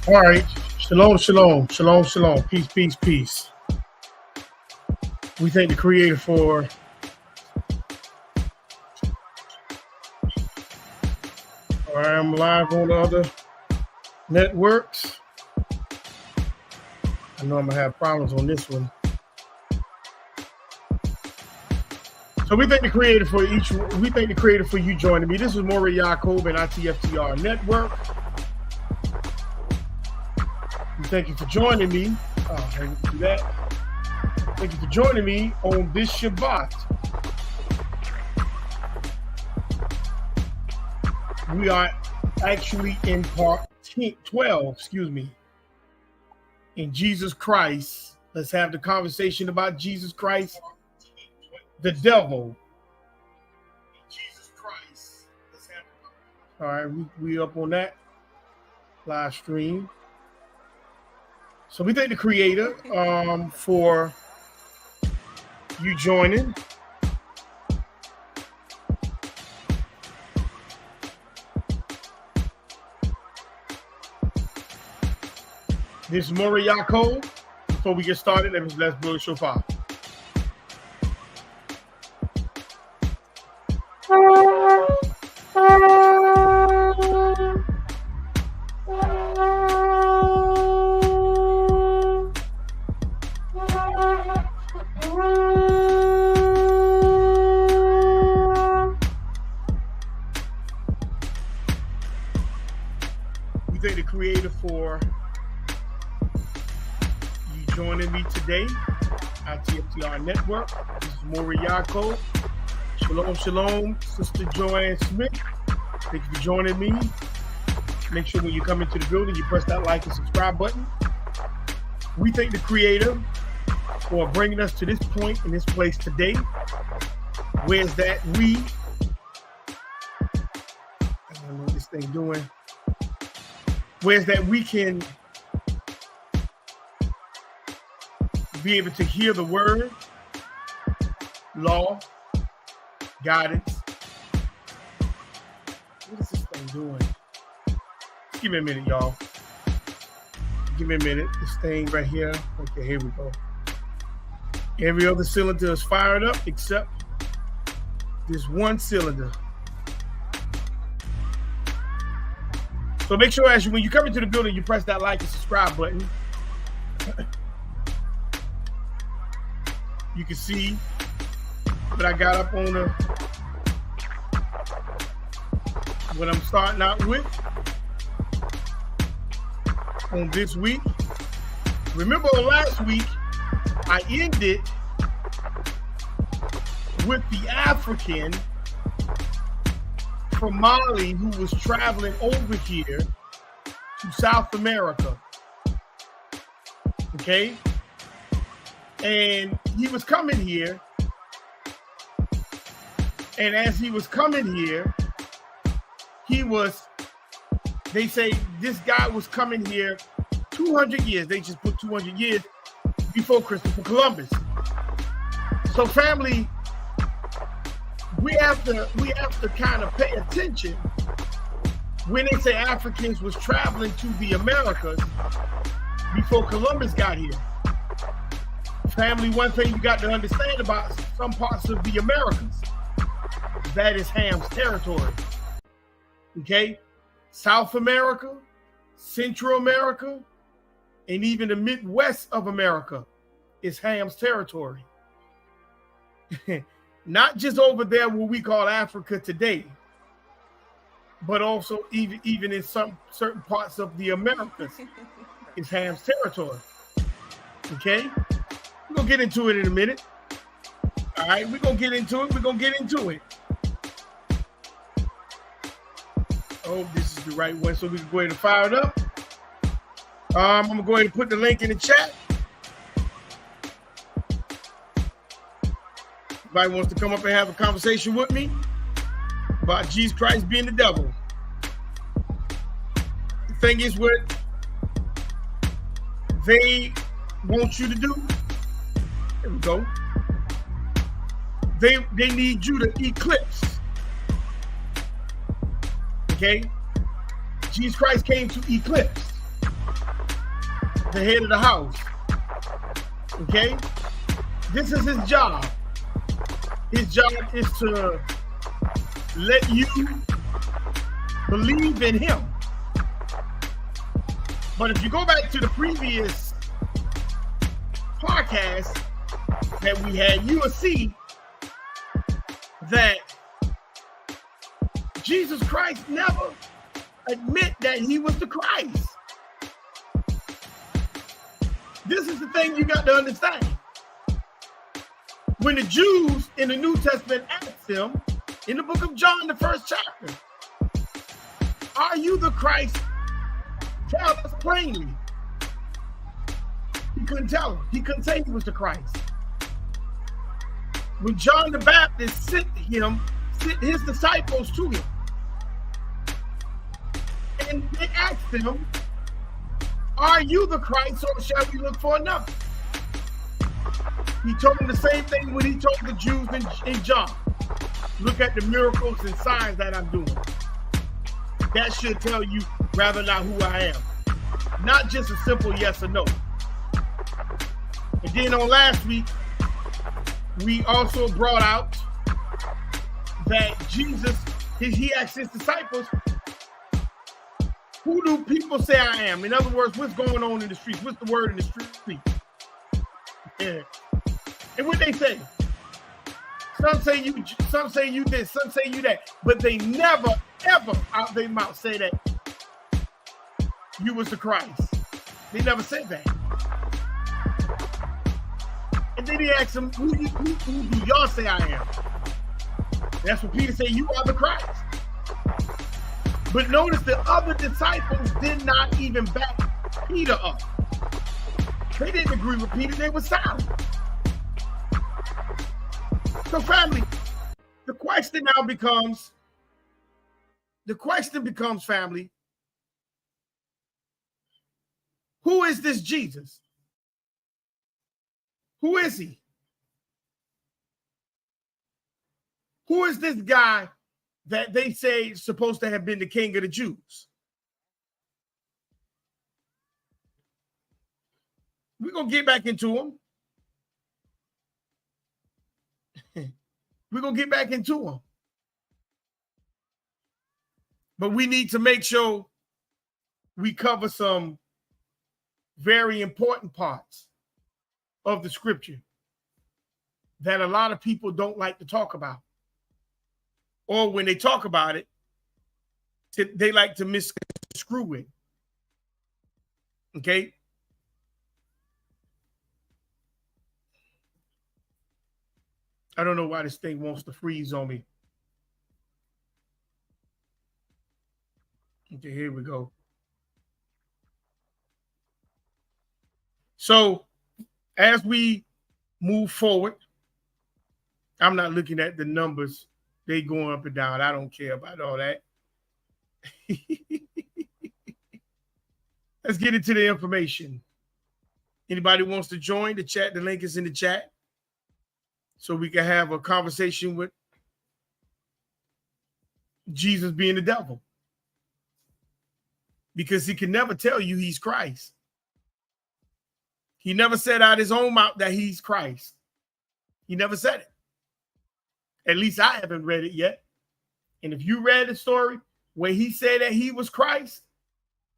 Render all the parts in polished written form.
All right. Shalom, shalom, shalom, shalom. Peace, peace, peace. We thank the Creator for I'm live on the other networks. I know I'm gonna have problems on this one. So we thank the Creator for we thank the Creator for you joining me. This is Maury Yacob and ITFTR Network. We thank you for joining me. I didn't do that. Thank you for joining me on this Shabbat. We are actually in part 12, in Jesus Christ. Let's have the conversation about Jesus Christ, the devil. Jesus Christ. All right, we up on that live stream. So we thank the Creator for you joining. This is Maury Yacob. Before we get started, let's blow the shofar. We thank the Creator for you joining me today. ITFTR Network. This is Maury Yacob. Shalom, shalom, Sister Joanne Smith. Thank you for joining me. Make sure when you come into the building, you press that like and subscribe button. We thank the Creator for bringing us to this point in this place today. Where's that we? I don't know what this thing doing. Where's that we can be able to hear the word, law, guidance. What is this thing doing? Just give me a minute, y'all. Give me a minute. This thing right here. Okay, here we go. Every other cylinder is fired up except this one cylinder. So make sure when you come into the building, you press that like and subscribe button. You can see what I got up on what I'm starting out with on this week. Remember last week, I ended with the African from Mali who was traveling over here to South America. Okay? And he was coming here. And as he was coming here, they say this guy was coming here 200 years. They just put 200 years before Christopher Columbus. So family, we have to kind of pay attention when they say Africans was traveling to the Americas before Columbus got here. Family, one thing you got to understand about some parts of the Americas, that is Ham's territory. Okay? South America, Central America, and even the Midwest of America is Ham's territory. Not just over there what we call Africa today, but also even in some certain parts of the Americas is Ham's territory. Okay? We're going to get into it in a minute. All right, we're going to get into it. Oh, this is the right one, so we can go ahead and fire it up. I'm going to go ahead and put the link in the chat. Anybody wants to come up and have a conversation with me about Jesus Christ being the devil. The thing is what they want you to do. There we go. They need you to eclipse. Okay? Jesus Christ came to eclipse. the head of the house. Okay? This is his job. His job is to let you believe in him. But if you go back to the previous podcast that we had, you will see that Jesus Christ never admit that he was the Christ. This is the thing you got to understand. When the Jews in the New Testament asked him, in the book of John, the 1st chapter, are you the Christ? Tell us plainly. He couldn't tell him. He couldn't say he was the Christ. When John the Baptist sent his disciples to him, and they asked him, are you the Christ, or shall we look for another? He told them the same thing when he told the Jews in John. Look at the miracles and signs that I'm doing. That should tell you rather not who I am. Not just a simple yes or no. And then on last week, we also brought out that Jesus, he asked his disciples, who do people say I am? In other words, what's going on in the streets? What's the word in the street? Yeah. And what they say? Some say you this, some say you that, but they never, ever out their mouth say that you was the Christ. They never said that. And then he asked them, who do y'all say I am? That's what Peter said, you are the Christ. But notice the other disciples did not even back Peter up. They didn't agree with Peter, they were silent. So family, the question becomes, family, who is this Jesus? Who is he? Who is this guy that they say is supposed to have been the king of the Jews? We're going to get back into him. We're going to get back into him. But we need to make sure we cover some very important parts of the scripture that a lot of people don't like to talk about. Or when they talk about it, they like to misconstrue it. Okay? I don't know why this thing wants to freeze on me. Okay, here we go. So, as we move forward, I'm not looking at the numbers. They going up and down. I don't care about all that. Let's get into the information. Anybody wants to join the chat? The link is in the chat. So we can have a conversation with Jesus being the devil. Because he can never tell you he's Christ. He never said out his own mouth that he's Christ. He never said it. At least I haven't read it yet. And if you read the story where he said that he was Christ,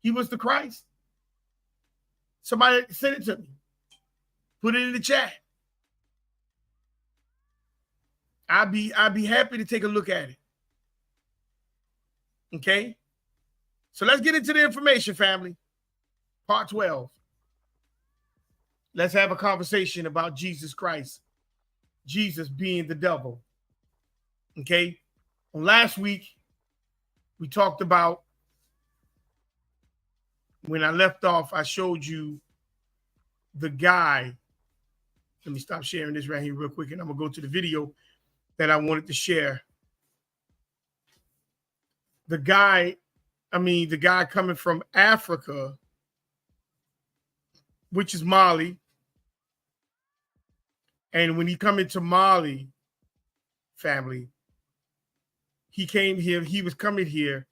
he was the Christ, somebody send it to me. Put it in the chat. I'd be happy to take a look at it. Okay? So let's get into the information, family. Part 12. Let's have a conversation about Jesus Christ. Jesus being the devil. Okay? On last week, we talked about, when I left off, I showed you the guy. Let me stop sharing this right here real quick, and I'm going to go to the video that I wanted to share. The guy coming from Africa, which is Mali. And when he come into Mali, family, he came here, he was coming here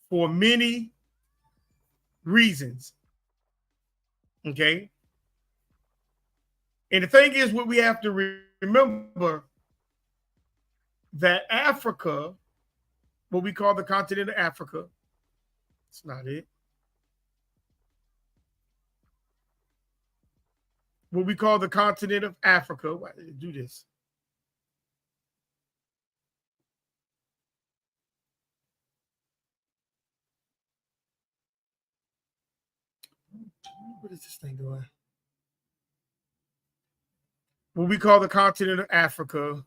for many reasons. Okay. And the thing is, what we have to remember, that Africa, what we call the continent of Africa, it's not it. What we call the continent of Africa, why did it do this? What is this thing doing? What we call the continent of Africa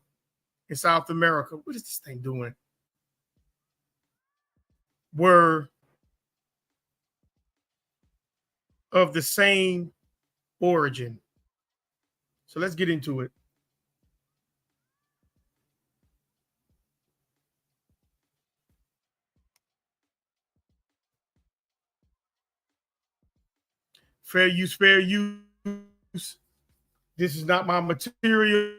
in South America, what is this thing doing? Were of the same origin. So let's get into it. Fair use, fair use. This is not my material.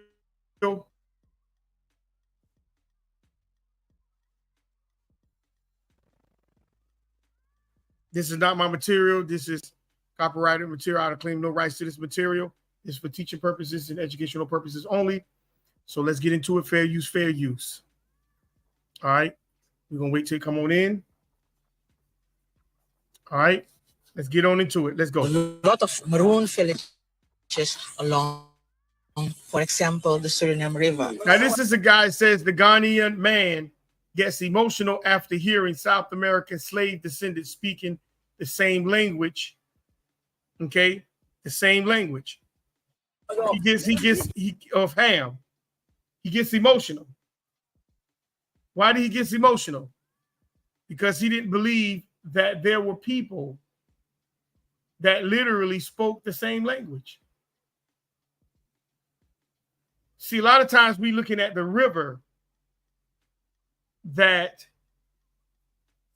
This is not my material. This is copyrighted material. I claim no rights to this material. It's for teaching purposes and educational purposes only. So let's get into it. Fair use, fair use. All right. We're going to wait till you come on in. All right. Let's get on into it. Let's go. A lot of maroon villages along, for example, the Suriname River. Now, this is a guy that says the Ghanaian man gets emotional after hearing South American slave descendants speaking the same language. Okay, the same language. He gets of Ham. He gets emotional. Why did he get emotional? Because he didn't believe that there were people that literally spoke the same language. See, a lot of times we looking at the river that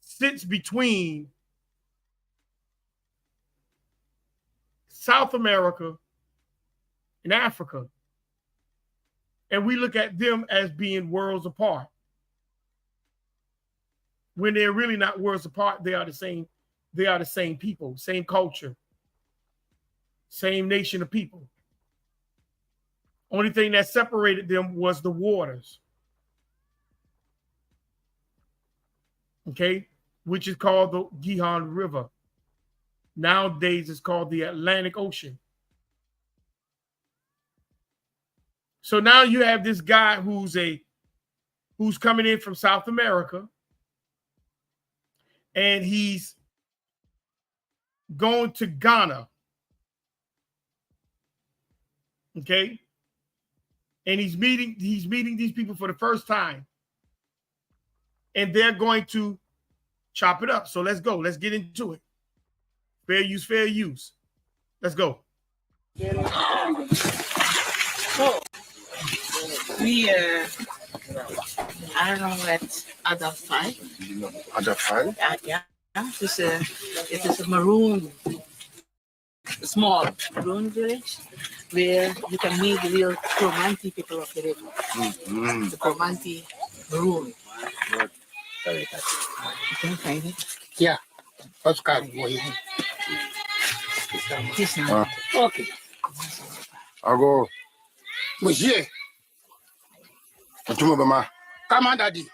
sits between South America and Africa, and we look at them as being worlds apart. When they're really not worlds apart, they are the same. They are the same people, same culture, same nation of people. Only thing that separated them was the waters. Okay, which is called the Gihon River. Nowadays, it's called the Atlantic Ocean. So now you have this guy who's coming in from South America, and he's going to Ghana. Okay, and he's meeting these people for the first time, and they're going to chop it up. So let's go. Let's get into it. Fair use, fair use. Let's go. So, we are at Ada 5. Ada 5? Yeah. It is a maroon, small maroon village where you can meet the real Cromanti people of the river. The Cromanti maroon. You can find it. Yeah. Oscar. This now. Okay. I'll go. Monsieur. Atumo bama. Come on, Daddy.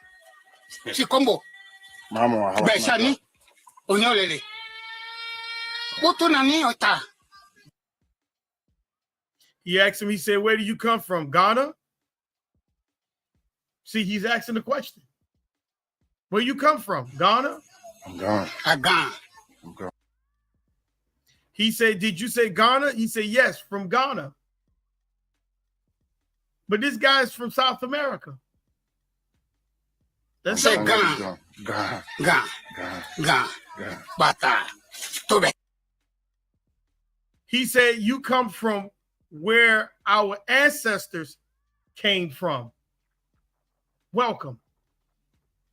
Chikombo. Mama. Beshani. Onyolele. Otunani ota. He asked him, he said, where do you come from? Ghana? See, he's asking the question. Where you come from? Ghana? I'm gone. I'm gone. He said, did you say Ghana? He said, yes, from Ghana. But this guy's from South America. Let's say Ghana. Ghana. Bata. Tobe. He said, you come from where our ancestors came from. Welcome.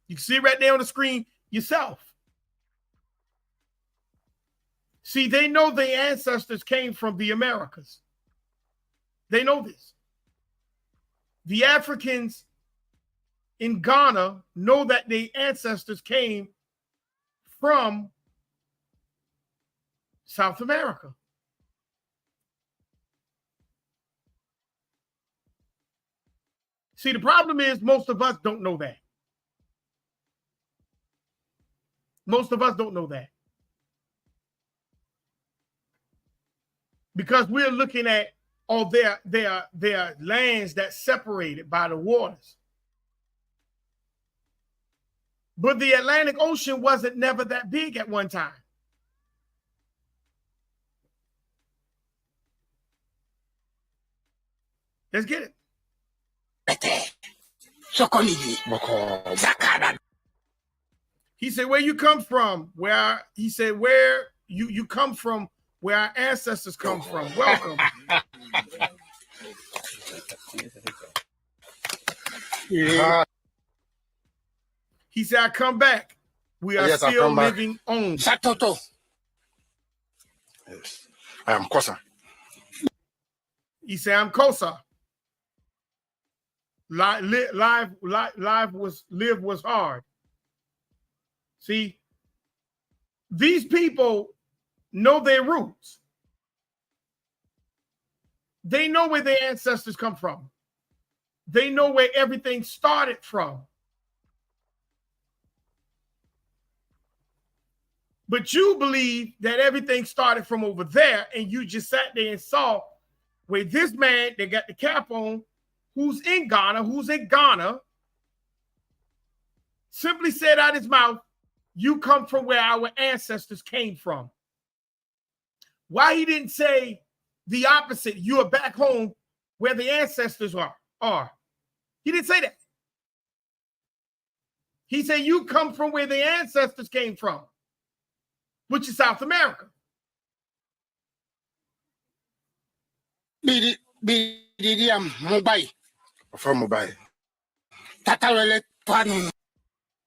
You can see it right there on the screen yourself. See, they know their ancestors came from the Americas. They know this. The Africans in Ghana know that their ancestors came from South America. See, the problem is most of us don't know that. Most of us don't know that. Because we're looking at all their lands that's separated by the waters. But the Atlantic Ocean wasn't never that big at one time. Let's get it. He said, where you come from, where he said, where you come from, where our ancestors come from. Welcome. He said, I come back. We are still living on. Satoto. Yes. I am Kosa. He said, I'm Kosa. Live was hard. See, these people know their roots. They know where their ancestors come from. They know where everything started from. But you believe that everything started from over there, and you just sat there and saw where this man that got the cap on, who's in Ghana, simply said out his mouth, you come from where our ancestors came from. Why he didn't say the opposite, you are back home where the ancestors are. He didn't say that. He said you come from where the ancestors came from, which is South America. From Mumbai.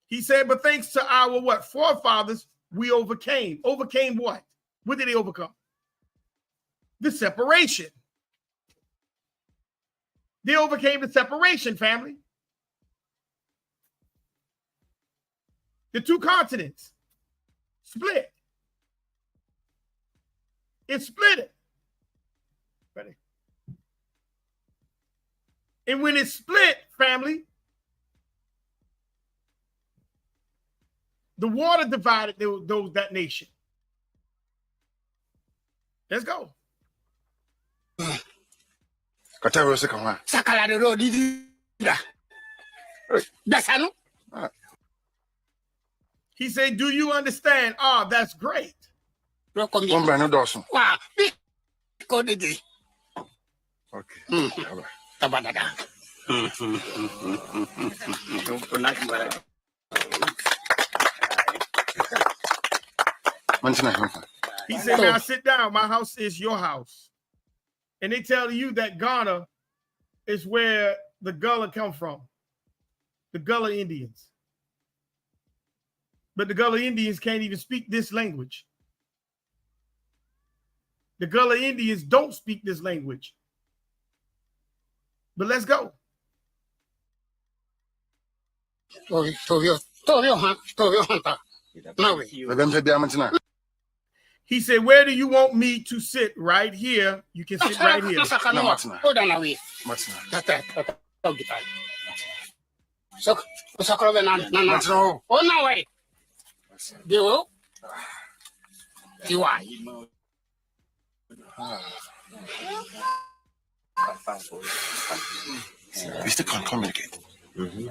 He said, but thanks to our forefathers, we overcame. Overcame what? What did they overcome? The separation. They overcame the separation, family. The two continents split. It split it. Ready? And when it split, family, the water divided that nation. Let's go. He said, do you understand? Ah, that's great. Okay. He said, now sit down. My house is your house. And they tell you that Ghana is where the Gullah come from. The Gullah Indians. But the Gullah Indians can't even speak this language. The Gullah Indians don't speak this language. But let's go. He said, where do you want me to sit? Right here. You can sit right here. We still can't communicate. Mm-hmm.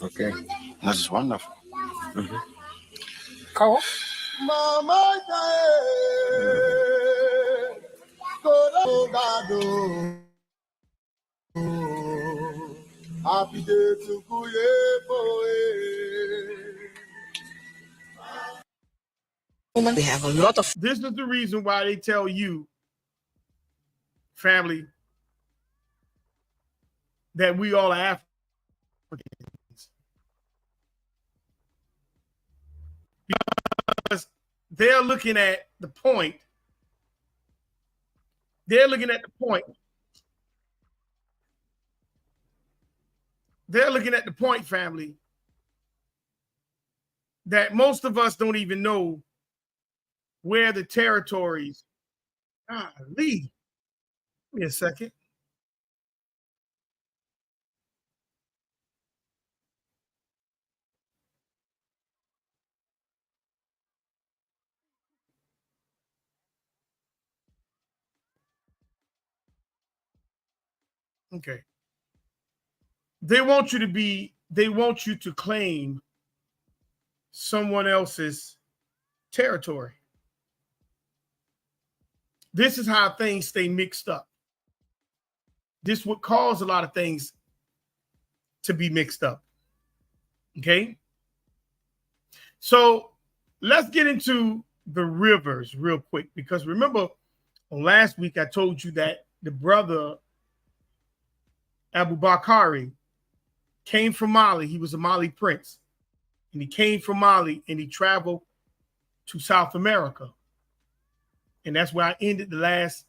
Okay. That is wonderful. Mm-hmm. Mama, happy day to We have a lot of. This is the reason why they tell you, family, that we all are Africans. Because they're looking at the point. They're looking at the point. They're looking at the point, family, that most of us don't even know where the territories. Golly. Give me a second. Okay. They want you to claim someone else's territory. This is how things stay mixed up. This would cause a lot of things to be mixed up. Okay. So let's get into the rivers real quick, because remember last week I told you that the brother Abu Bakari came from Mali. He was a Mali prince, and he came from Mali and he traveled to South America. And that's where I ended the last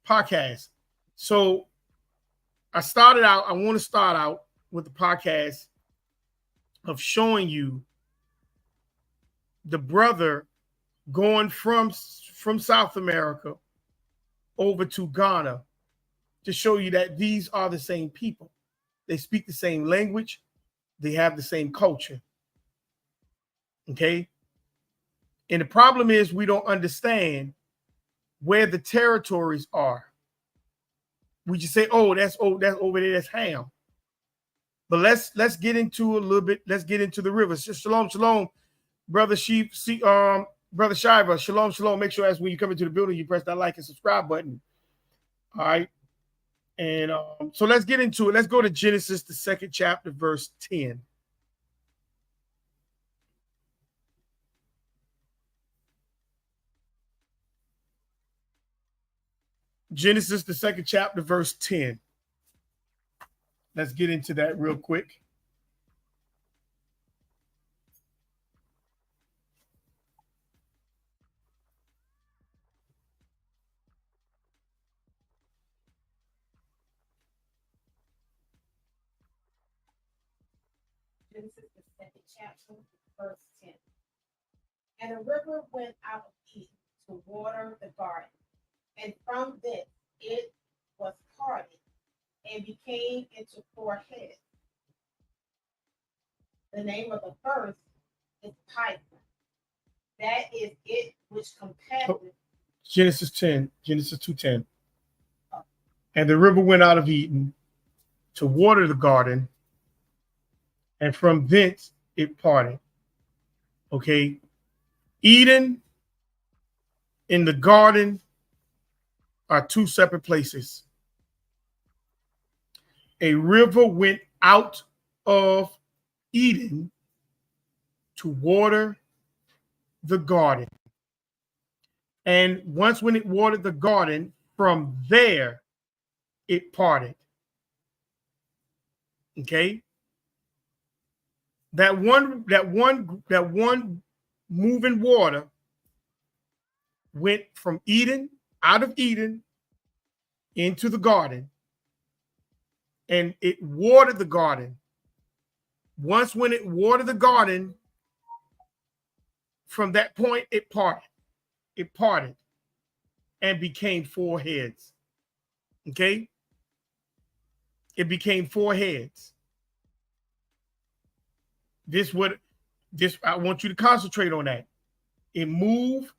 podcast. So I want to start out with the podcast of showing you the brother going from South America over to Ghana, to show you that these are the same people. They speak the same language. They have the same culture. Okay. And the problem is we don't understand where the territories are. We just say, oh, that's over there, that's Ham. But let's get into a little bit. Let's get into the rivers. Shalom, shalom, brother brother Shiva. Shalom, shalom. Make sure as when you come into the building, you press that like and subscribe button. All right. And so let's get into it. Let's go to Genesis, the 2nd chapter, verse 10. Genesis, the 2nd chapter, verse 10. Let's get into that real quick. Genesis, the 2nd chapter, verse 10. And a river went out of Eden to water the garden, and from this it was parted and became into 4 heads. The name of the first is Pison. That is it which compasseth. Genesis 2:10. And the river went out of Eden to water the garden, and from thence it parted. Okay. Eden and the garden are 2 separate places. A river went out of Eden to water the garden. And once when it watered the garden, from there it parted. Okay. That one moving water went from Eden, out of Eden, into the garden, and it watered the garden. Once when it watered the garden, from that point it parted. It parted and became 4 heads. Okay? It became 4 heads. I want you to concentrate on that. It moved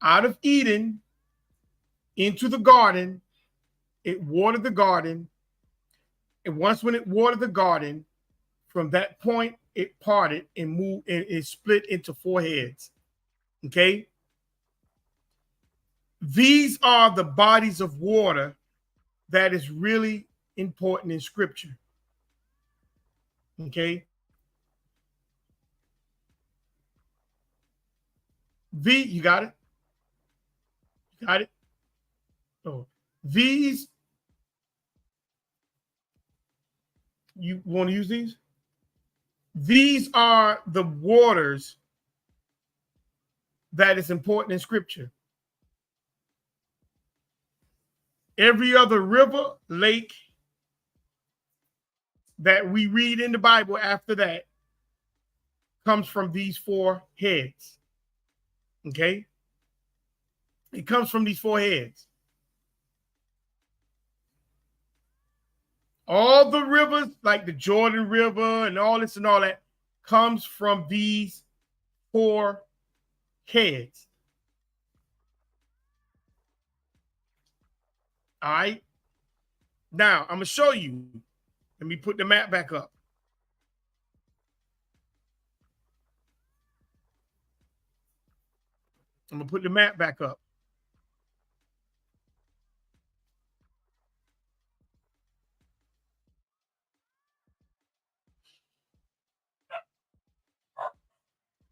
out of Eden into the garden. It watered the garden. And once when it watered the garden, from that point, it parted and moved, and it split into 4 heads. Okay? These are the bodies of water that is really important in Scripture. Okay? You got it? You got it? So these, you want to use these? These are the waters that is important in Scripture. Every other river, lake that we read in the Bible after that comes from these 4 heads. Okay? It comes from these 4 heads. All the rivers, like the Jordan River and all this and all that, comes from these 4 heads. All right? Now, I'm going to show you. Let me put the map back up. I'm going to put the map back up.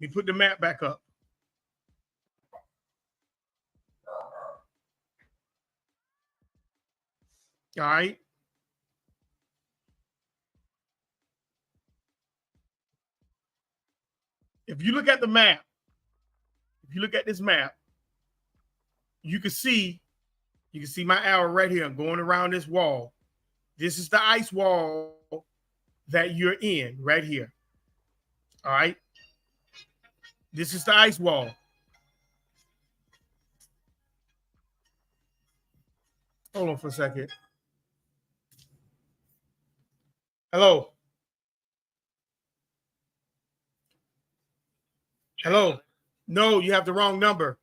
Let me put the map back up. All right. If you look at the map, if you look at this map, you can see my arrow right here going around this wall. This is the ice wall that you're in right here. All right. This is the ice wall. Hold on for a second. Hello. Hello. No, you have the wrong number.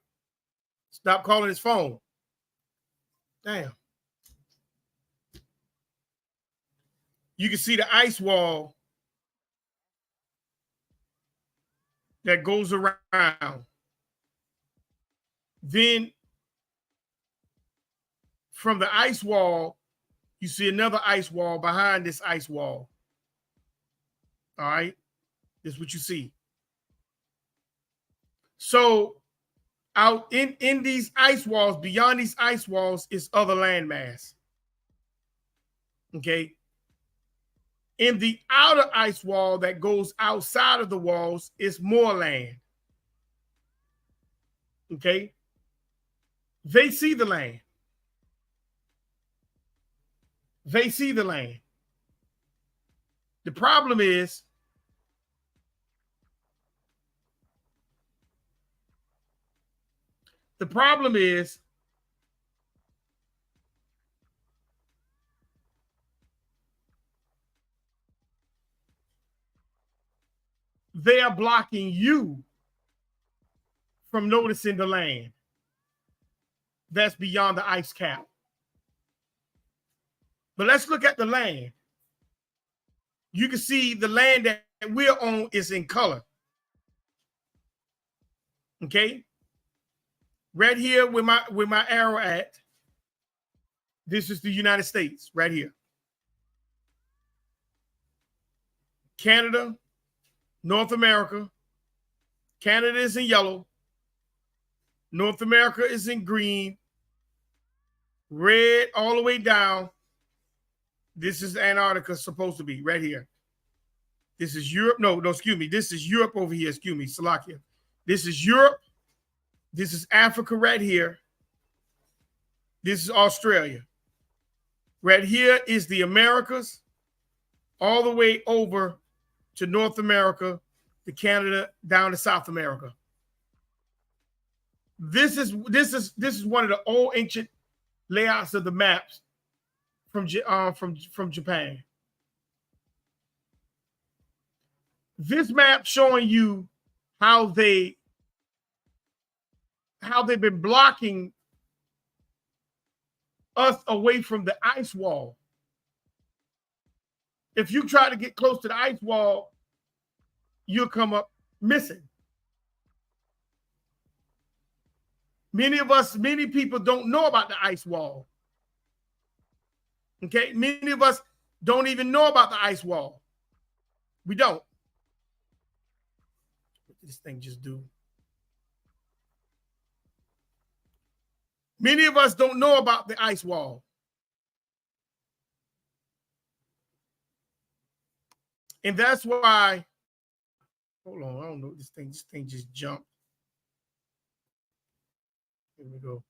Stop calling his phone. Damn. You can see the ice wall that goes around. Then from the ice wall, you see another ice wall behind this ice wall. All right. This is what you see. So out in these ice walls, beyond these ice walls, is other landmass. Okay. In the outer ice wall that goes outside of the walls is more land. Okay. They see the land. They see the land. The problem is they are blocking you from noticing the land that's beyond the ice cap. But let's look at the land. You can see the land that we're on is in color. Okay? Right here with my arrow at, this is the United States right here. Canada, North America. Canada is in yellow. North America is in green. Red all the way down. This is Antarctica supposed to be right here. This is Europe. No, excuse me. This is Europe over here. Excuse me, Slovakia. This is Europe. This is Africa right here. This is Australia. Right here is the Americas, all the way over to North America, to Canada, down to South America. This is one of the old ancient layouts of the maps from Japan. This map showing you how they've been blocking us away from the ice wall. If you try to get close to the ice wall, you'll come up missing. Many people don't know about the ice wall. Okay, many of us don't even know about the ice wall. We don't. What did this thing just do? Many of us don't know about the ice wall. And that's why, hold on, I don't know, this thing just jumped. Here we go.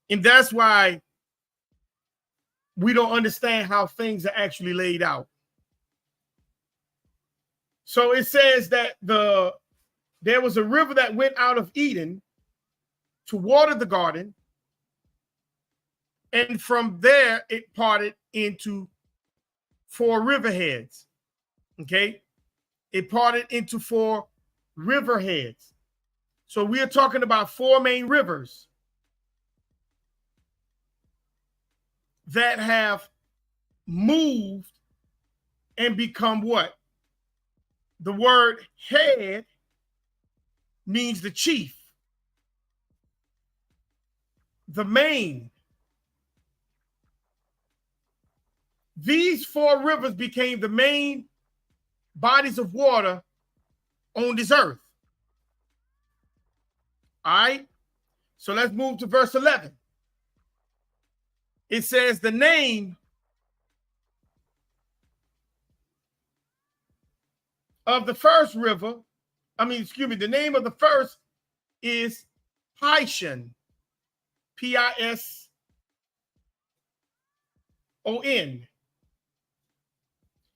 And that's why we don't understand how things are actually laid out. So it says that there was a river that went out of Eden to water the garden. And from there, it parted into 4 riverheads. Okay? It parted into 4 riverheads. So we are talking about 4 main rivers that have moved and become what? The word head means the chief, the main. These 4 rivers became the main bodies of water on this earth. All right. So let's move to verse 11. It says the name of the first river, the name of the first is Pishon, Pison.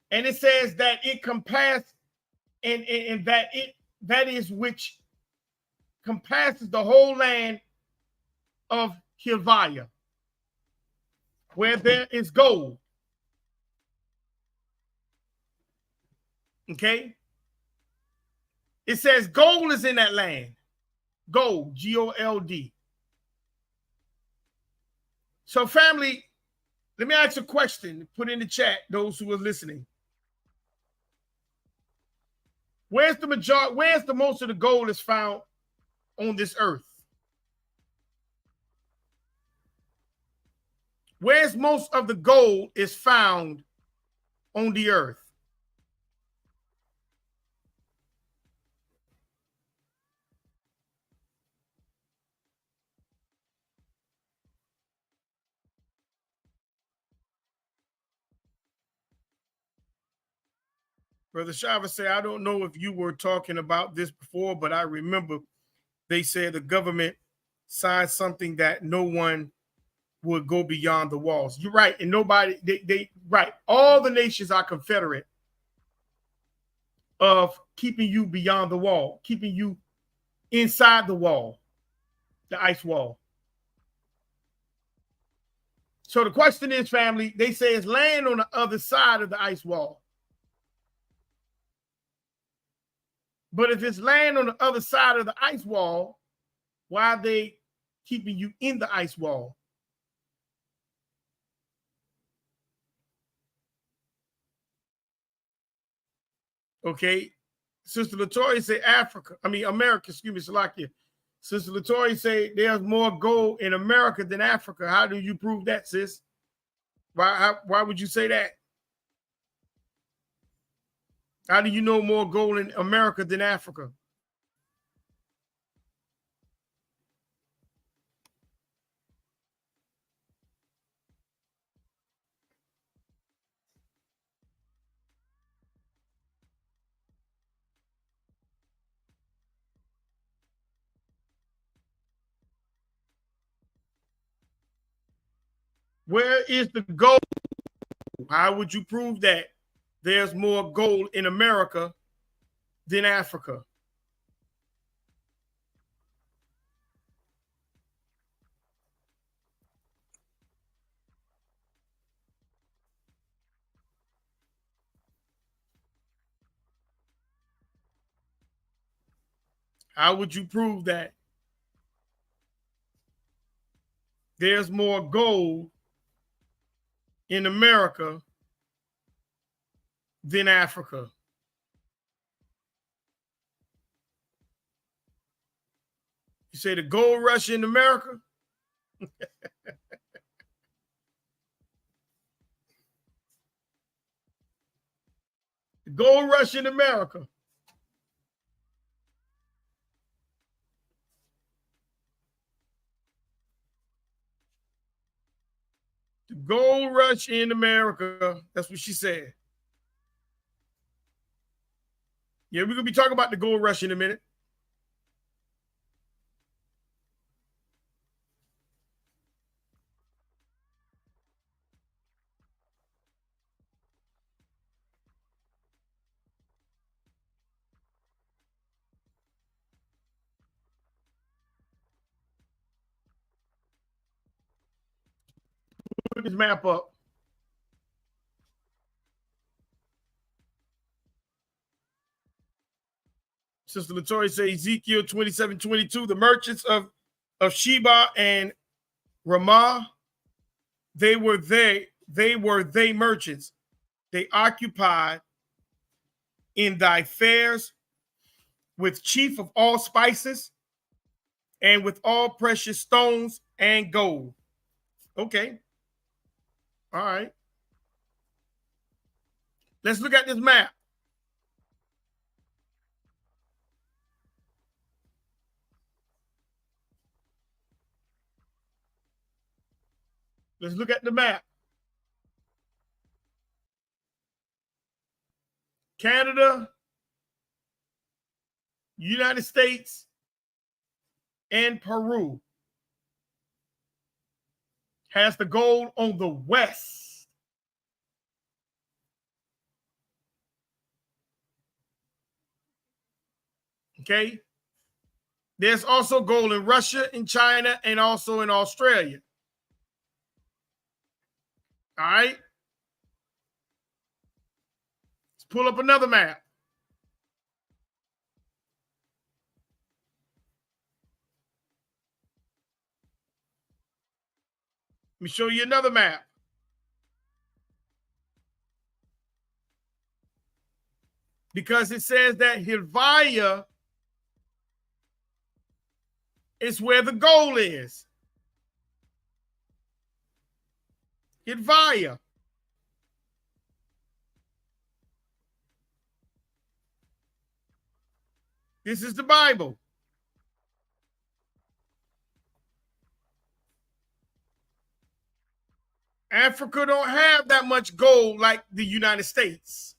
And it says that it compassed, and that is which compasses the whole land of Hilviah, where there is gold. Okay? It says gold is in that land. Gold, G-O-L-D. So family, let me ask a question. Put in the chat, those who are listening. Where's the most of the gold is found on this earth? Where's most of the gold is found on the earth? Brother Shava said, I don't know if you were talking about this before, but I remember they said the government signed something that no one would go beyond the walls. You're right. And nobody, right. All the nations are confederate of keeping you beyond the wall, keeping you inside the wall, the ice wall. So the question is, family, they say it's land on the other side of the ice wall. But if it's land on the other side of the ice wall, why are they keeping you in the ice wall? Okay. Sister Latoya say America, excuse me, Salakia. Sister Latoya say there's more gold in America than Africa. How do you prove that, sis? Why would you say that? How do you know more gold in America than Africa? Where is the gold? How would you prove that there's more gold in America than Africa? How would you prove that there's more gold in America than Africa? You say the gold rush in America? The gold rush in America. The gold rush in America. That's what she said. Yeah, we're going to be talking about the gold rush in a minute. Put this map up. Sister Latoya says Ezekiel 27:22, the merchants of Sheba and Ramah they were they merchants. They occupied in thy fairs with chief of all spices and with all precious stones and gold. Okay. All right. Let's look at this map. Let's look at the map. Canada, United States, and Peru has the gold on the west. Okay. There's also gold in Russia, in China, and also in Australia. All right. Let's pull up another map. Let me show you another map. Because it says that Hilvaya is where the gold is. Hilvaya. This is the Bible. Africa don't have that much gold like the United States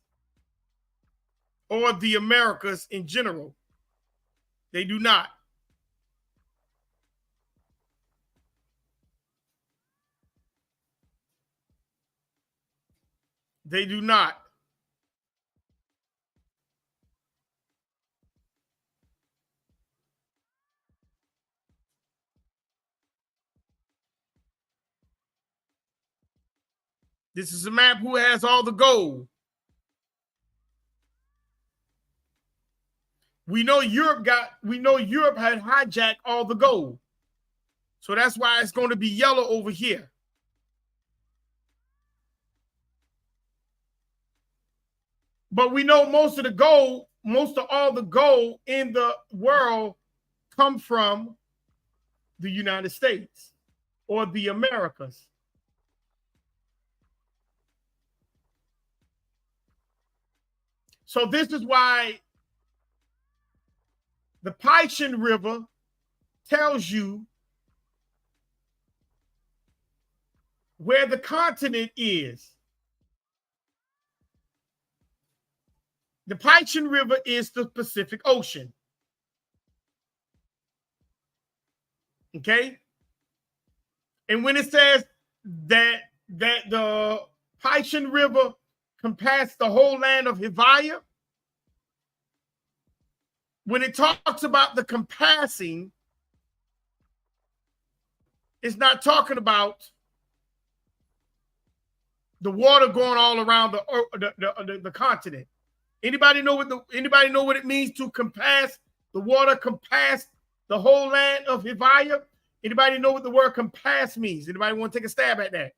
or the Americas in general. They do not. They do not. This is a map who has all the gold. We know Europe had hijacked all the gold. So that's why it's going to be yellow over here. But we know most of all the gold in the world come from the United States or the Americas. So this is why the Pichin River tells you where the continent is. The Pichin River is the Pacific Ocean. Okay? And when it says that the Pichin River compass the whole land of Hivaya, when it talks about the compassing, it's not talking about the water going all around the continent. Anybody know what it means to compass? The water compass the whole land of Hivaya? Anybody know what the word compass means? Anybody want to take a stab at that?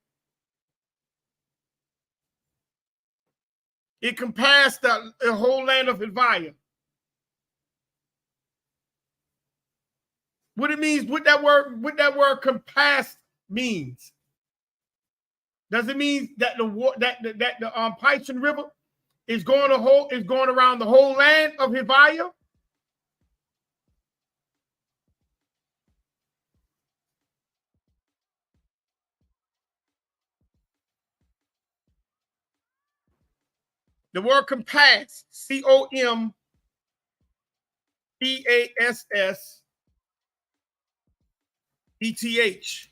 It compassed the whole land of Hivaya. What it means, what that word compass means? Does it mean that the Pichin River is going around the whole land of Hivaya? The word compass, COMPASS, ETH.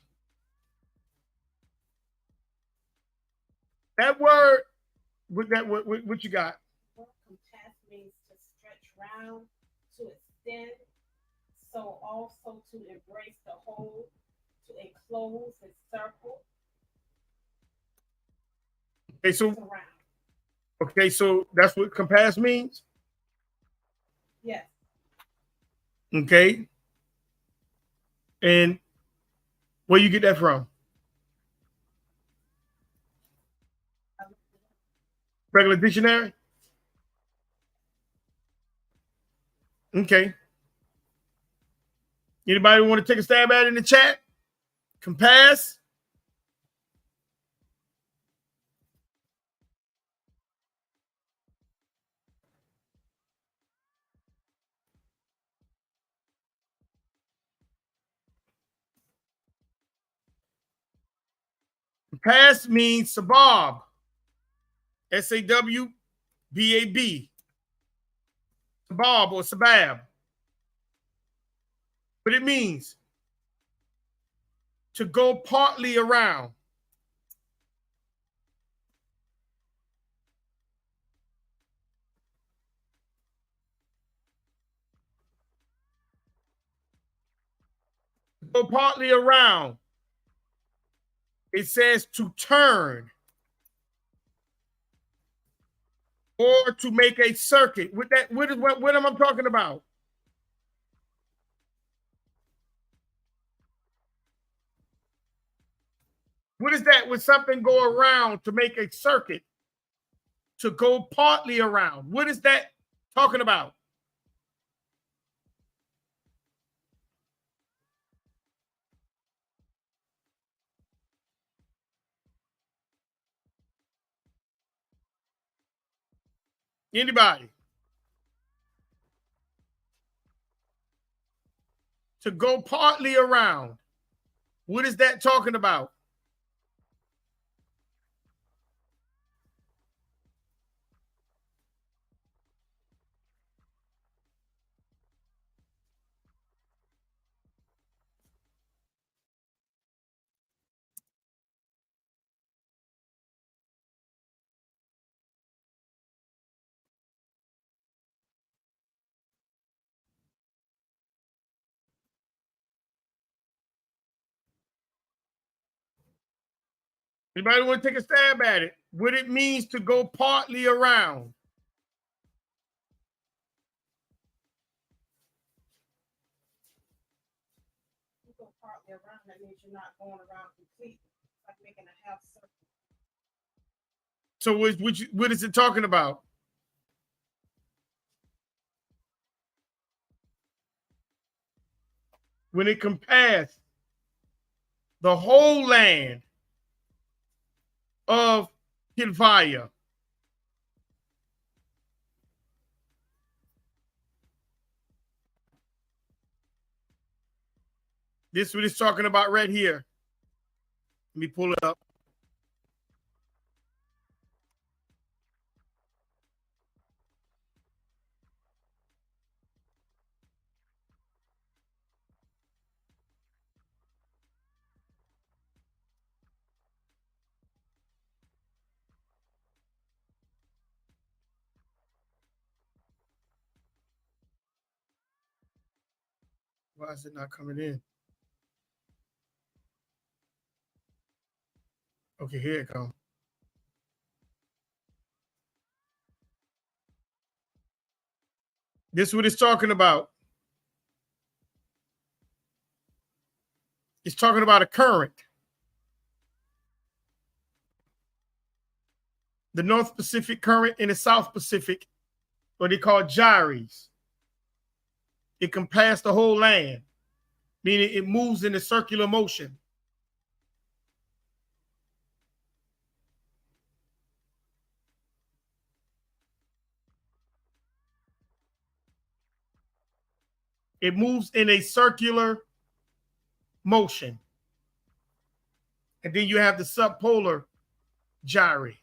That word, what you got? Compass means to stretch round, to extend, so also to embrace the whole, to enclose a circle. Okay, so that's what compass means? Yes. Okay. And where you get that from? Regular dictionary? Okay. Anybody want to take a stab at it in the chat? Compass? Compass means sabab. S-A-W-B-A-B. Sabab or sabab. But it means to go partly around. Go partly around. It says to turn or to make a circuit. With that, what am I talking about? What is that? When something go around to make a circuit, to go partly around. What is that talking about? Anybody? To go partly around. What is that talking about? Anybody want to take a stab at it? What it means to go partly around? You go partly around, that means you're not going around completely. It's like making a half circle. So what is it talking about? When it compares the whole land of Hilvaya. This is what it's talking about right here. Let me pull it up. Why is it not coming in? Okay, here it comes. This is what it's talking about. It's talking about a current. The North Pacific Current and the South Pacific, what they call gyres. It can pass the whole land, meaning it moves in a circular motion. It moves in a circular motion. And then you have the subpolar gyre.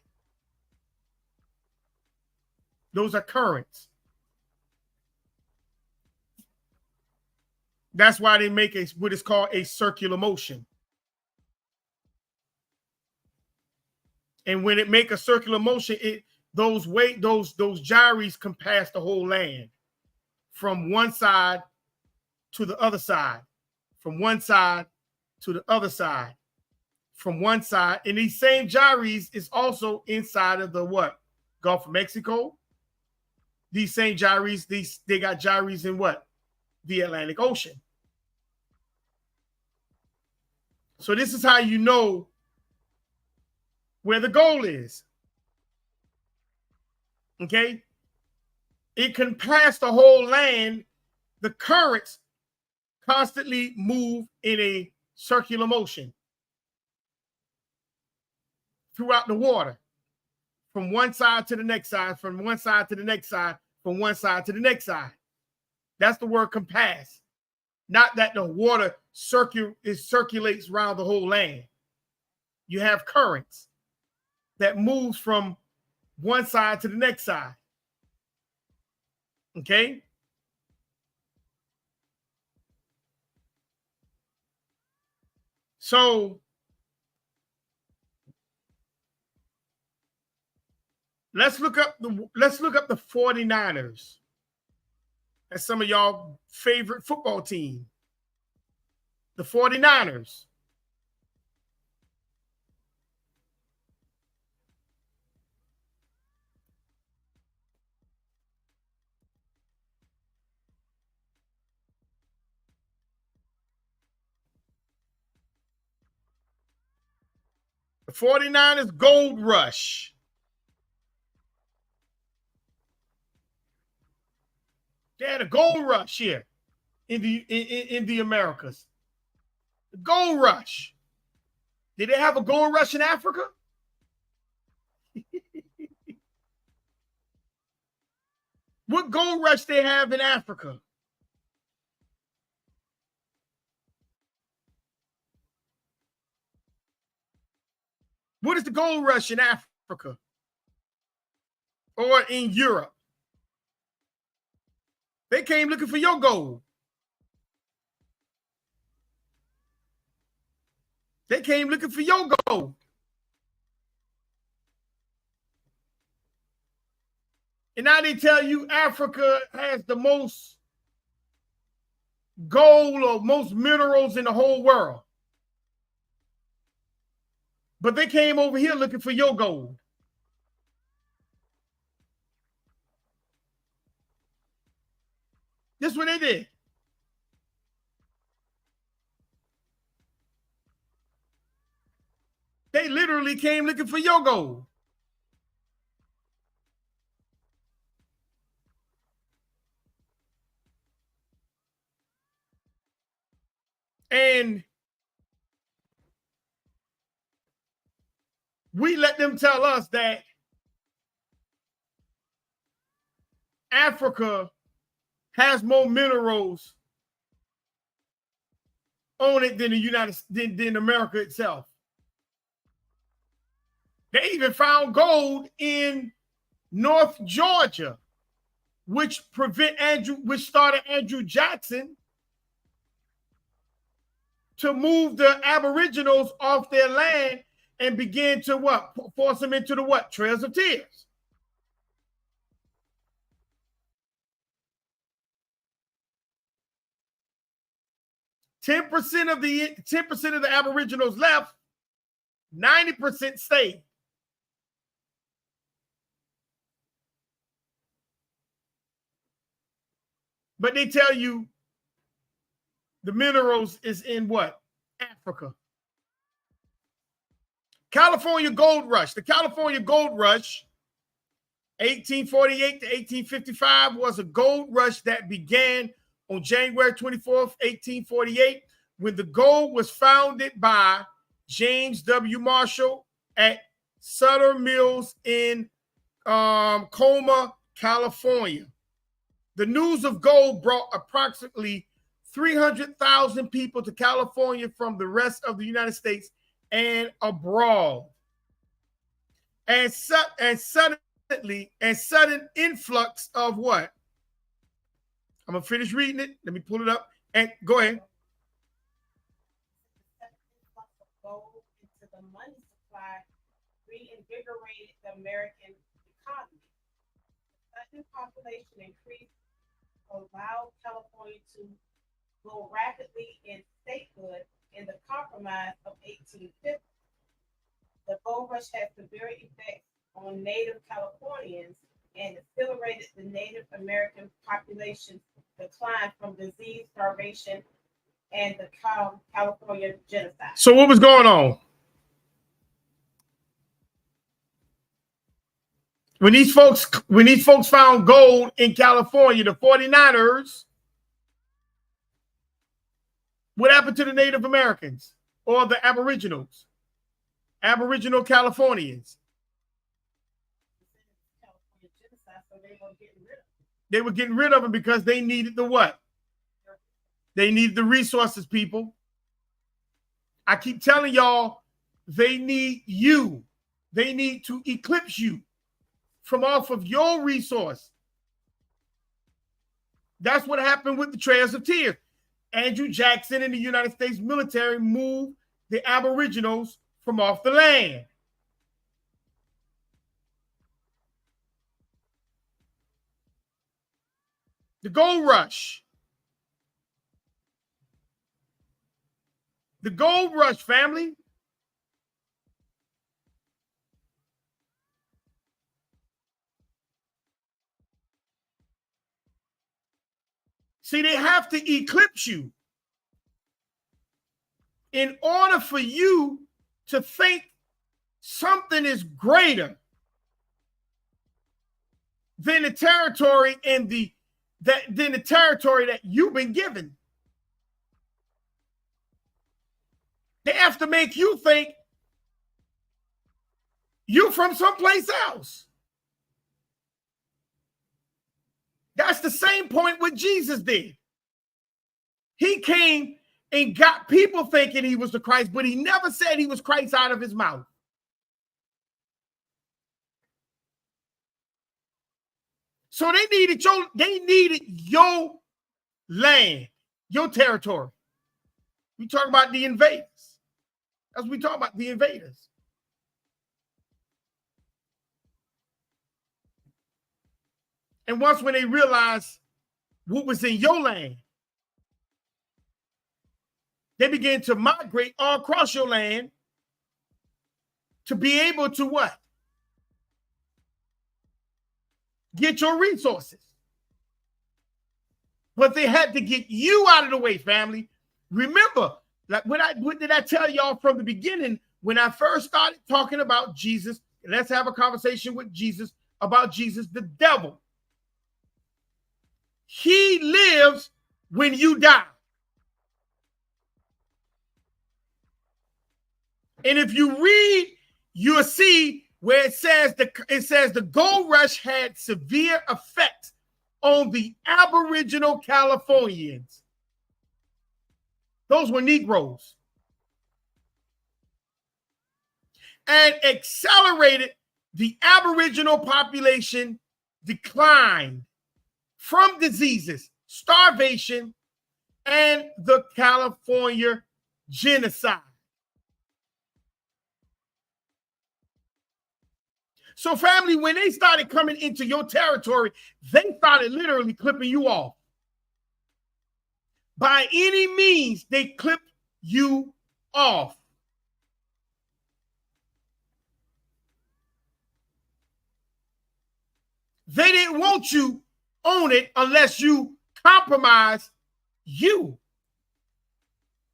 Those are currents. That's why they make what is called a circular motion. And when it make a circular motion, those gyres can pass the whole land from one side to the other side, from one side to the other side, from one side. And these same gyres is also inside of the what? Gulf of Mexico. These same gyres, they got gyres in what? The Atlantic Ocean. So this is how you know where the goal is. Okay? It can pass the whole land. The currents constantly move in a circular motion throughout the water, from one side to the next side, from one side to the next side, from one side to the next side. That's the word compass. Not that the water circulates around the whole land. You have currents that moves from one side to the next side. Okay? So let's look up the 49ers. That's some of y'all favorite football team. The 49ers. The 49ers Gold Rush. They had a gold rush here in the Americas. The gold rush. Did they have a gold rush in Africa? What gold rush they have in Africa? What is the gold rush in Africa or in Europe? They came looking for your gold. They came looking for your gold. And now they tell you Africa has the most gold or most minerals in the whole world. But they came over here looking for your gold. This is what they did. They literally came looking for your gold. And we let them tell us that Africa has more minerals on it than than America itself. They even found gold in North Georgia, which started Andrew Jackson to move the Aboriginals off their land and begin to what? Force them into the what? Trails of Tears. Ten percent of the Aboriginals left. 90% stayed. But they tell you the minerals is in what? Africa. California Gold Rush. The California Gold Rush, 1848 to 1855, was a gold rush that began on January 24th, 1848, when the gold was founded by James W. Marshall at Sutter Mills in Colma, California. The news of gold brought approximately 300,000 people to California from the rest of the United States and abroad. And sudden influx of what? I'm going to finish reading it. Let me pull it up. And go ahead. Influx of gold into the money supply reinvigorated the American economy. Sudden population increase allowed California to grow rapidly in statehood in the Compromise of 1850. The gold rush had severe effects on Native Californians and accelerated the Native American population decline from disease, starvation, and the California genocide. So what was going on? When these folks found gold in California, the 49ers, what happened to the Native Americans or the Aboriginals? Aboriginal Californians. They were getting rid of them because they needed the what? They needed the resources, people. I keep telling y'all, they need you. They need to eclipse you from off of your resource. That's what happened with the Trails of Tears. Andrew Jackson and the United States military moved the Aboriginals from off the land. The gold rush. The gold rush, family. See, they have to eclipse you in order for you to think something is greater than the territory and than the territory that you've been given. They have to make you think you're from someplace else. That's the same point what Jesus did. He came and got people thinking he was the Christ, but he never said he was Christ out of his mouth. So they needed your land, your territory. We talk about the invaders. That's what we talk about, the invaders. And once when they realized what was in your land, they began to migrate all across your land to be able to what? Get your resources. But they had to get you out of the way, family. Remember, like what did I tell y'all from the beginning when I first started talking about Jesus? Let's have a conversation with Jesus about Jesus, the devil. He lives when you die. And if you read, you'll see where it says the gold rush had severe effects on the Aboriginal Californians. Those were Negroes. And accelerated the Aboriginal population decline from diseases, starvation, and the California genocide. So, family, when they started coming into your territory, they started literally clipping you off. By any means, they clipped you off. They didn't want you on it unless you compromise you.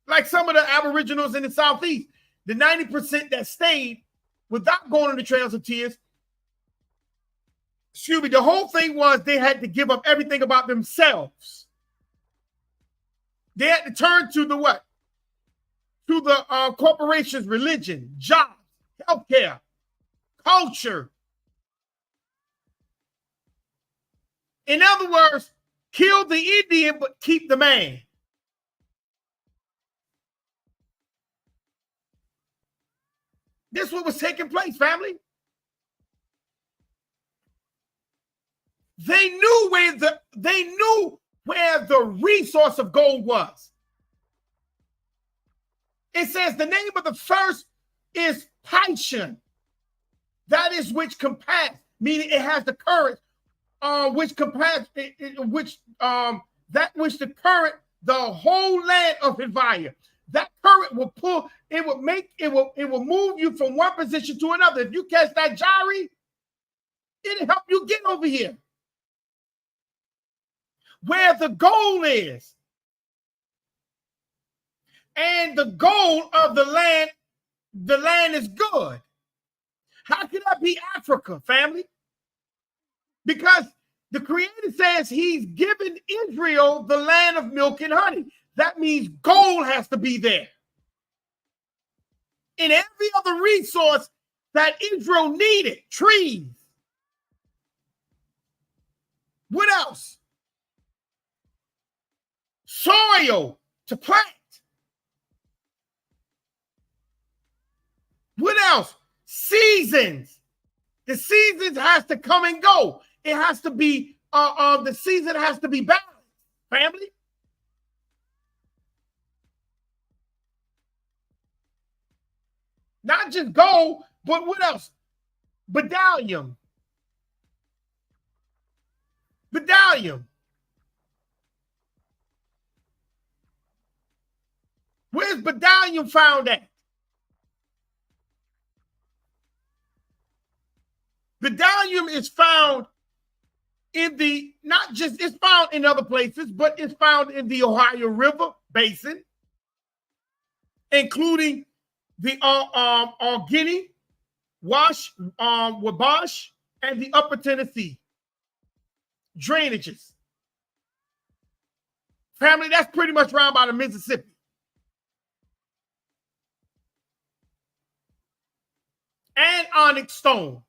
Like some of the Aboriginals in the Southeast, the 90% that stayed without going on the Trails of Tears, the whole thing was they had to give up everything about themselves. They had to turn to the what? To the corporations, religion, jobs, healthcare, culture. In other words, kill the Indian, but keep the man. This is what was taking place, family. They knew where the resource of gold was. It says the name of the first is Pishon. That is which compass, meaning it has the current, which compass, that which the current, the whole land of Hivaya. That current will pull, it will move you from one position to another. If you catch that gyre, it'll help you get over here. Where the goal is. And the goal of the land is good. How can that be Africa, family? Because the Creator says he's given Israel the land of milk and honey. That means gold has to be there. And every other resource that Israel needed, trees. What else? Soil to plant. What else? Seasons. The seasons has to come and go. It has to be, the season has to be balanced, family. Not just gold, but what else? Bdellium. Bdellium. Where's bdellium found at? Bdellium is found in the, not just, it's found in other places, but it's found in the Ohio River Basin, including the Allegheny, Wabash, and the Upper Tennessee drainages. Family, that's pretty much around by the Mississippi. And onyx stone.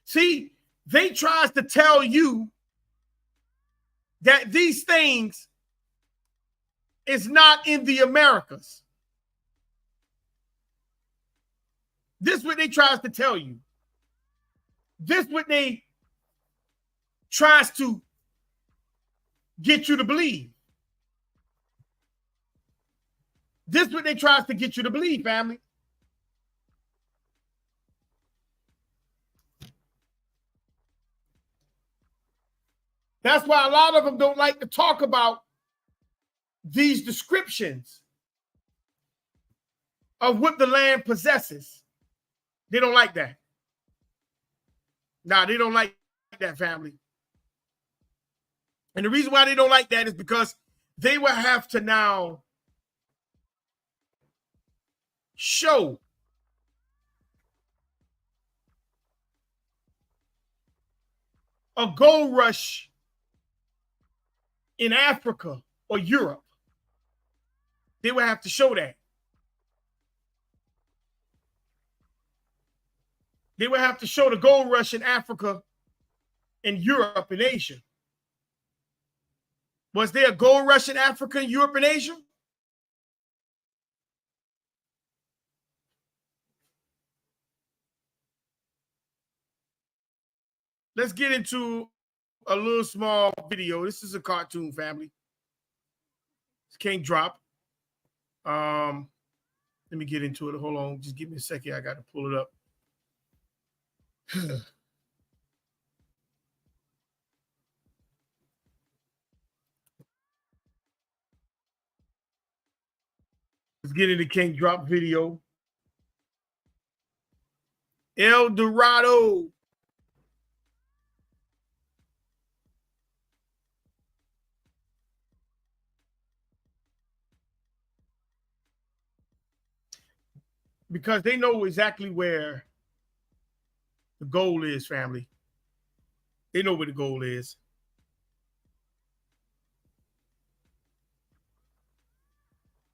See, they tries to tell you that these things is not in the Americas. This is what they tries to tell you. This is what they tries to get you to believe. This is what they tries to get you to believe, family. That's why a lot of them don't like to talk about these descriptions of what the land possesses. They don't like that. Nah, they don't like that, family. And the reason why they don't like that is because they will have to now show a gold rush in Africa or Europe. They will have to show that. They will have to show the gold rush in Africa and Europe and Asia. Was there a gold rush in Africa, Europe, and Asia? Let's get into a little small video. This is a cartoon, family. It's King Drop. Let me get into it. Hold on. Just give me a second. I got to pull it up. Let's get into King Drop video. El Dorado. Because they know exactly where the goal is, family. They know where the goal is.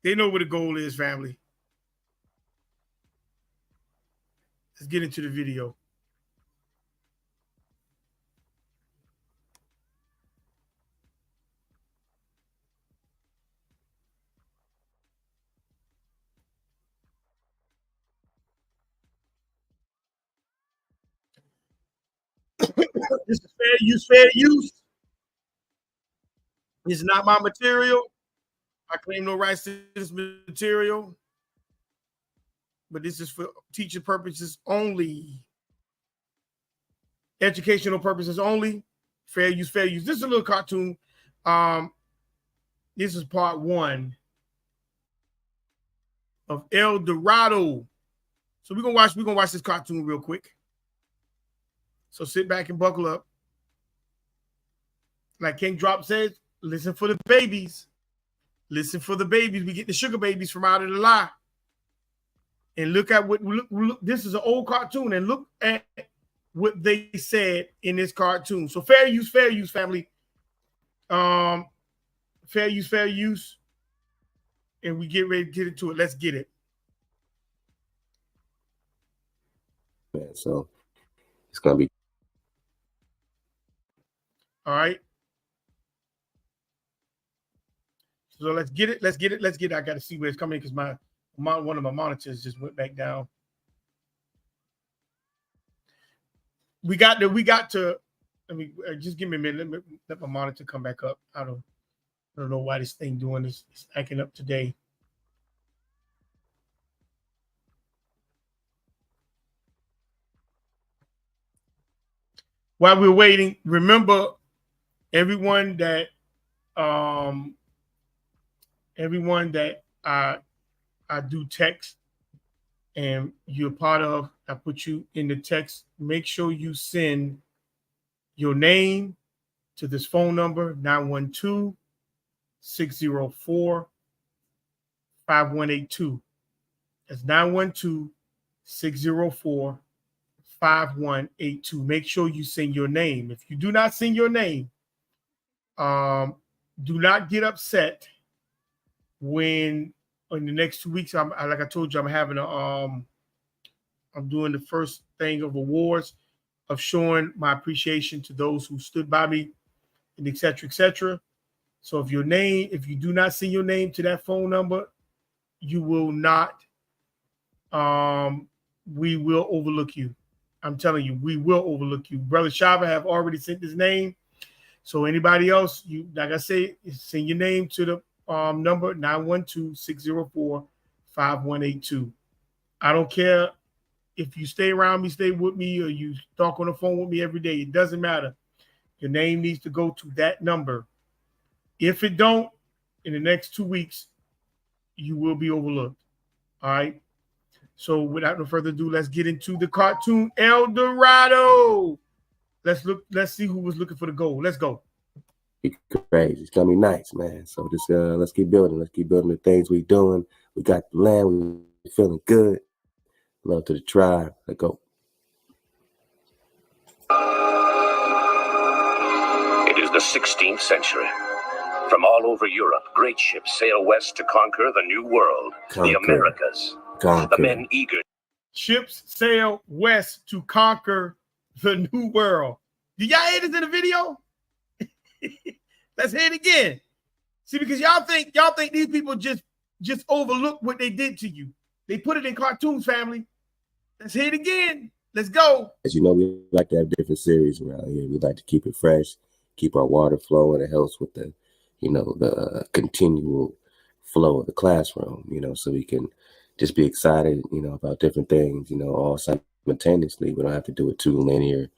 They know where the goal is, family. Let's get into the video. This is fair use, fair use. This is not my material. I claim no rights to this material. But this is for teaching purposes only. Educational purposes only. Fair use, fair use. This is a little cartoon. This is part 1 of El Dorado. So we're gonna watch this cartoon real quick. So sit back and buckle up. Like King Drop says, listen for the babies. Listen for the babies. We get the sugar babies from out of the lie. and look at what look, this is an old cartoon, and look at what they said in this cartoon. So fair use, family. Fair use. And we get ready to get into it. Let's get it. Man, so it's gonna be all right. So let's get it. I got to see where it's coming because one of my monitors just went back down. We got to. Let me just give me a minute. Let my monitor come back up. I don't know why this thing doing this. It's acting up today. While we're waiting, remember everyone that I do text and you're part of, I put you in the text. Make sure you send your name to this phone number, 912-604-5182. That's 912-604-5182. Make sure you send your name. If you do not send your name, do not get upset when in the next 2 weeks, like I told you, I'm having I'm doing the first thing of awards of showing my appreciation to those who stood by me and et cetera, et cetera. So if you do not send your name to that phone number, you will not, we will overlook you. I'm telling you, we will overlook you. Brother Shava have already sent his name. So anybody else, you like I say, send your name to the number 912-604-5182. I don't care if you stay around me, stay with me, or you talk on the phone with me every day. It doesn't matter. Your name needs to go to that number. If it don't, in the next 2 weeks, you will be overlooked. All right. So without no further ado, let's get into the cartoon El Dorado. Let's see who was looking for the gold. Let's go. crazy. It's gonna be nice, man. So just let's keep building. Let's keep building the things we doing. We got the land. We feeling good. Love to the tribe. Let's go. It is the 16th century. From all over Europe, great ships sail west to conquer the new world, the Americas. The men eager. Ships sail west to conquer the new world. Did y'all hear this in the video? Let's hear it again. See, because y'all think these people just overlook what they did to you. They put it in cartoons, family. Let's hear it again. Let's go. As you know, we like to have different series around here. We like to keep it fresh, keep our water flowing. It helps with the, the continual flow of the classroom, so we can just be excited, about different things, all simultaneously. We don't have to do it too linear.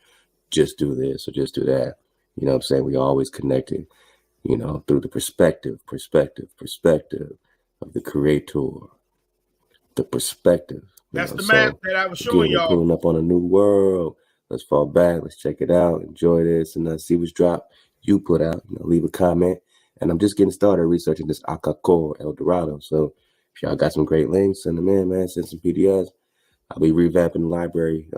Just do this or just do that. You know what I'm saying? We always connected, through the perspective of the creator, the perspective. That's the map that I was showing y'all. Pulling up on a new world. Let's fall back. Let's check it out. Enjoy this and see what's dropped. You put out, leave a comment. And I'm just getting started researching this Akako El Dorado. So if y'all got some great links, send them in, man. Send some PDFs. I'll be revamping the library,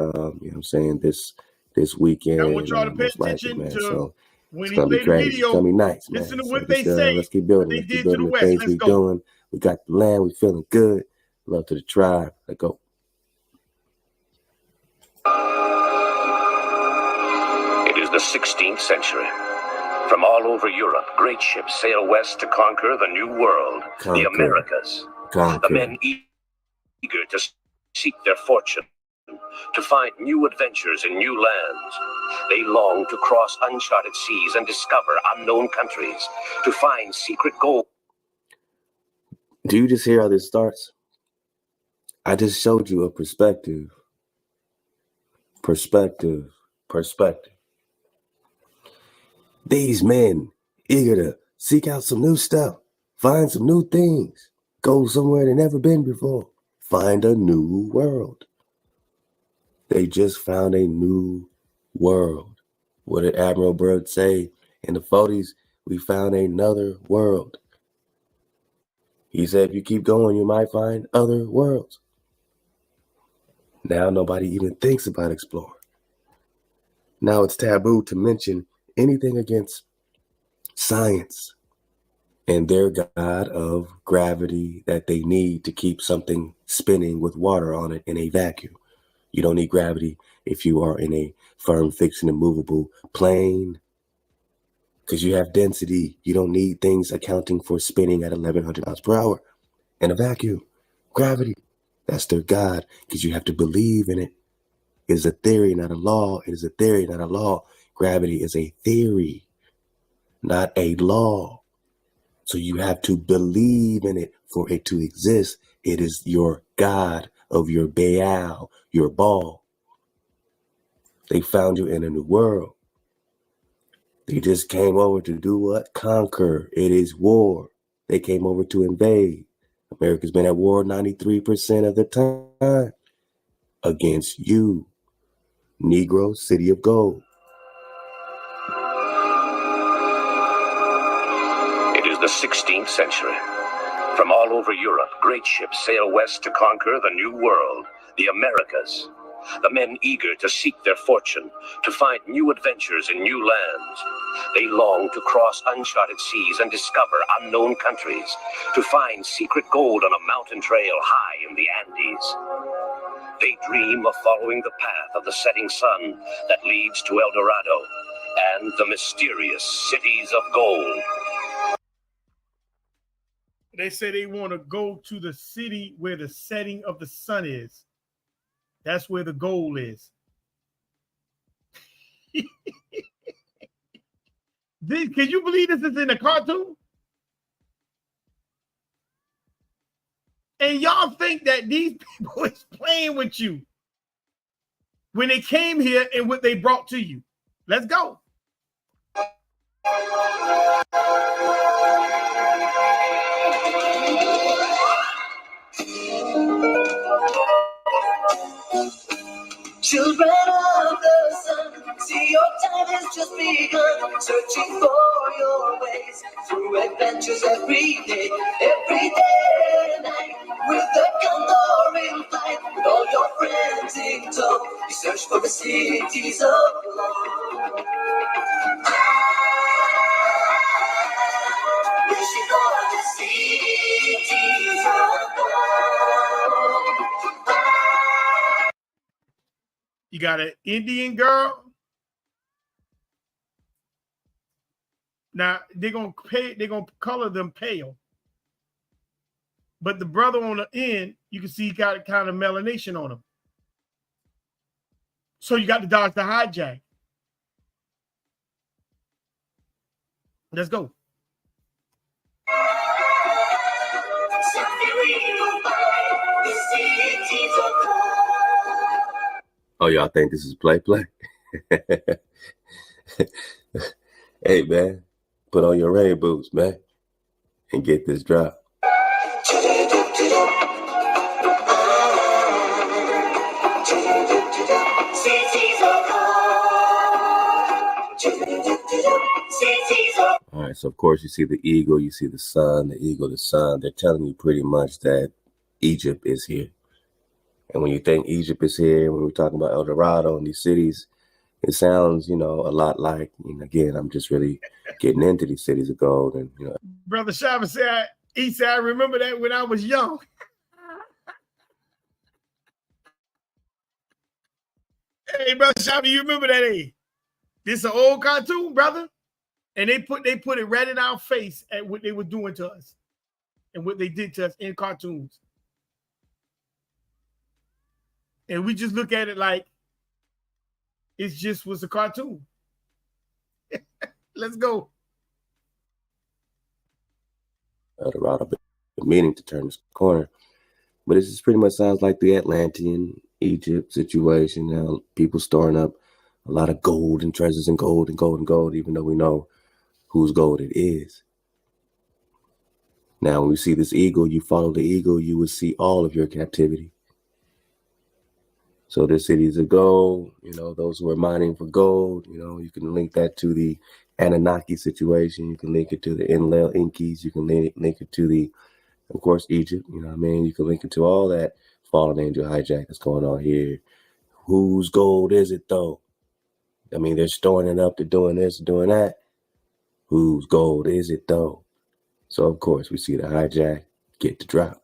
this weekend. I want y'all to pay attention man. to So when it's he gonna be played crazy. the video. It's gonna be nice, man. Listen to So what they just, say. Let's keep building. They Let's keep did to building the the West. things Let's we go. doing. We got the land. We feeling good. Love to the tribe. Let's go. It is the 16th century. From all over Europe, great ships sail west to conquer the new world, the Americas. The men eager to seek their fortune, to find new adventures in new lands. They long to cross uncharted seas and discover unknown countries, to find secret gold. Do you just hear how this starts? I just showed you a perspective. These men eager to seek out some new stuff, find some new things, go somewhere they've never been before, find a new world. They just found a new world. What did Admiral Byrd say in the 40s? We found another world. He said, if you keep going, you might find other worlds. Now nobody even thinks about exploring. Now it's taboo to mention anything against science and their god of gravity that they need to keep something spinning with water on it in a vacuum. You don't need gravity if you are in a firm, fixed, and immovable plane because you have density. You don't need things accounting for spinning at 1,100 miles per hour in a vacuum. Gravity, that's their god because you have to believe in it. It is a theory, not a law. It is a theory, not a law. Gravity is a theory, not a law. So you have to believe in it for it to exist. It is your god of your Baal, your Baal. They found you in a new world. They just came over to do what? Conquer. It is war. They came over to invade. America's been at war 93% of the time against you. Negro, City of Gold. It is the 16th century. From all over Europe, great ships sail west to conquer the new world, the Americas. The men eager to seek their fortune, to find new adventures in new lands. They long to cross uncharted seas and discover unknown countries, to find secret gold on a mountain trail high in the Andes. They dream of following the path of the setting sun that leads to El Dorado and the mysterious cities of gold. They say they want to go to the city where the setting of the sun is. That's where the goal is. Can you believe this is in a cartoon? And y'all think that these people is playing with you when they came here and what they brought to you. Let's go. Children of the sun, see your time has just begun. Searching for your ways through adventures every day and night. With the condor in flight, with all your friends in tow, you search for the cities of gold. Wishing for the cities of gold. You got an Indian girl. Now they're gonna color them pale. But the brother on the end, you can see he got kind of melanation on him. So you got to dodge the hijack. Let's go. Oh, y'all think this is play? Hey, man, put on your rain boots, man, and get this drop. All right, so of course you see the eagle, you see the sun, the eagle, the sun. They're telling you pretty much that Egypt is here. And when you think Egypt is here, when we're talking about El Dorado and these cities, it sounds, a lot like, again, I'm just really getting into these cities of gold. And, Brother Shava said, he said, I remember that when I was young. Hey, Brother Shava, you remember that, eh? This is an old cartoon, brother. And they put it right in our face at what they were doing to us and what they did to us in cartoons. And we just look at it like it just was a cartoon. Let's go. El Dorado been meaning to turn this corner. But it just pretty much sounds like the Atlantean Egypt situation. Now people storing up a lot of gold and treasures and gold and gold and gold, even though we know whose gold it is. Now, when we see this eagle, you follow the eagle, you will see all of your captivity. So the cities of gold, those who are mining for gold, you can link that to the Anunnaki situation. You can link it to the Enlil Incas. You can link it to of course, Egypt. You can link it to all that fallen angel hijack that's going on here. Whose gold is it though? I mean, they're storing it up, they're doing this, doing that. Whose gold is it though? So of course we see the hijack get the drop.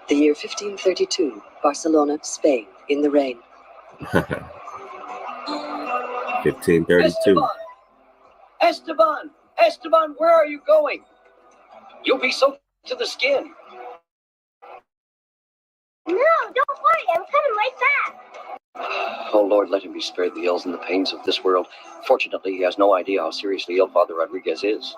The year 1532, Barcelona, Spain, in the rain. 1532. Esteban, where are you going? You'll be soaked to the skin. No, don't worry, I'm coming right back. Oh, Lord, let him be spared the ills and the pains of this world. Fortunately, he has no idea how seriously ill Father Rodriguez is.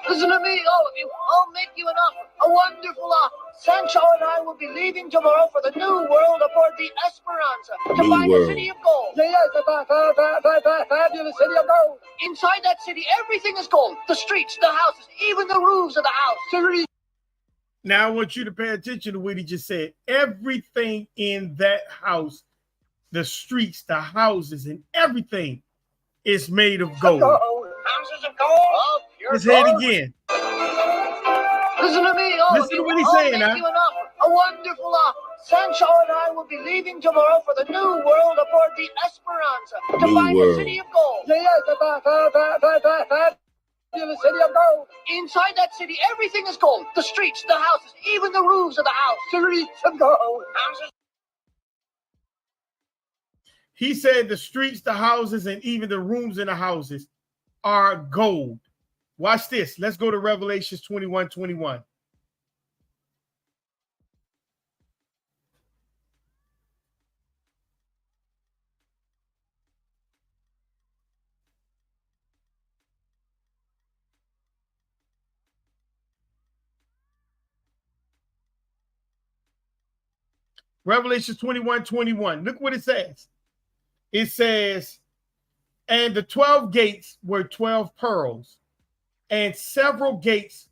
Listen to me, all of you. I'll make you an offer, a wonderful offer. Sancho and I will be leaving tomorrow for the New World aboard the Esperanza to find the City of Gold. Yes, fabulous City of Gold. Inside that city, everything is gold. The streets, the houses, even the roofs of the house. Now I want you to pay attention to what he just said. Everything in that house, the streets, the houses, and everything is made of gold. Houses of gold. Oh, Let's hear it again. Listen to me, all Listen of you. to what he's I'll saying make now. you an offer, a wonderful offer. Sancho and I will be leaving tomorrow for the New World aboard the Esperanza to New find World. the City of Gold. Fabulous City of Gold. Inside that city, everything is gold. The streets, the houses, even the roofs of the house. Streets of gold. Houses. He said the streets, the houses, and even the rooms in the houses are gold. Watch this. Let's go to Revelations 21:21. Revelation 21:21. Look what it says. It says, and the 12 gates were 12 pearls, and several gates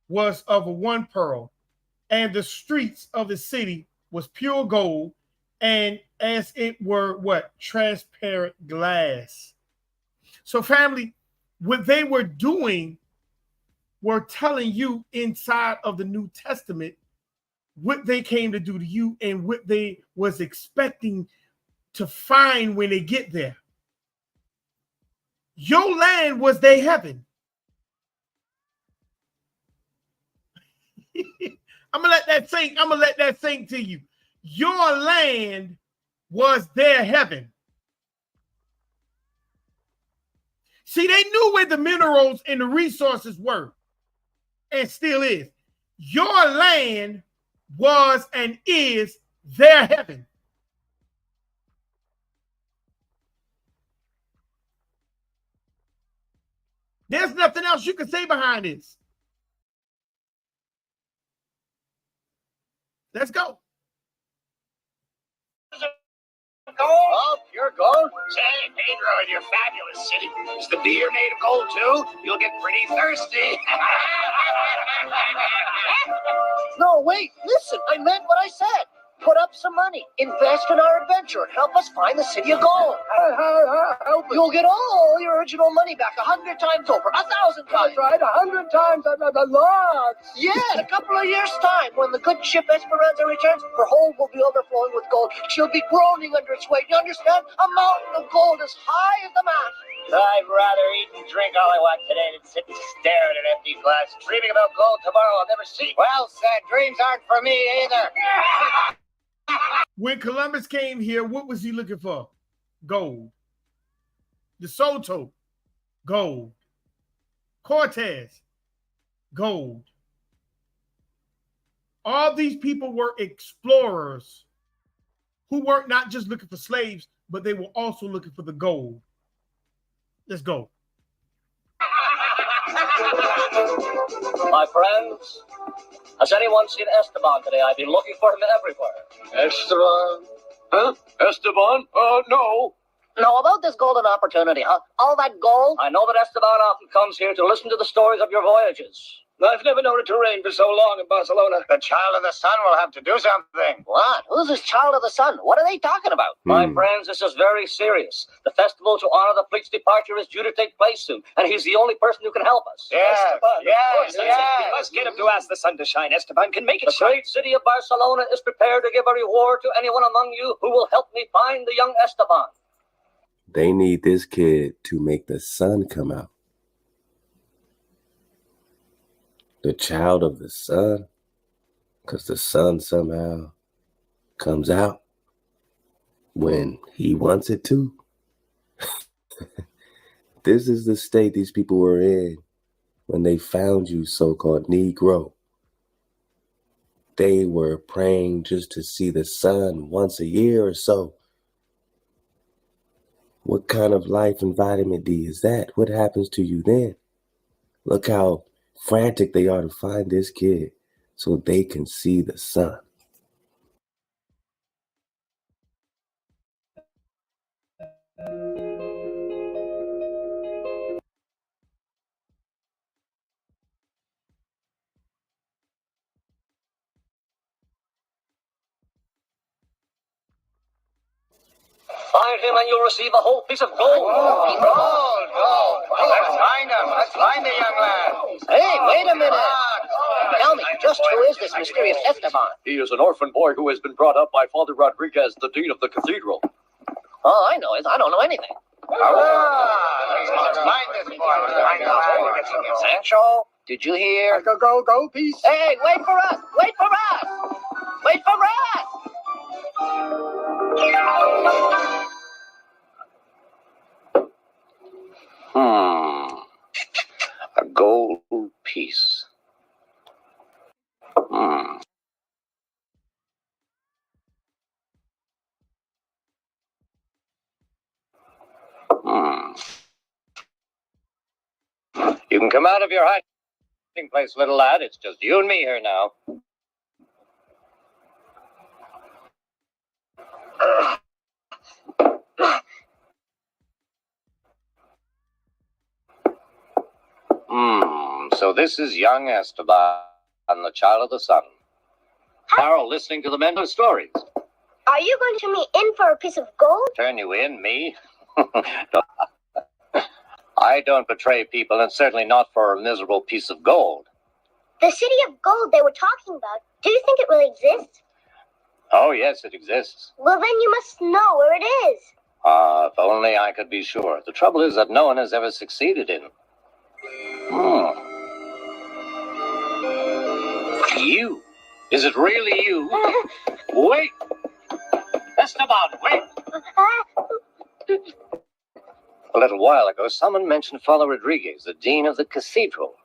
was of one pearl, and the streets of the city was pure gold, and as it were what? Transparent glass. So family, what they were doing were telling you inside of the New Testament what they came to do to you and what they was expecting to find when they get there. Your land was their heaven. I'm gonna let that sink to you. Your land was their heaven. See, they knew where the minerals and the resources were, and still is. Your land was and is their heaven. There's nothing else you can say behind this. Let's go. Oh, pure gold. Say, Pedro, in your fabulous city, is the beer made of gold too? You'll get pretty thirsty. No, wait, listen, I meant what I said. Put up some money, invest in our adventure, and help us find the City of Gold. You'll get all your original money back 100 times over, 1,000 times. That's right, 100 times, a lot. Yeah, in a couple of years' time, when the good ship Esperanza returns, her hold will be overflowing with gold. She'll be groaning under its weight. You understand? A mountain of gold as high as the mast. I'd rather eat and drink all I want today than sit and stare at an empty glass, dreaming about gold tomorrow I'll never see. Well said, dreams aren't for me either. When Columbus came here, what was he looking for? Gold. De Soto, gold. Cortez, gold. All these people were explorers who weren't not just looking for slaves, but they were also looking for the gold. Let's go. My friends, has anyone seen Esteban today? I've been looking for him everywhere. Esteban? Huh? Esteban? No. Now, about this golden opportunity, huh? All that gold? I know that Esteban often comes here to listen to the stories of your voyages. I've never known it to rain for so long in Barcelona. The Child of the Sun will have to do something. What? Who's this Child of the Sun? What are they talking about? My friends, this is very serious. The festival to honor the fleet's departure is due to take place soon, and he's the only person who can help us. Yes, Esteban, yes. We must get him to ask the sun to shine. Esteban can make it shine. The great city of Barcelona is prepared to give a reward to anyone among you who will help me find the young Esteban. They need this kid to make the sun come out. The child of the sun, because the sun somehow comes out when he wants it to. This is the state these people were in when they found you, so-called Negro. They were praying just to see the sun once a year or so. What kind of life and vitamin D is that? What happens to you then? Look how frantic they are to find this kid so they can see the sun. Find him and you'll receive a whole piece of gold. Gold. Let's find him. Let's find the young lad. Hey, wait a minute. Tell me, just who is this mysterious Esteban? He is an orphan boy who has been brought up by Father Rodriguez, the dean of the cathedral. All I know is I don't know anything. Let's find this boy. Sancho, did you hear? Go, peace. Hey, wait for us! Wait for us! Wait for us! A gold piece. You can come out of your hiding place, little lad. It's just you and me here now. So this is young Esteban, the child of the sun. Harold, listening to the men's stories. Are you going to turn me in for a piece of gold? Turn you in, me? I don't betray people, and certainly not for a miserable piece of gold. The city of gold they were talking about, do you think it really exists? Oh, yes, it exists. Well, then you must know where it is. If only I could be sure. The trouble is that no one has ever succeeded in. You? Is it really you? Wait! Esteban, wait! A little while ago, someone mentioned Father Rodriguez, the dean of the cathedral.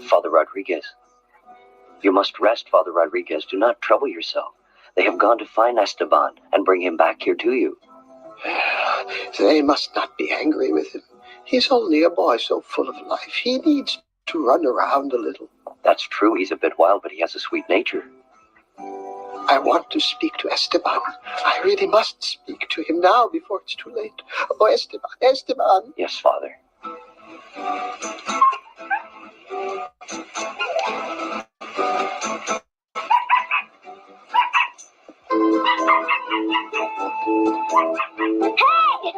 Father Rodriguez. You must rest, Father Rodriguez. Do not trouble yourself. They have gone to find Esteban and bring him back here to you. They must not be angry with him. He's only a boy so full of life. He needs to run around a little. That's true. He's a bit wild, but he has a sweet nature. I want to speak to Esteban. I really must speak to him now before it's too late. Oh, Esteban, Esteban. Yes, Father. Hey!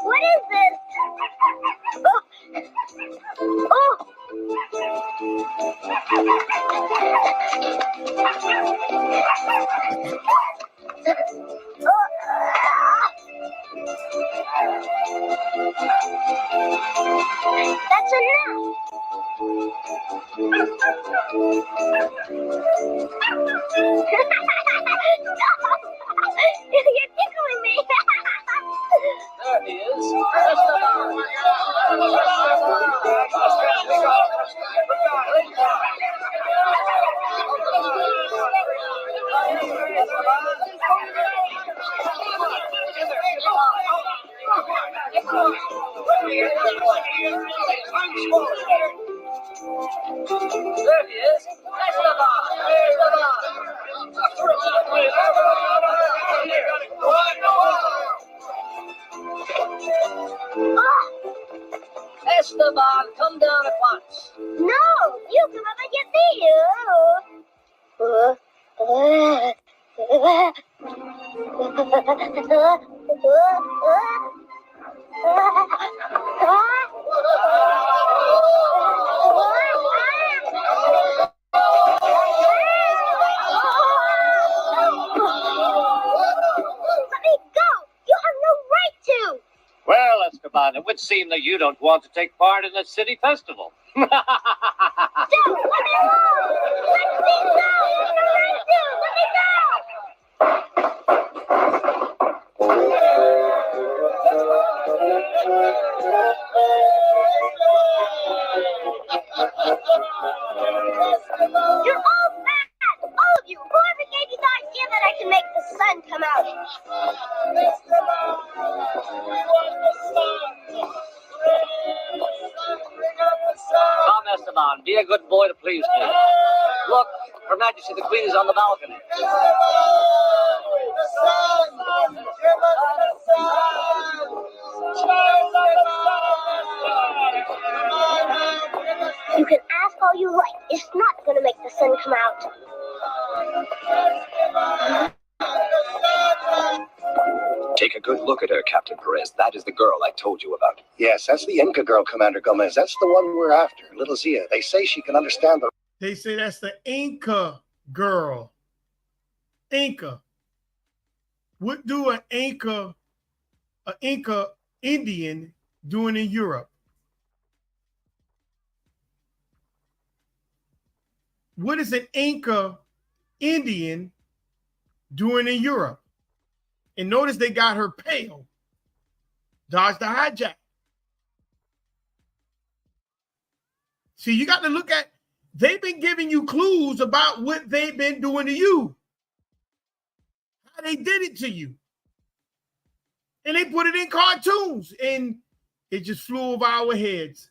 What is this? Oh! That's enough. Stop! You're tickling me. There he is. There he is. Esteban, come down at once. No, you come up and get me. Well, Esteban, it would seem that you don't want to take part in the city festival. Let me You're all bad! All of you! Whoever gave you the idea that I can make the sun come out? Come, Esteban, be a good boy to please me. Look, Her Majesty the Queen is on the balcony. You can ask all you like. It's not going to make the sun come out. Take a good look at her, Captain Perez. That is the girl I told you about. Yes, that's the Inca girl, Commander Gomez. That's the one we're after, little Zia. They say she can understand the... They say that's the Inca girl. Inca. What do an Inca Indian doing in Europe? What is an Inca Indian doing in Europe? And notice they got her pale. Dodge the hijack. See, you got to look at, they've been giving you clues about what they've been doing to you. How they did it to you. And they put it in cartoons and it just flew over our heads.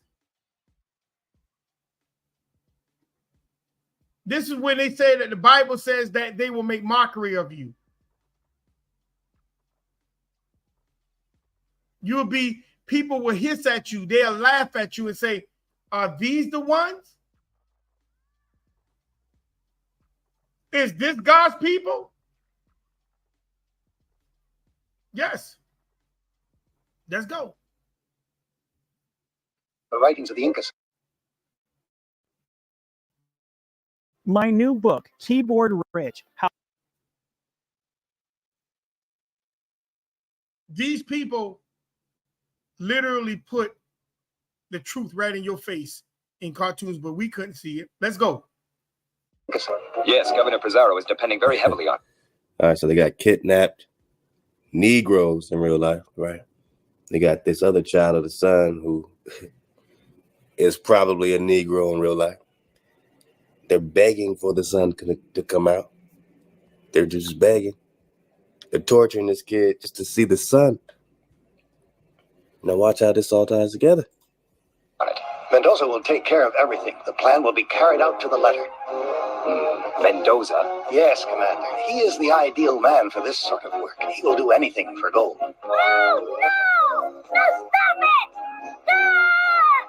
This is when they say that the Bible says that they will make mockery of you. You'll be, people will hiss at you. They'll laugh at you and say, are these the ones? Is this God's people? Yes. Let's go. The writings of the Incas. My new book, Keyboard Rich. How these people literally put the truth right in your face in cartoons, but we couldn't see it. Let's go. Yes, Governor Pizarro is depending very heavily on... All right, so they got kidnapped Negroes in real life, right? They got this other child of the sun who is probably a Negro in real life. They're begging for the sun to come out. They're just begging. They're torturing this kid just to see the sun. Now watch how this all ties together. Mendoza will take care of everything. The plan will be carried out to the letter. Mendoza? Yes, Commander. He is the ideal man for this sort of work. He will do anything for gold. No! No! No, stop it! Stop!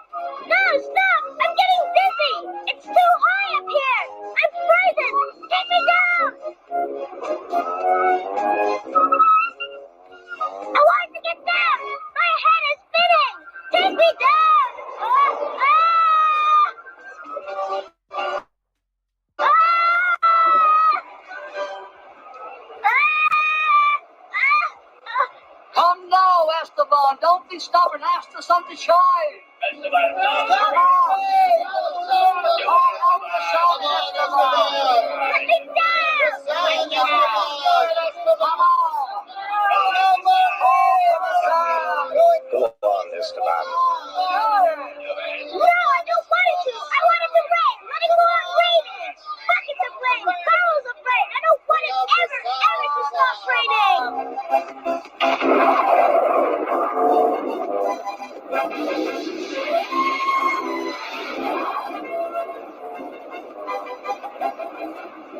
No, stop! I'm getting dizzy! It's too high up here! I'm frozen! Take me down! I want to get down! My head is spinning! Take me down! Come now, Esteban. Don't be stubborn. Ask ask the sun to shine. Come on. All over the sun, Esteban. Let me down! Come on. Go on, Esteban. No, I don't want it to. I want it to rain. Let it go on raining. Buckets of rain. Barrels of rain. I don't want it ever to stop raining.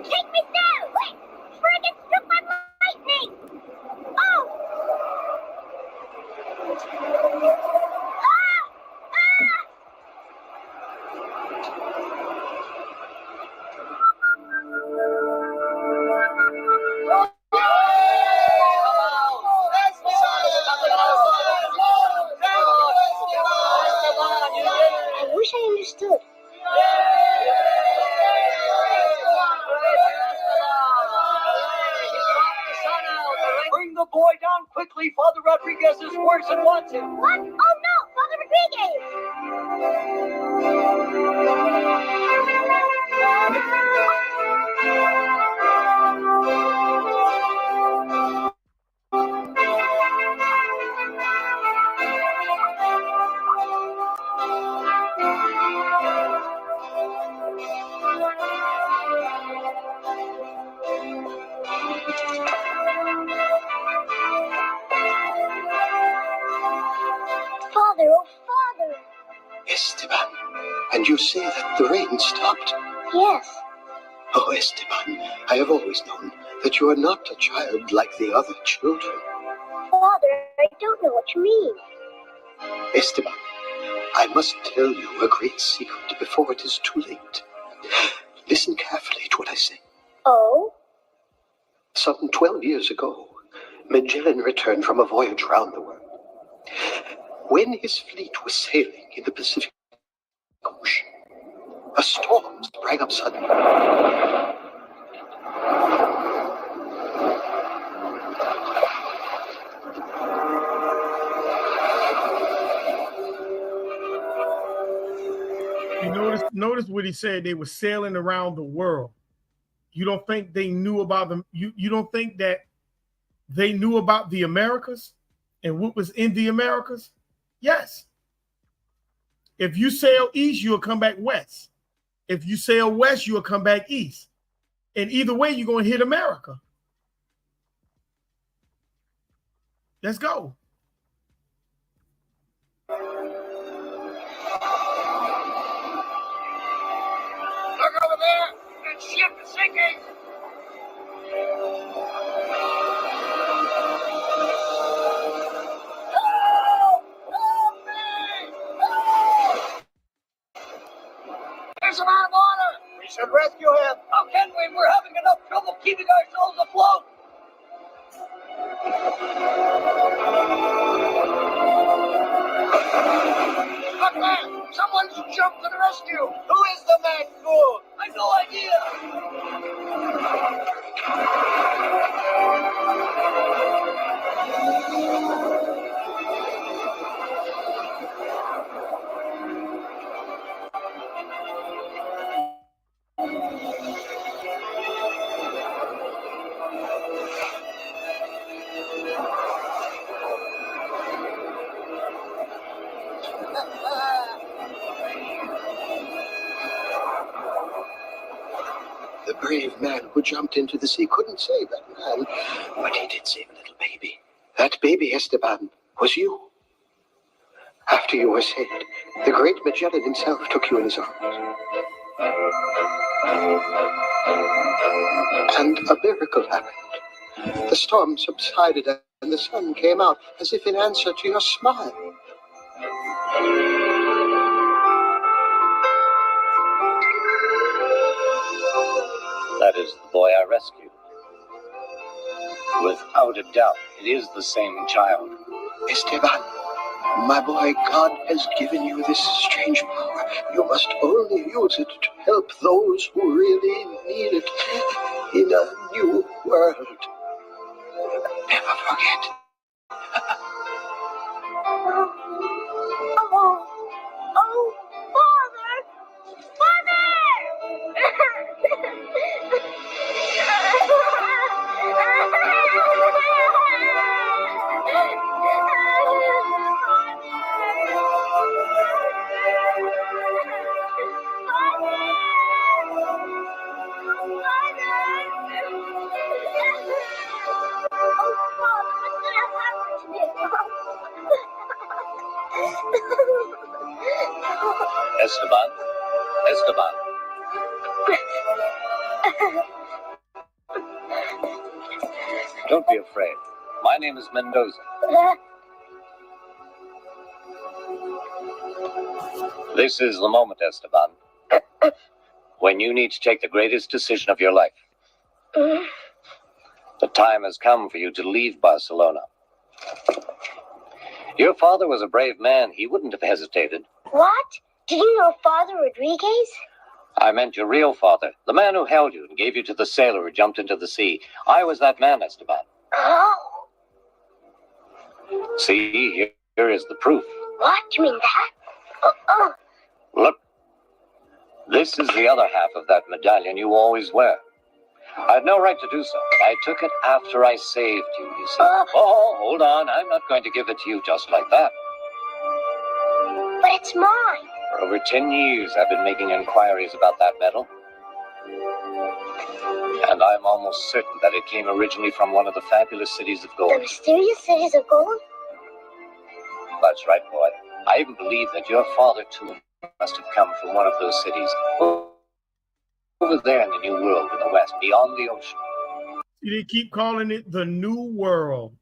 Take me down. Wait. Before I get struck by lightning. Oh. I wish I understood. Bring the boy down quickly. Father Rodriguez is worse and wants him. What? Oh no, Father Rodriguez! Father, oh Father! Esteban, and you say that the rain stopped? Yes. Oh, Esteban, I have always known that you are not a child like the other children. Father, I don't know what you mean. Esteban, I must tell you a great secret before it is too late. Listen carefully to what I say. Oh? Some 12 years ago, Magellan returned from a voyage round the world. When his fleet was sailing in the Pacific Ocean, a storm sprang up suddenly. You notice what he said. They were sailing around the world. You don't think they knew about them? You don't think that they knew about the Americas and what was in the Americas? Yes. If you sail east, you'll come back west. If you sail west, you'll come back east. And either way, you're going to hit America. Let's go. Look over there. That ship is sinking. There's him out of water. We should rescue him. How can we? We're having enough trouble keeping ourselves afloat. Look there! Someone's jumped to the rescue! Who is the man fool? I've no The brave man who jumped into the sea couldn't save that man, but he did save a little baby. That baby, Esteban, was you. After you were saved, the great Magellan himself took you in his arms. And a miracle happened. The storm subsided and the sun came out as if in answer to your smile. That is the boy I rescued. Without a doubt, it is the same child. Esteban, my boy, God has given you this strange power. You must only use it to help those who really need it in a new world. Never forget. Esteban. Esteban. Don't be afraid. My name is Mendoza. This is the moment, Esteban, when you need to take the greatest decision of your life. The time has come for you to leave Barcelona. Your father was a brave man. He wouldn't have hesitated. What? Do you know Father Rodriguez? I meant your real father, the man who held you and gave you to the sailor who jumped into the sea. I was that man, Esteban. Oh. See, here is the proof. What? You mean that? Look, this is the other half of that medallion you always wear. I had no right to do so, but I took it after I saved you see. Oh, hold on. I'm not going to give it to you just like that. But it's mine. For over 10 years, I've been making inquiries about that medal. And I'm almost certain that it came originally from one of the fabulous cities of gold. The mysterious cities of gold? That's right, boy. I even believe that your father, too, must have come from one of those cities. Over there in the New World in the West, beyond the ocean. They keep calling it the New World.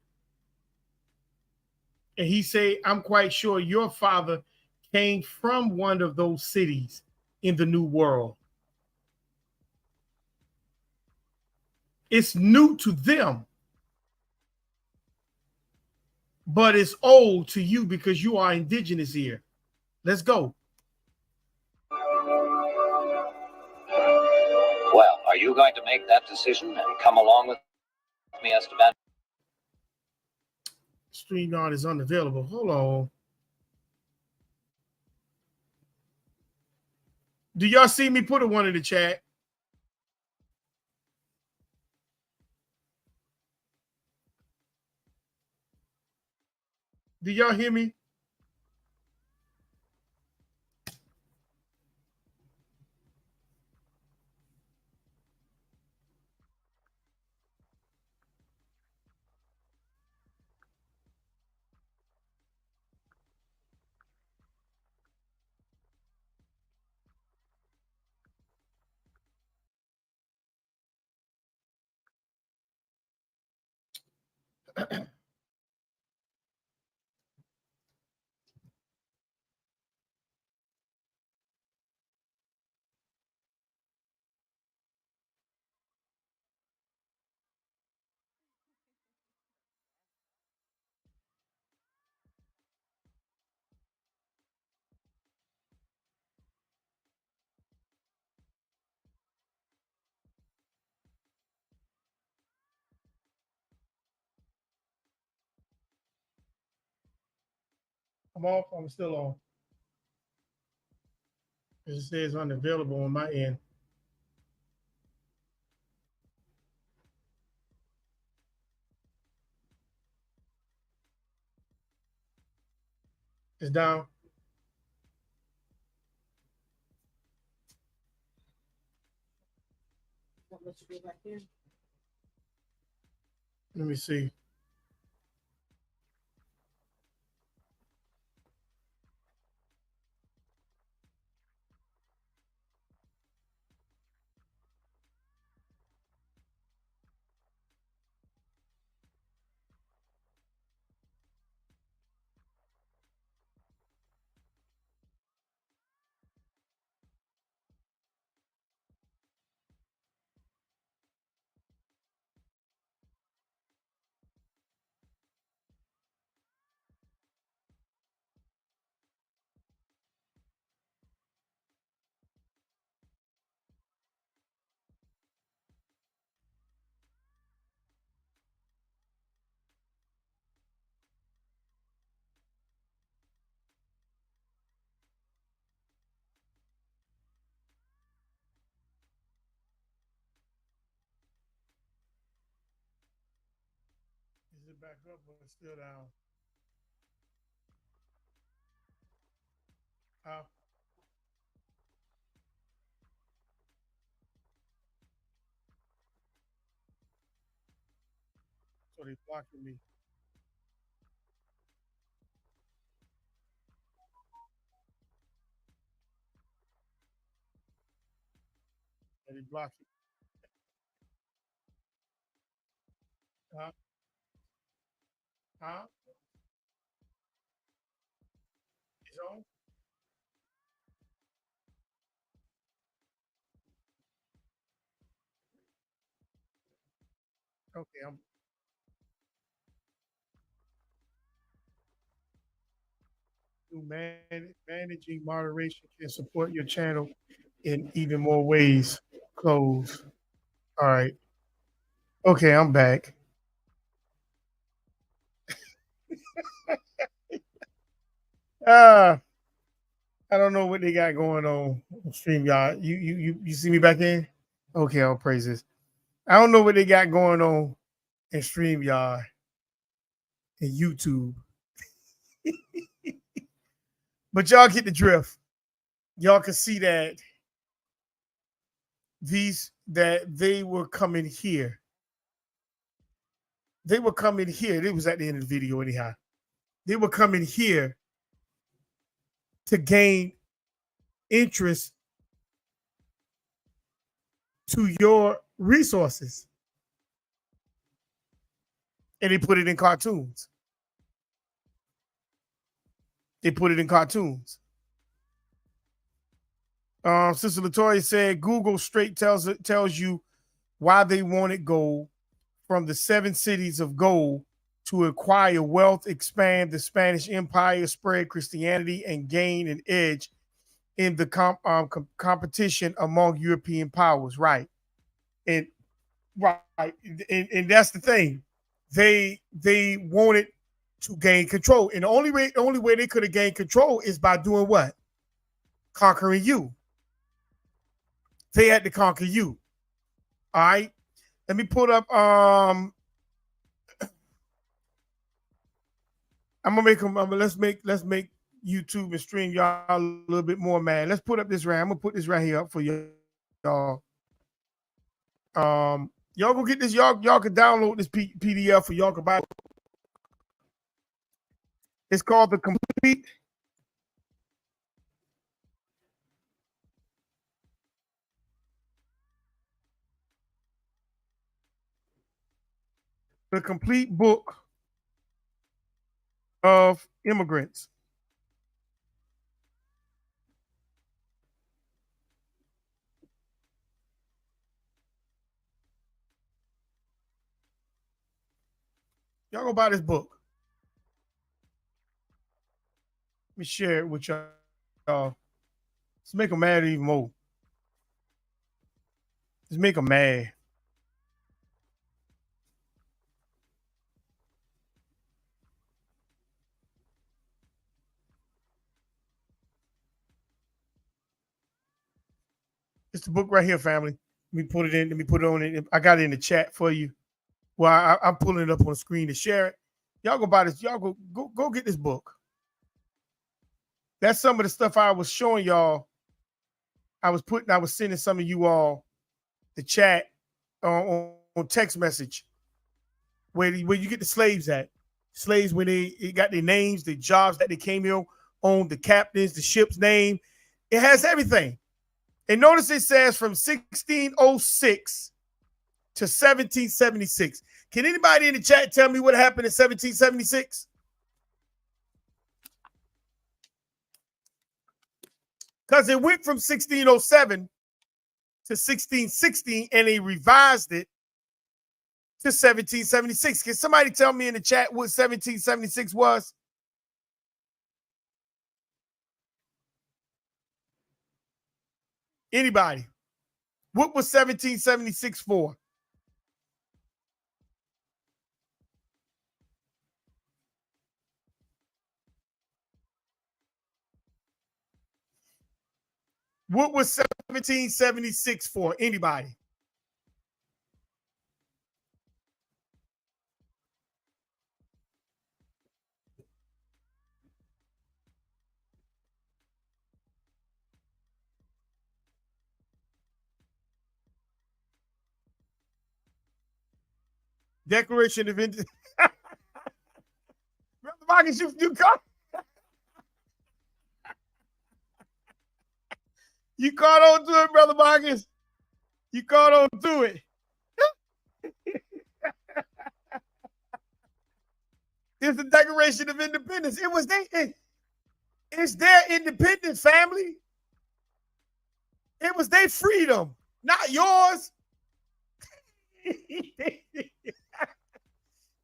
And he say, I'm quite sure your father came from one of those cities in the New World. It's new to them, but it's old to you because you are indigenous here. Let's go. Well, are you going to make that decision and come along with me, Esteban? StreamYard is unavailable. Hold on. Do y'all see me put a one in the chat? Do y'all hear me? I'm off. I'm still on. It says unavailable on my end. It's down. Let me see. Is it back up or it's still down? So they blocking me. And it blocks it. Huh? It's on? Okay, I'm managing moderation can support your channel in even more ways. Close. All right. Okay, I'm back. I don't know what they got going on stream, y'all. You see me back in? Okay, I'll praise this. I don't know what they got going on in StreamYard and YouTube. But y'all get the drift. Y'all can see that they were coming here. They were coming here. It was at the end of the video anyhow. They were coming here to gain interest to your resources. And they put it in cartoons. They put it in cartoons. Sister Latoya said Google straight tells you why they wanted gold from the 7 cities of gold to acquire wealth, expand the Spanish Empire, spread Christianity, and gain an edge in the competition among European powers. Right. And that's the thing. They wanted to gain control. And the only way they could have gained control is by doing what? Conquering you. They had to conquer you. All right. Let me put up I'm gonna make them. Let's make YouTube and StreamYard a little bit more mad. Let's put up this right. I'm gonna put this right here up for y'all. Y'all go get this. Y'all can download this PDF or y'all can buy it. It's called The Complete Book of Immigrants. Y'all go buy this book. Let me share it with y'all. Let's make them mad even more. Let's make them mad. It's the book right here, family. Let me put it in. Let me put it on it. I got it in the chat for you. Well, I'm pulling it up on the screen to share it. Y'all go buy this. Y'all go get this book. That's some of the stuff I was showing y'all. I was sending some of you all the chat on text message where you get the slaves at. Slaves when they got their names, the jobs that they came here on, the captains, the ship's name. It has everything. And notice it says from 1606 to 1776. Can anybody in the chat tell me what happened in 1776? Because it went from 1607 to 1616 and they revised it to 1776. Can somebody tell me in the chat what 1776 was? Anybody? What was 1776 for? What was 1776 for? Anybody? Declaration of Independence. Brother Marcus, you caught. You caught on to it, Brother Marcus. You caught on to it. It's the Declaration of Independence. It's their independence, family. It was their freedom, not yours.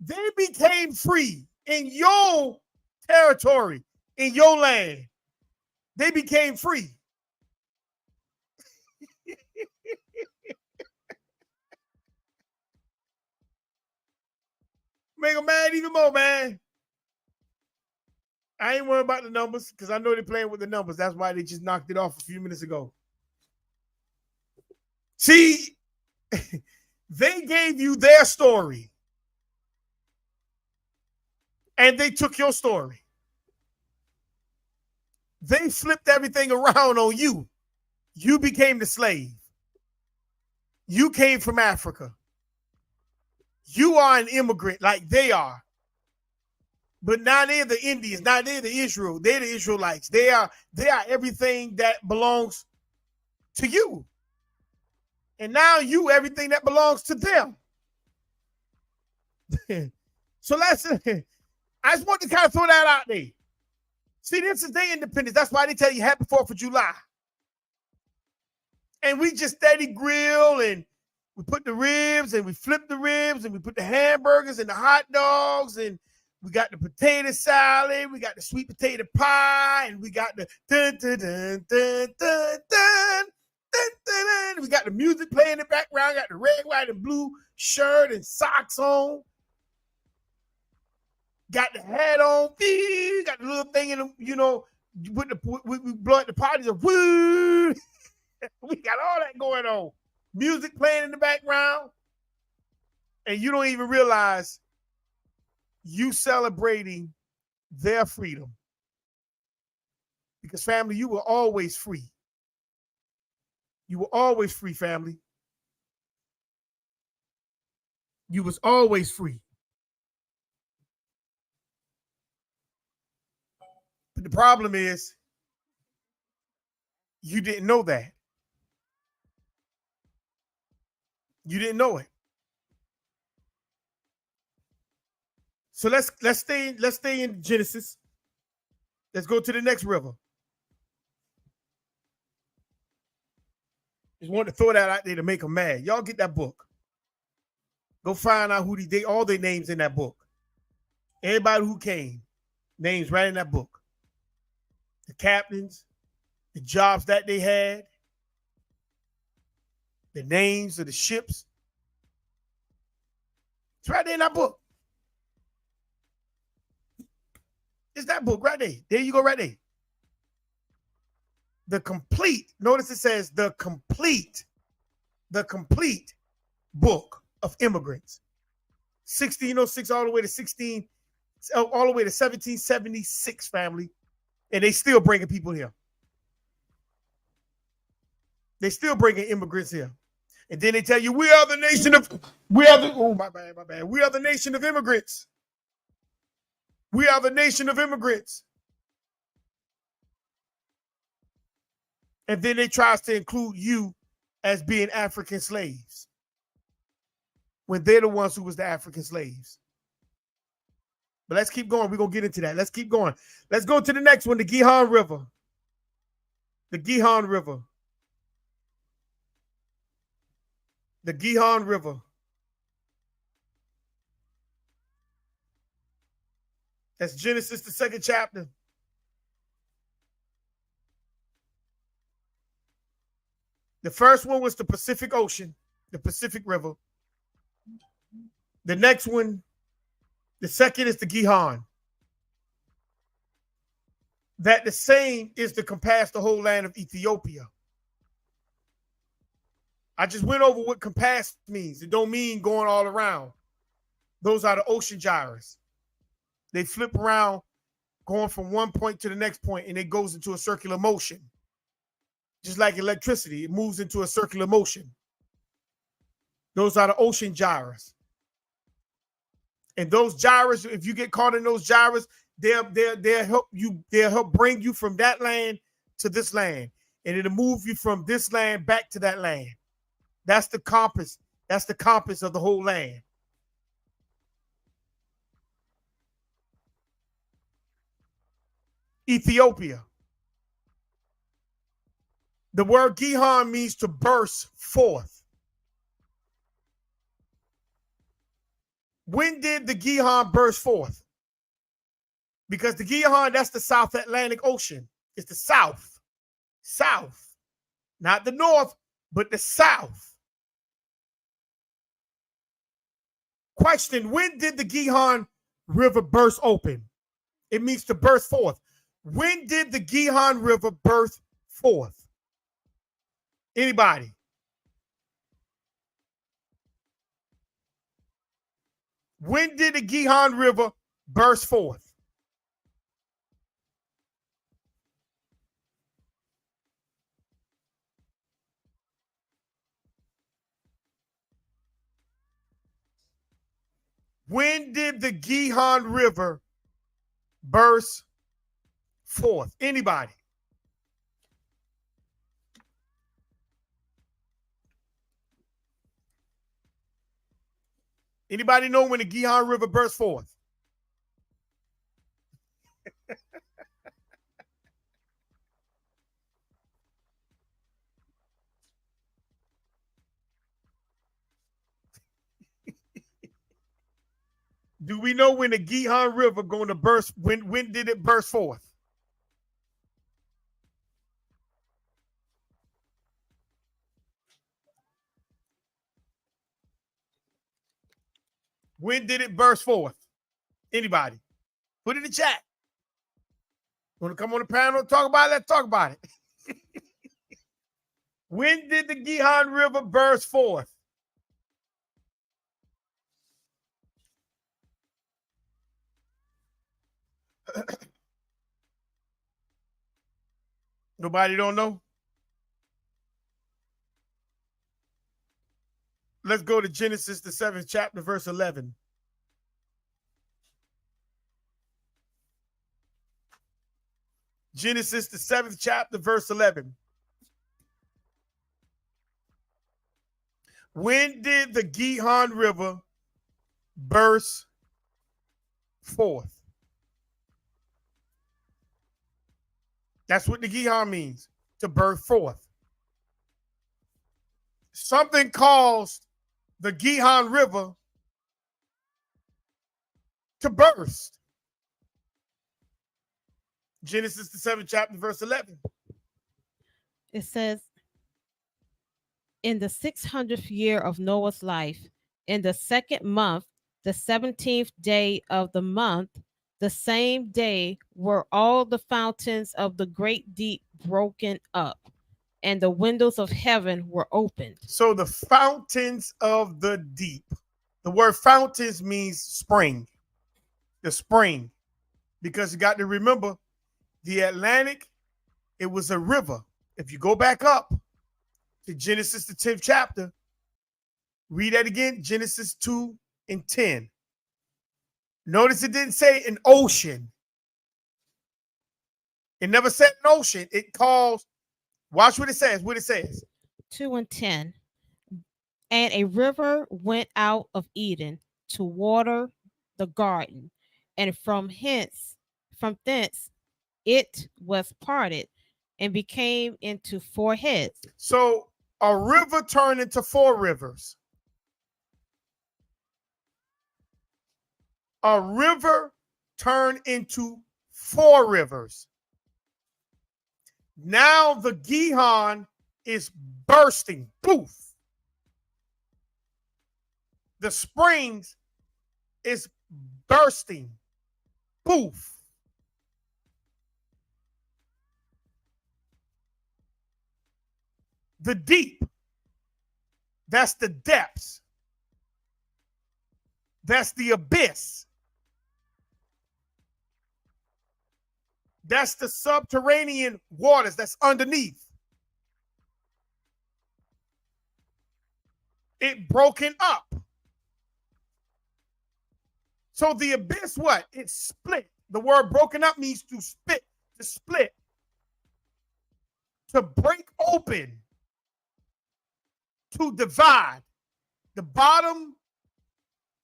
They became free in your territory, in your land. They became free. Make them mad even more, man. I ain't worried about the numbers because I know they're playing with the numbers. That's why they just knocked it off a few minutes ago. See, they gave you their story. And they took your story. They flipped everything around on you. You became the slave. You came from Africa. You are an immigrant like they are. But now they're the Indians. Now they're the Israel. They're the Israelites. They are everything that belongs to you. And now you everything that belongs to them. So I just want to kind of throw that out there. See, this is their independence. That's why they tell you happy 4th of July. And we just steady grill and we put the ribs and we flip the ribs and we put the hamburgers and the hot dogs and we got the potato salad, we got the sweet potato pie, and we got the dun dun dun dun dun dun dun dun. We got the music playing in the background, got the red, white, and blue shirt and socks on. Got the hat on, got the little thing in the, we blow at the parties of woo. We got all that going on. Music playing in the background. And you don't even realize you celebrating their freedom. Because family, you were always free. You were always free, family. You was always free. But the problem is, you didn't know that. You didn't know it. So let's stay in Genesis. Let's go to the next river. Just wanted to throw that out there to make them mad. Y'all get that book. Go find out who all their names in that book. Everybody who came, names right in that book. The captains, the jobs that they had, the names of the ships. It's right there in that book. It's that book right there. There you go right there. The complete, notice it says the complete book of immigrants. 1606 all the way to 1776, family. And they still bringing people here. They still bringing immigrants here. And then they tell you, we are the nation of immigrants. We are the nation of immigrants. And then they tries to include you as being African slaves. When they're the ones who was the African slaves. But let's keep going. We're going to get into that. Let's keep going. Let's go to the next one, the Gihon River. The Gihon River. The Gihon River. That's Genesis, the 2nd chapter. The first one was the Pacific Ocean, the Pacific River. The next one, the second is the Gihon. That the same is to compass the whole land of Ethiopia. I just went over what compass means. It don't mean going all around. Those are the ocean gyres. They flip around, going from one point to the next point, and it goes into a circular motion. Just like electricity, it moves into a circular motion. Those are the ocean gyres. And those gyres, if you get caught in those gyres, they'll help you, they'll help bring you from that land to this land. And it'll move you from this land back to that land. That's the compass. That's the compass of the whole land. Ethiopia. The word Gihon means to burst forth. When did the Gihon burst forth? Because the Gihon, that's the South Atlantic Ocean. It's the South. South. Not the North, but the South. Question, when did the Gihon River burst open? It means to burst forth. When did the Gihon River burst forth? Anybody? When did the Gihon River burst forth? When did the Gihon River burst forth? Anybody? Anybody know when the Gihon River burst forth? Do we know when the Gihon River going to burst? When did it burst forth? When did it burst forth? Anybody? Put it in the chat. Want to come on the panel and talk about it? Let's talk about it. When did the Gihon River burst forth? Nobody don't know? Let's go to Genesis, the 7th chapter, verse 11. Genesis, the 7th chapter, verse 11. When did the Gihon River burst forth? That's what the Gihon means, to burst forth. Something caused the Gihon River to burst. Genesis, the 7th chapter, verse 11. It says, in the 600th year of Noah's life, in the 2nd month, the 17th day of the month, the same day were all the fountains of the great deep broken up, and the windows of heaven were opened. So the fountains of the deep. The word fountains means spring. The spring. Because you got to remember, the Atlantic, it was a river. If you go back up to Genesis, the 10th chapter, read that again, Genesis 2 and 10. Notice it didn't say an ocean. It never said an ocean. It calls, watch what it says. What it says. 2 and 10. And a river went out of Eden to water the garden, and from thence it was parted and became into 4 heads. So a river turned into 4 rivers. A river turned into 4 rivers. Now the Gihon is bursting. Poof. The springs is bursting. Poof. The deep, that's the depths. That's the abyss. That's the subterranean waters that's underneath. It broken up. So the abyss, what? It split. The word broken up means to split, to split, to break open. to divide. The bottom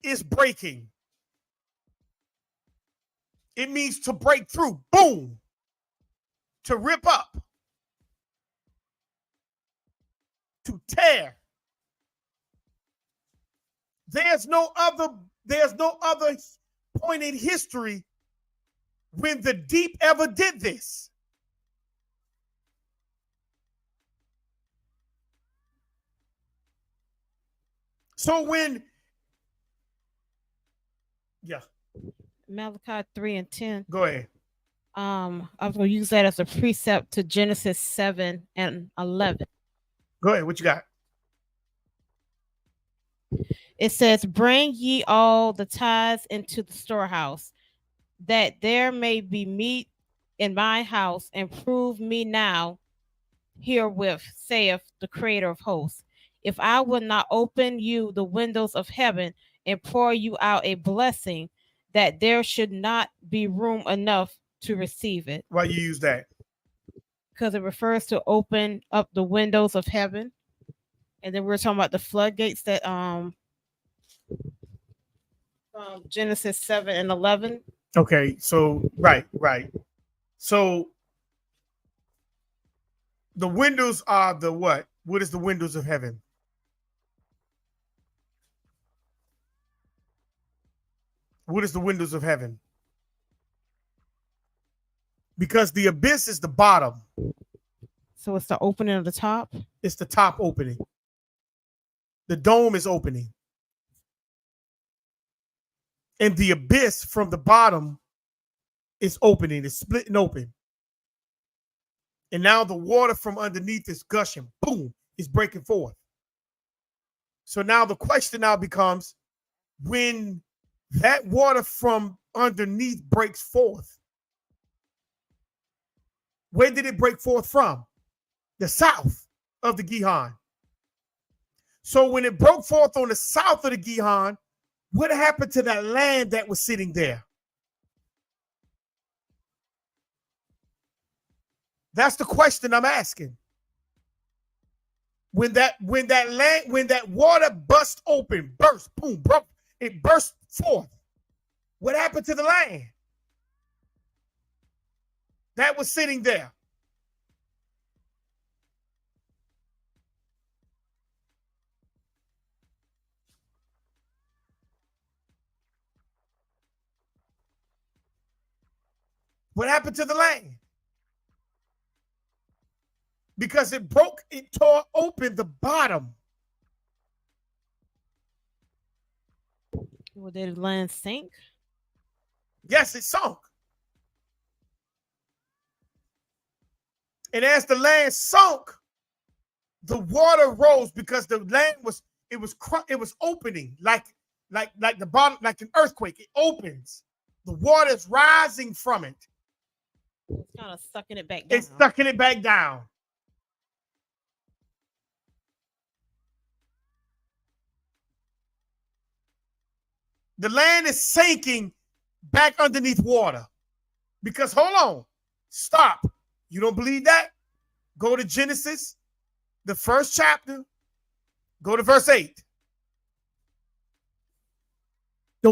is breaking. It means to break through. Boom. To rip up. To tear. There's no other point in history when the deep ever did this. So when, yeah. Malachi 3 and 10. Go ahead. I was going to use that as a precept to Genesis 7 and 11. Go ahead. What you got? It says, bring ye all the tithes into the storehouse, that there may be meat in my house, and prove me now herewith, saith the Creator of hosts, if I will not open you the windows of heaven and pour you out a blessing, that there should not be room enough to receive it. Why you use that? Because it refers to open up the windows of heaven. And then we're talking about the floodgates that Genesis 7 and 11. Okay, so right. So the windows are the what? What is the windows of heaven? What is the windows of heaven? Because the abyss is the bottom. So it's the opening of the top? It's the top opening. The dome is opening. And the abyss from the bottom is opening. It's splitting open. And now the water from underneath is gushing. Boom. It's breaking forth. So now the question now becomes, when that water from underneath breaks forth, where did it break forth from? The south of the Gihon. So when it broke forth on the south of the Gihon, what happened to that land that was sitting there? That's the question I'm asking. When that water burst open, boom, broke, it burst forth. What happened to the land that was sitting there? What happened to the land? Because it tore open the bottom. Well, did the land sink? Yes, it sunk. And as the land sunk, the water rose because the land was opening like the bottom, like an earthquake. It opens. The water's rising from it. It's kind of sucking it back down. It's sucking it back down. The land is sinking back underneath water. Because, hold on, stop. You don't believe that? Go to Genesis, the first chapter. Go to verse 8. The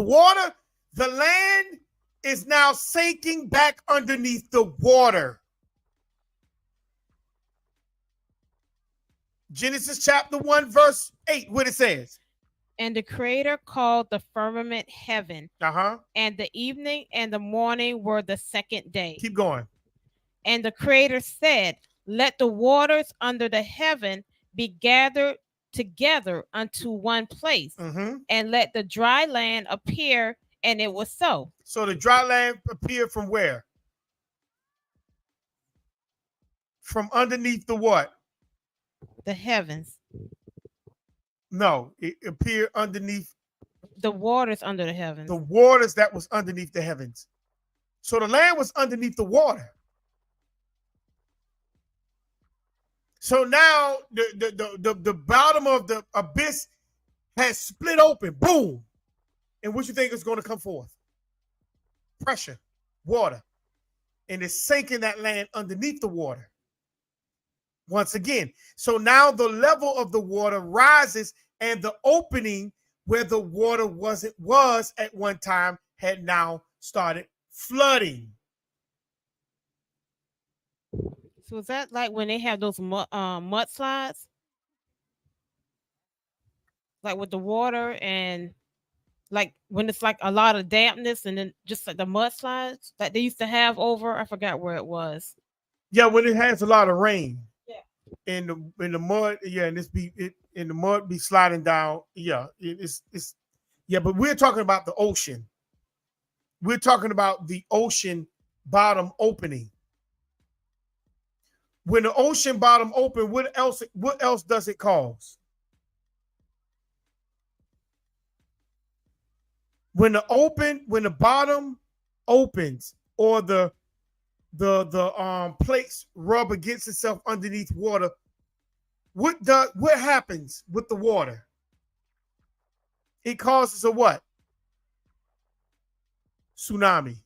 land is now sinking back underneath the water. Genesis chapter 1, verse 8, what it says. And the Creator called the firmament heaven. And the evening and the morning were the second day. Keep going. And the Creator said, let the waters under the heaven be gathered together unto one place, and let the dry land appear, and it was so. So the dry land appeared from where? From underneath the what? The heavens. No, it appeared underneath the waters under the heavens. The waters that was underneath the heavens. So the land was underneath the water. So now the bottom of the abyss has split open. Boom. And what you think is going to come forth? Pressure, water. And it's sinking that land underneath the water. once again. So now the level of the water rises, and the opening where the water was at one time had now started flooding. So is that like when they have those mudslides? Like with the water and like when it's like a lot of dampness and then just like the mudslides that they used to have over, I forgot where it was. Yeah, when it has a lot of rain. Yeah. In the mud, yeah, and in the mud be sliding down. Yeah, it's yeah, but we're talking about the ocean. We're talking about the ocean bottom opening. When the ocean bottom open, what else does it cause? When the bottom opens, or the plates rub against itself underneath water, what happens with the water? It causes a what? Tsunami.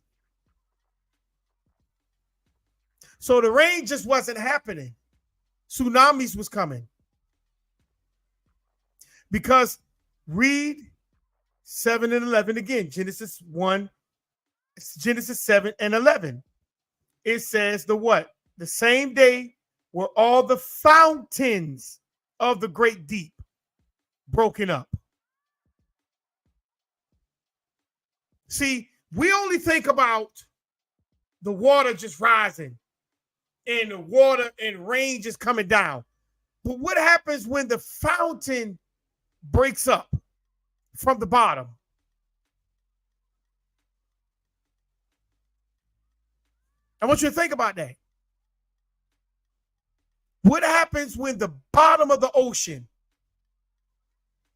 So the rain just wasn't happening. Tsunamis was coming. Because read 7 and 11 again. Genesis 7 and 11. It says the what? The same day were all the fountains of the great deep broken up. See, we only think about the water just rising and the water and rain just coming down. But what happens when the fountain breaks up from the bottom? I want you to think about that. What happens when the bottom of the ocean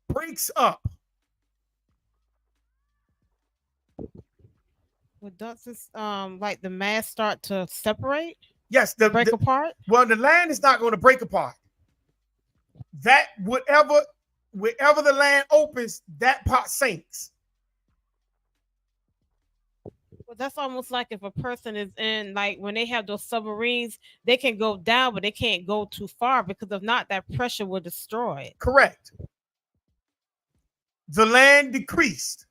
breaks up? Well, does this like the mass start to separate? Yes, break apart. Well, the land is not going to break apart. That wherever the land opens, that part sinks. Well, that's almost like if a person is in, like when they have those submarines, they can go down, but they can't go too far because if not, that pressure will destroy it. Correct. The land decreased.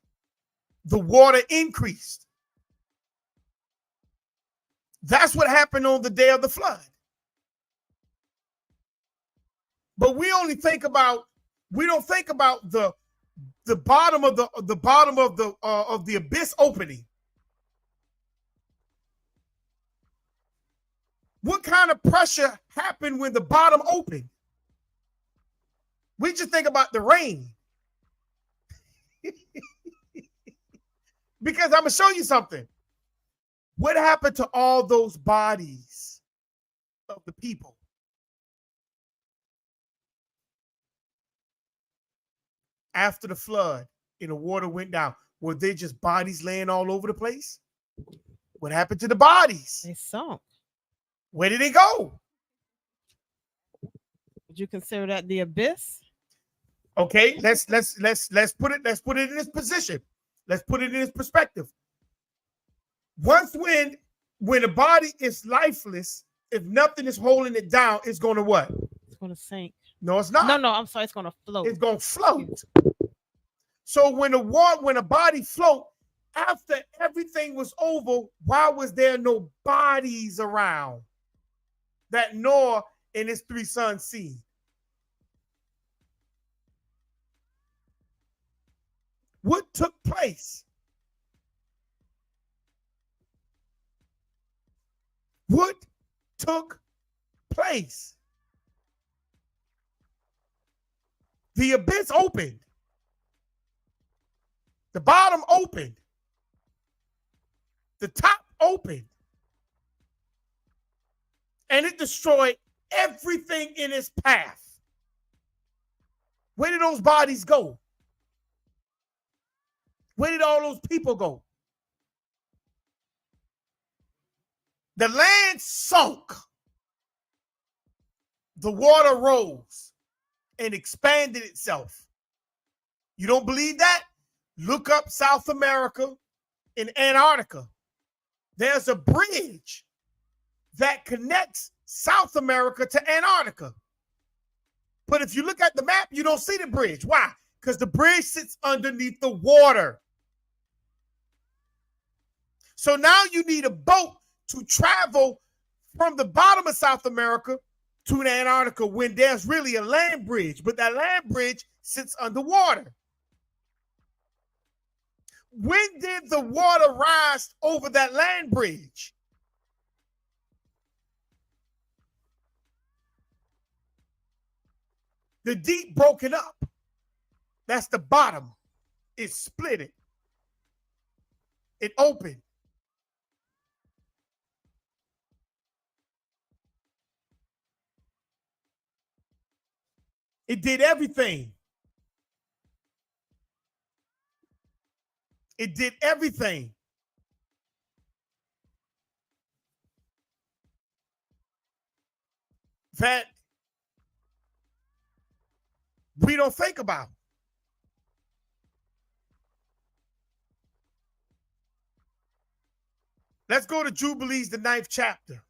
The water increased. That's what happened on the day of the flood. But we don't think about the bottom of the abyss opening. What kind of pressure happened when the bottom opened? We just think about the rain. Because I'm going to show you something. What happened to all those bodies of the people? After the flood and the water went down, were they just bodies laying all over the place? What happened to the bodies? They sunk. Where did they go? Would you consider that the abyss? Okay, let's put it in this position. Let's put it in this perspective. Once when a body is lifeless, if nothing is holding it down, it's going to what? It's going to sink. No, it's not. No, I'm sorry. It's going to float. It's going to float. So when a body float, after everything was over, why was there no bodies around that Noah and his 3 sons seen? What took place? What took place? The abyss opened. The bottom opened. The top opened. And it destroyed everything in its path. Where did those bodies go? Where did all those people go? The land sunk. The water rose and expanded itself. You don't believe that? Look up South America in Antarctica. There's a bridge that connects South America to Antarctica. But if you look at the map, you don't see the bridge. Why? Because the bridge sits underneath the water. So now you need a boat to travel from the bottom of South America to Antarctica when there's really a land bridge, but that land bridge sits underwater. When did the water rise over that land bridge? The deep broken up. That's the bottom. It split it. It opened. It did everything. It did everything. That we don't think about. Let's go to Jubilees, the 9th chapter.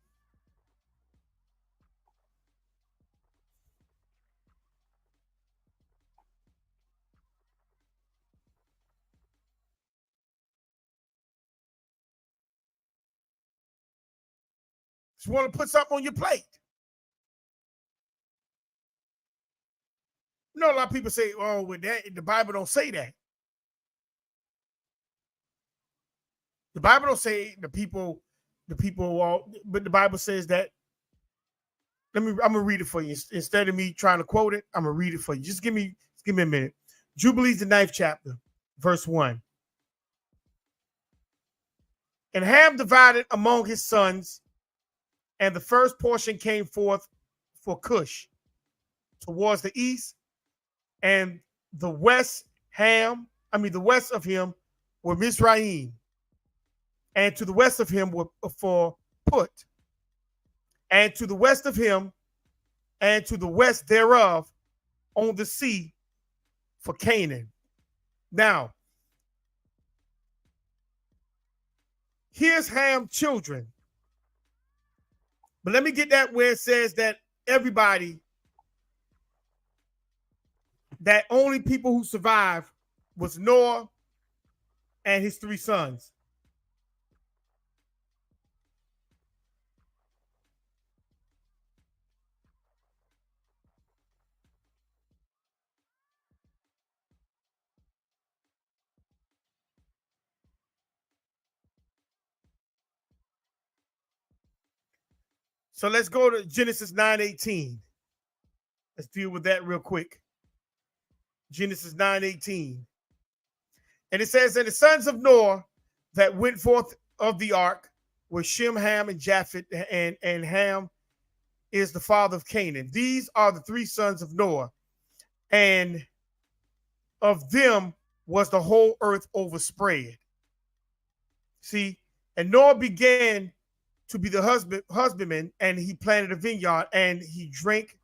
Just want to put something on your plate. You know, a lot of people say, "Oh, with that, the Bible don't say that." The Bible don't say the people, but the Bible says that. I'm gonna read it for you instead of me trying to quote it. I'm gonna read it for you. Just give me a minute. Jubilees, the 9th chapter, verse 1. And Ham divided among his sons, and the first portion came forth for Cush towards the east, and the west of him were Mizraim, and to the west of him were for Put, and to the west of him, and to the west thereof on the sea for Canaan. Now, here's Ham's children. But let me get that where it says that everybody, that only people who survived was Noah and his 3 sons. So let's go to Genesis 9:18. Let's deal with that real quick. Genesis 9:18. And it says, and the sons of Noah that went forth of the ark were Shem, Ham, and Japheth, and Ham is the father of Canaan. These are the 3 sons of Noah, and of them was the whole earth overspread. See, and Noah began to be the husbandman, and he planted a vineyard, and he drank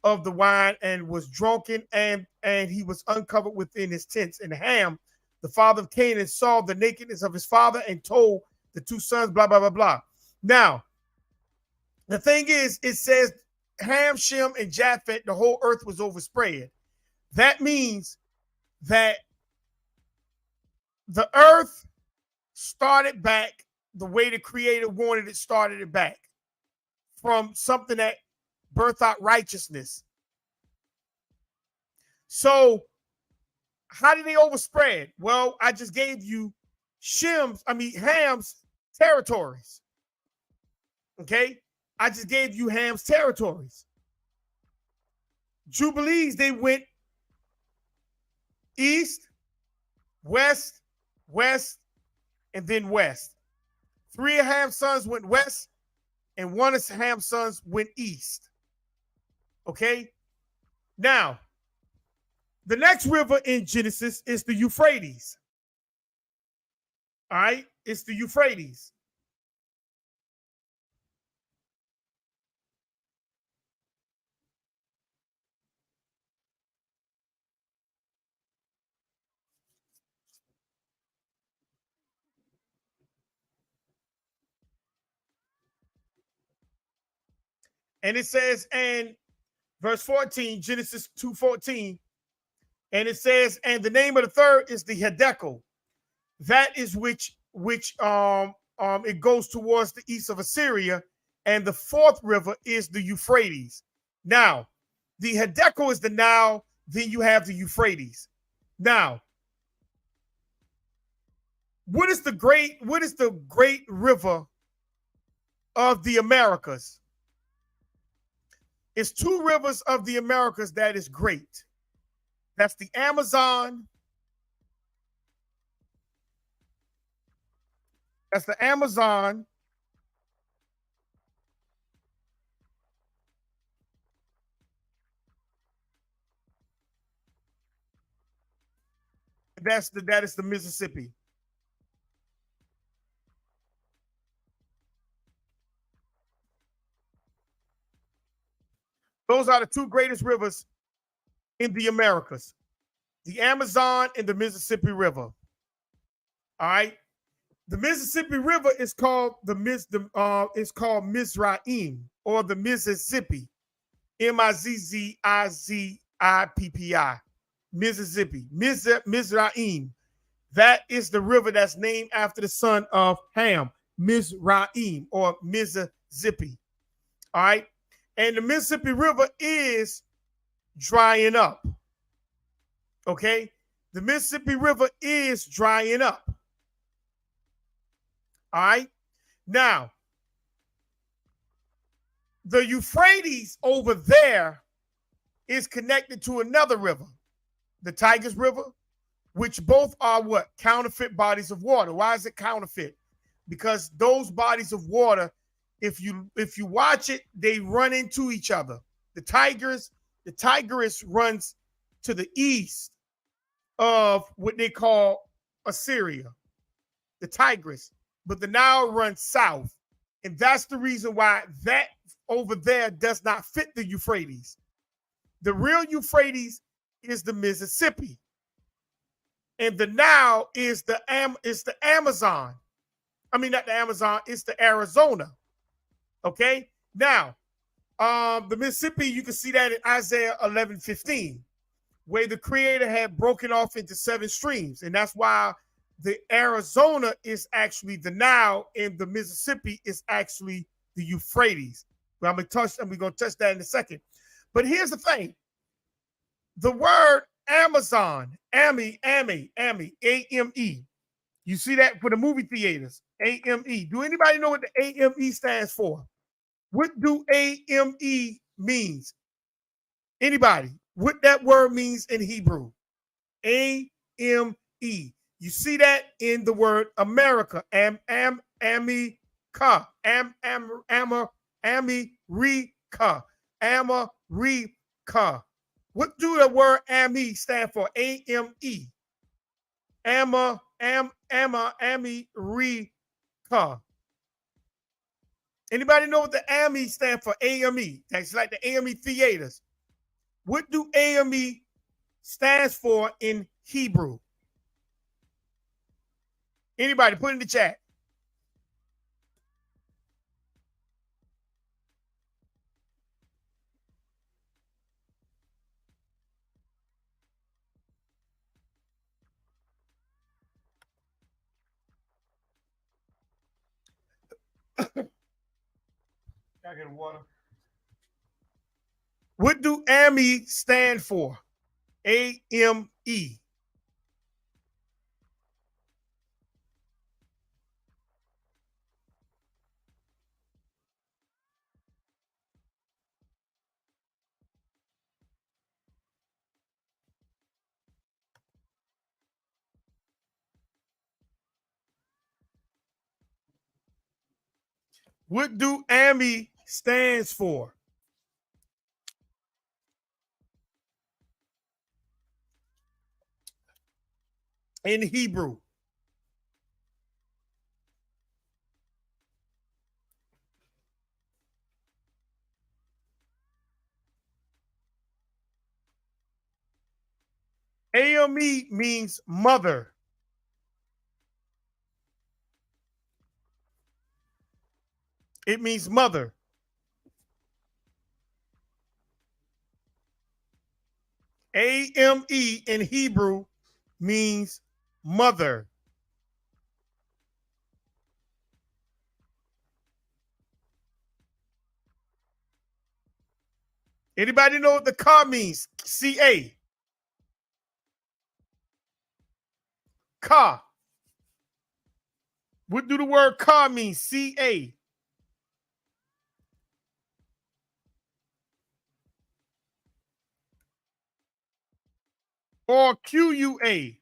of the wine and was drunken, and he was uncovered within his tents. And Ham, the father of Canaan, saw the nakedness of his father and told the 2 sons, blah, blah, blah, blah. Now, the thing is, it says Ham, Shem, and Japheth, the whole earth was overspread. That means that the earth started back the way the Creator wanted it, started it back from something that birthed out righteousness. So how did they overspread? Well, I just gave you Ham's territories. Okay? I just gave you Ham's territories. Jubilees, they went east, west, and then west. 3 of Ham's sons went west, and 1 of Ham's sons went east. Okay? Now, the next river in Genesis is the Euphrates. All right? It's the Euphrates. And it says, and verse 14, Genesis 2:14, and it says, and the name of the third is the Hiddekel. That is which it goes towards the east of Assyria, and the fourth river is the Euphrates. Now, the Hiddekel is the Nile, then you have the Euphrates. Now, what is the great river of the Americas? It's two rivers of the Americas that is great. That's the Amazon. That's the Amazon. That is the Mississippi. Those are the two greatest rivers in the Americas, the Amazon and the Mississippi River. All right. The Mississippi River is called Mizraim, or the Mississippi, Mizzizippi, Mississippi, Mizraim. That is the river that's named after the son of Ham, Mizraim, or Mississippi. All right. And the Mississippi River is drying up. Okay. The Mississippi River is drying up. All right. Now, the Euphrates over there is connected to another river, the Tigris River, which both are what? Counterfeit bodies of water. Why is it counterfeit? Because those bodies of water, if you watch it, they run into each other. The Tigris runs to the east of what they call Assyria, the Tigris. But the Nile runs south. And that's the reason why that over there does not fit the Euphrates. The real Euphrates is the Mississippi. And the Nile is the Amazon. I mean, not the Amazon, it's the Arizona. Okay? Now, the Mississippi, you can see that in Isaiah 11:15, where the Creator had broken off into 7 streams. And that's why the Arizona is actually the Nile, and the Mississippi is actually the Euphrates. But we're going to touch that in a second. But here's the thing. The word Amazon, A-M-E. You see that for the movie theaters, A-M-E. Do anybody know what the A-M-E stands for? What do A-M-E means? Anybody? What that word means in Hebrew? A-M-E. You see that in the word America, America. What do the word AME stand for? A-M-E. America. Anybody know what the AME stand for? AME. That's like the AME theaters. What do AME stands for in Hebrew? Anybody, put in the chat. Can I get water? What do AME stand for? A-M-E. What do AME stands for? In Hebrew. AME means mother. It means mother. A-M-E in Hebrew means mother. Anybody know what the Ka means? C-A. Ka. What do the word Ka mean? C-A. Or Q-U-A.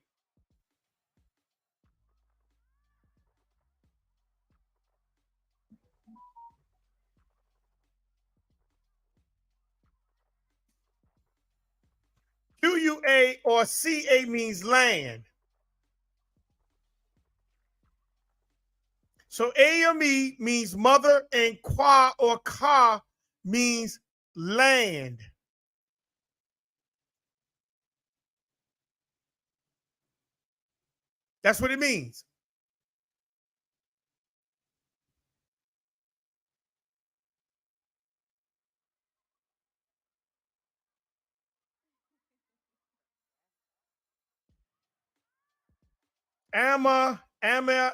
Q-U-A or C-A means land. So A-M-E means mother and Kwa or Ka means land. That's what it means.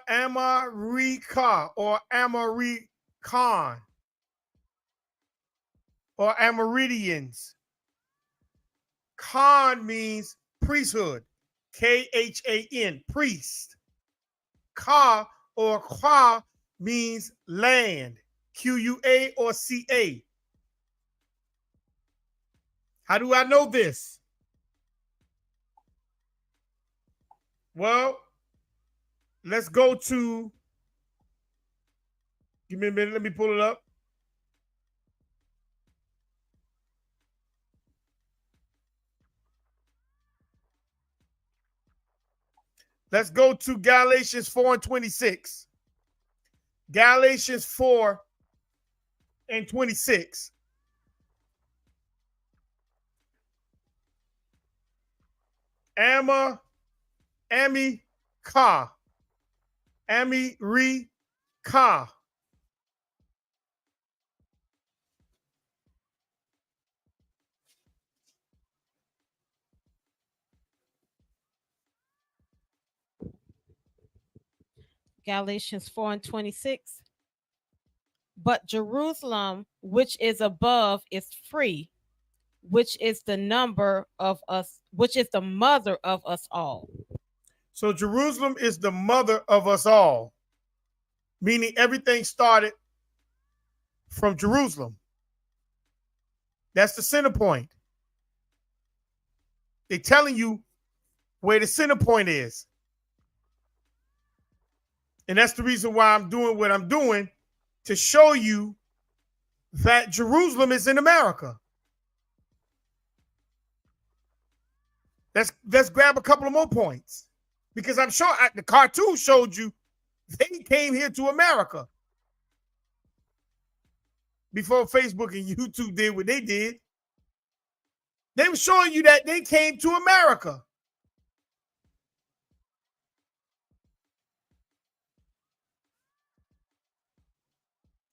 Amarika or Amarikan or Amaridians. Khan means priesthood. K-H-A-N, priest. Ka or Kwa means land. Q-U-A or C-A. How do I know this? Well, let's go to, give me a minute, let me pull it up. Let's go to Galatians 4:26. Galatians 4:26. Ami Ka. Ami Ri Ka. Galatians 4:26. But Jerusalem, which is above, is free, which is the number of us, which is the mother of us all. So Jerusalem is the mother of us all, meaning everything started from Jerusalem. That's the center point. They're telling you where the center point is. And that's the reason why I'm doing what I'm doing, to show you that Jerusalem is in America. Let's grab a couple of more points, because I'm sure the cartoon showed you they came here to America before Facebook and YouTube did what they did. They were showing you that they came to America.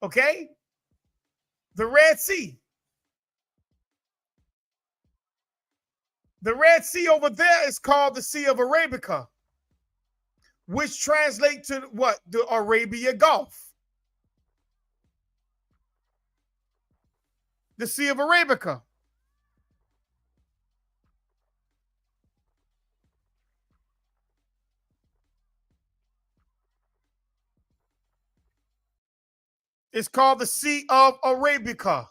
Okay? The Red Sea. The Red Sea over there is called the Sea of Arabica, which translates to what? The Arabia Gulf. The Sea of Arabica. It's called the Sea of Arabica,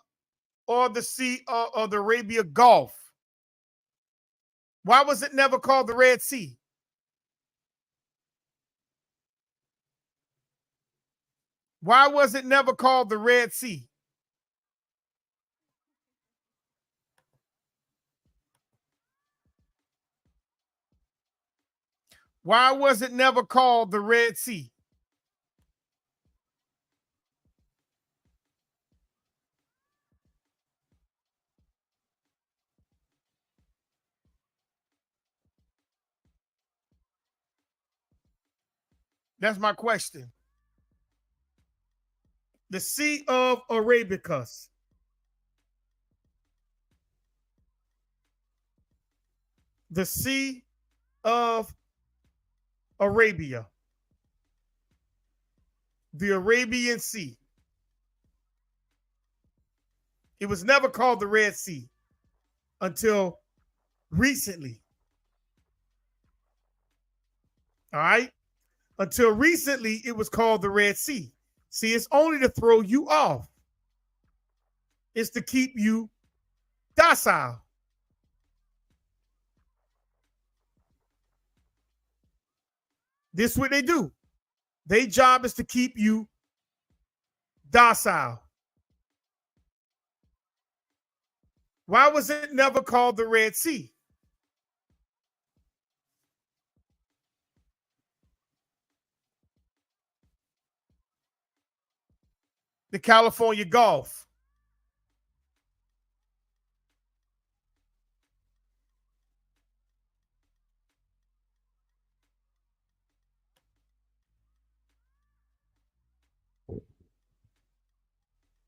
or the Sea of the Arabia Gulf. Why was it never called the Red Sea? Why was it never called the Red Sea? Why was it never called the Red Sea? That's my question. The Sea of Arabicus. the Sea of Arabia. The Arabian Sea. It was never called the Red Sea until recently. All right? Until recently, it was called the Red Sea. See, it's only to throw you off. It's to keep you docile. This is what they do. Their job is to keep you docile. Why was it never called the Red Sea? The California Gulf.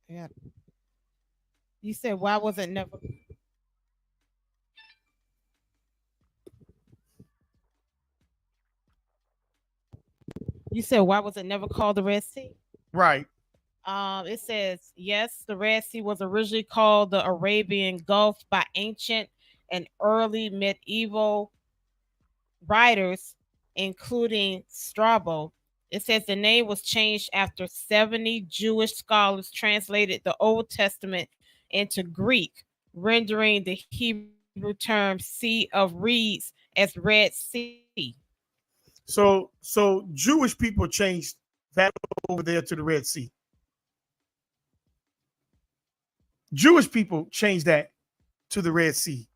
Yeah. You said why was it never? You said why was it never called the Red Sea? Right. It says yes, the Red Sea was originally called the Arabian Gulf by ancient and early medieval writers, including Strabo. It says the name was changed after 70 Jewish scholars translated the Old Testament into Greek, rendering the Hebrew term Sea of Reeds as Red Sea. So Jewish people changed that over there to the Red Sea. Jewish people changed that to the Red Sea.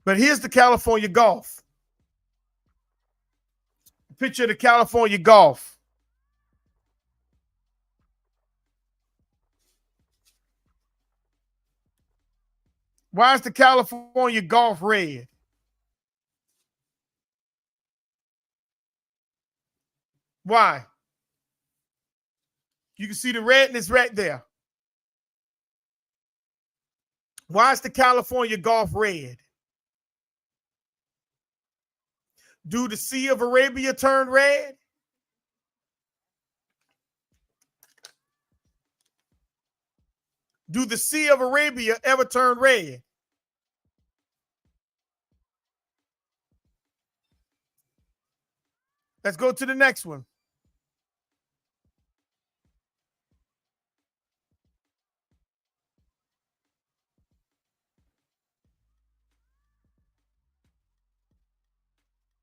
But here's the California Gulf. Picture the California Gulf. Why is the California Gulf red? Why? You can see the redness right there. Why is the California Gulf red? Do the Sea of Arabia turn red? Do the Sea of Arabia ever turn red? Let's go to the next one.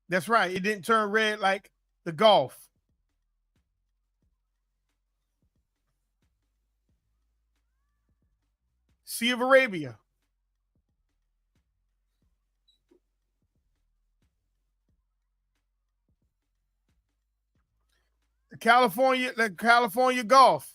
That's right. It didn't turn red like the Gulf. Sea of Arabia. The California Gulf.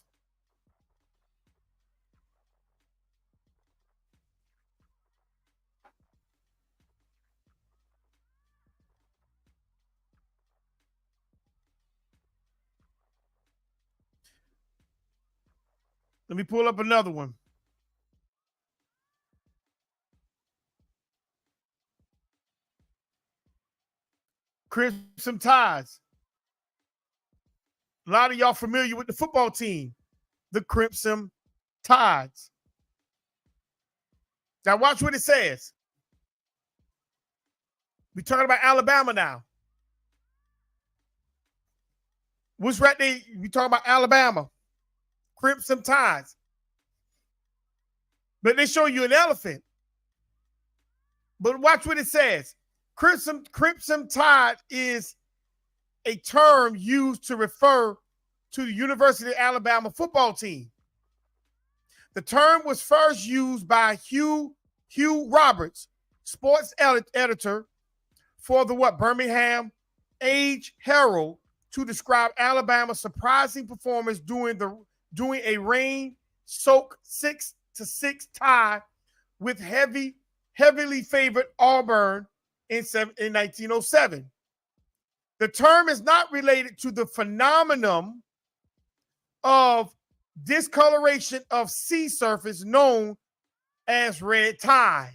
Let me pull up another one. Crimson Tides. A lot of y'all familiar with the football team, the Crimson Tides. Now watch what it says. We're talking about Alabama now. What's right there? We talking about Alabama. Crimson Tides. But they show you an elephant. But watch what it says. Crimson Tide is a term used to refer to the University of Alabama football team. The term was first used by Hugh Roberts, sports editor for the Birmingham Age Herald, to describe Alabama's surprising performance doing a rain-soaked 6-6 tie with heavily favored Auburn in 1907. The term is not related to the phenomenon of discoloration of sea surface known as red tide.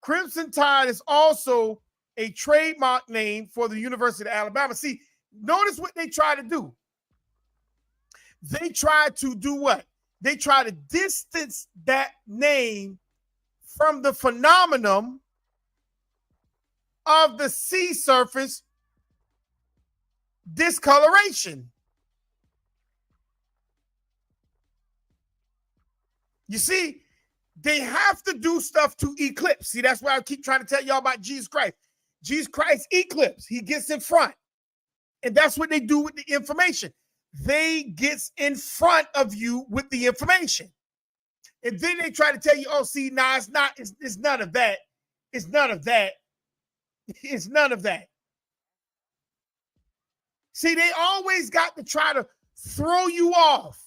Crimson Tide is also a trademark name for the University of Alabama. See, notice what they try to do. They try to do what? They try to distance that name from the phenomenon of the sea surface discoloration. You see, they have to do stuff to eclipse. See, that's why I keep trying to tell y'all about Jesus Christ. Jesus Christ eclipse. He gets in front. And that's what they do with the information. They gets in front of you with the information. And then they try to tell you, oh, see, nah, it's not, it's none of that. It's none of that. It's none of that. See, they always got to try to throw you off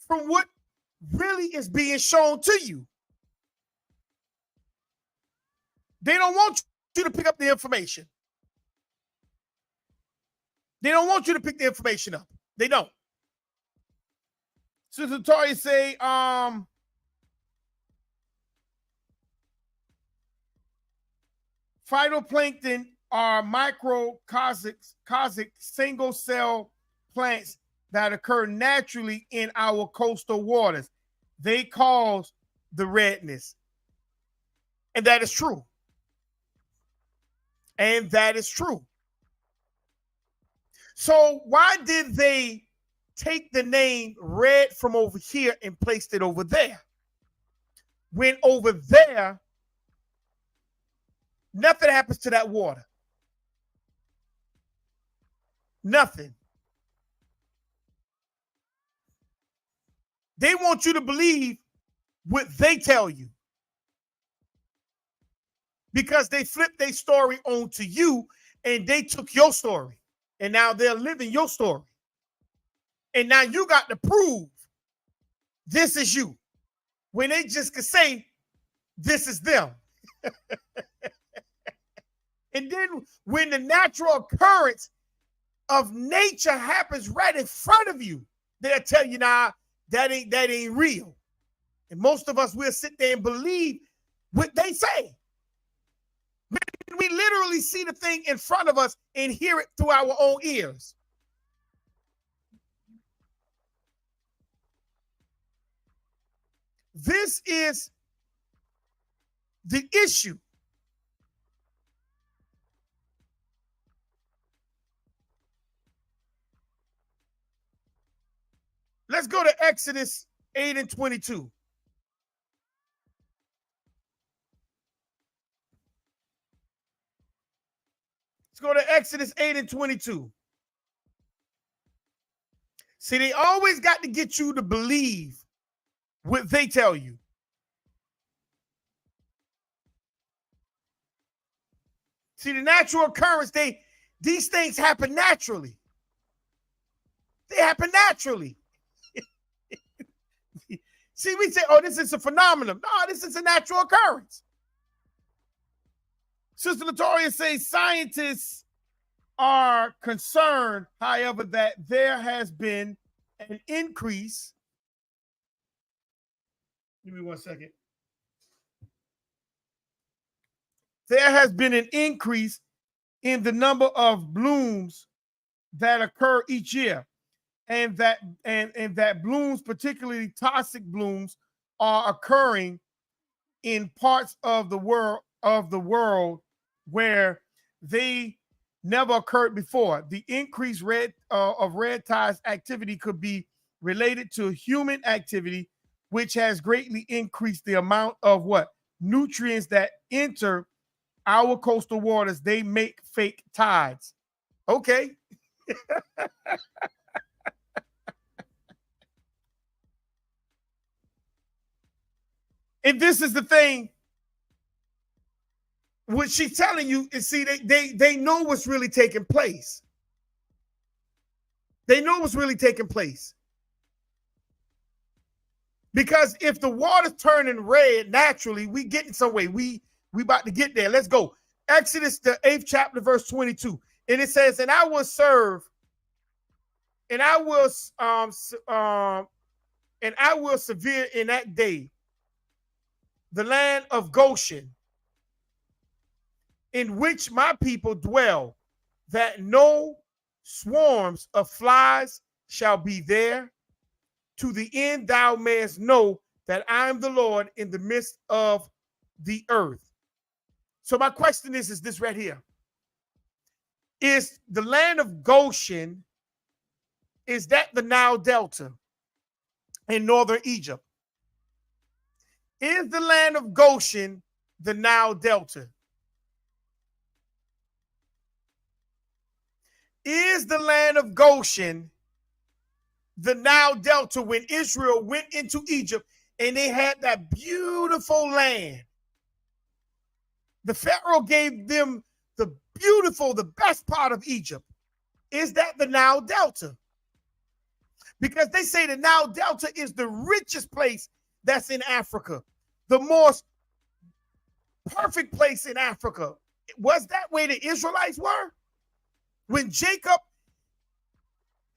from what really is being shown to you. They don't want you to pick up the information. They don't want you to pick the information up. They don't. Sister Toya say, phytoplankton are microcosmic single-cell plants that occur naturally in our coastal waters. They cause the redness. And that is true. And that is true. So why did they take the name red from over here and placed it over there? When over there, nothing happens to that water. Nothing. They want you to believe what they tell you. Because they flipped their story onto you and they took your story. And now they're living your story. And now you got to prove this is you. When they just could say, this is them. And then when the natural occurrence of nature happens right in front of you, they'll tell you, nah, that ain't real. And most of us will sit there and believe what they say. We literally see the thing in front of us and hear it through our own ears. This is the issue. Let's go to Exodus 8 and 22. Let's go to Exodus 8 and 22. See, they always got to get you to believe what they tell you. See, the natural occurrence, these things happen naturally. They happen naturally. See, we say, oh, this is a phenomenon. No, this is a natural occurrence. Sister Latoya says scientists are concerned, however, that there has been an increase. Give me 1 second. There has been an increase in the number of blooms that occur each year. And that blooms, particularly toxic blooms, are occurring in parts of the world where they never occurred before. The increased of red tide activity could be related to human activity, which has greatly increased the amount of nutrients that enter our coastal waters. They make fake tides. Okay. And this is the thing. What she's telling you is, see, they know what's really taking place. They know what's really taking place. Because if the water's turning red naturally, we getting somewhere. We about to get there. Let's go. Exodus, the 8th chapter, verse 22. And it says, and I will serve, and I will And I will sever in that day the land of Goshen, in which my people dwell, that no swarms of flies shall be there, to the end thou mayest know that I am the Lord in the midst of the earth. So my question is this right here. Is the land of Goshen, is that the Nile Delta in northern Egypt? Is the land of Goshen the Nile Delta? Is the land of Goshen the Nile Delta when Israel went into Egypt and they had that beautiful land? The Pharaoh gave them the beautiful, the best part of Egypt. Is that the Nile Delta? Because they say the Nile Delta is the richest place that's in Africa, the most perfect place in Africa. Was that where the Israelites were? When Jacob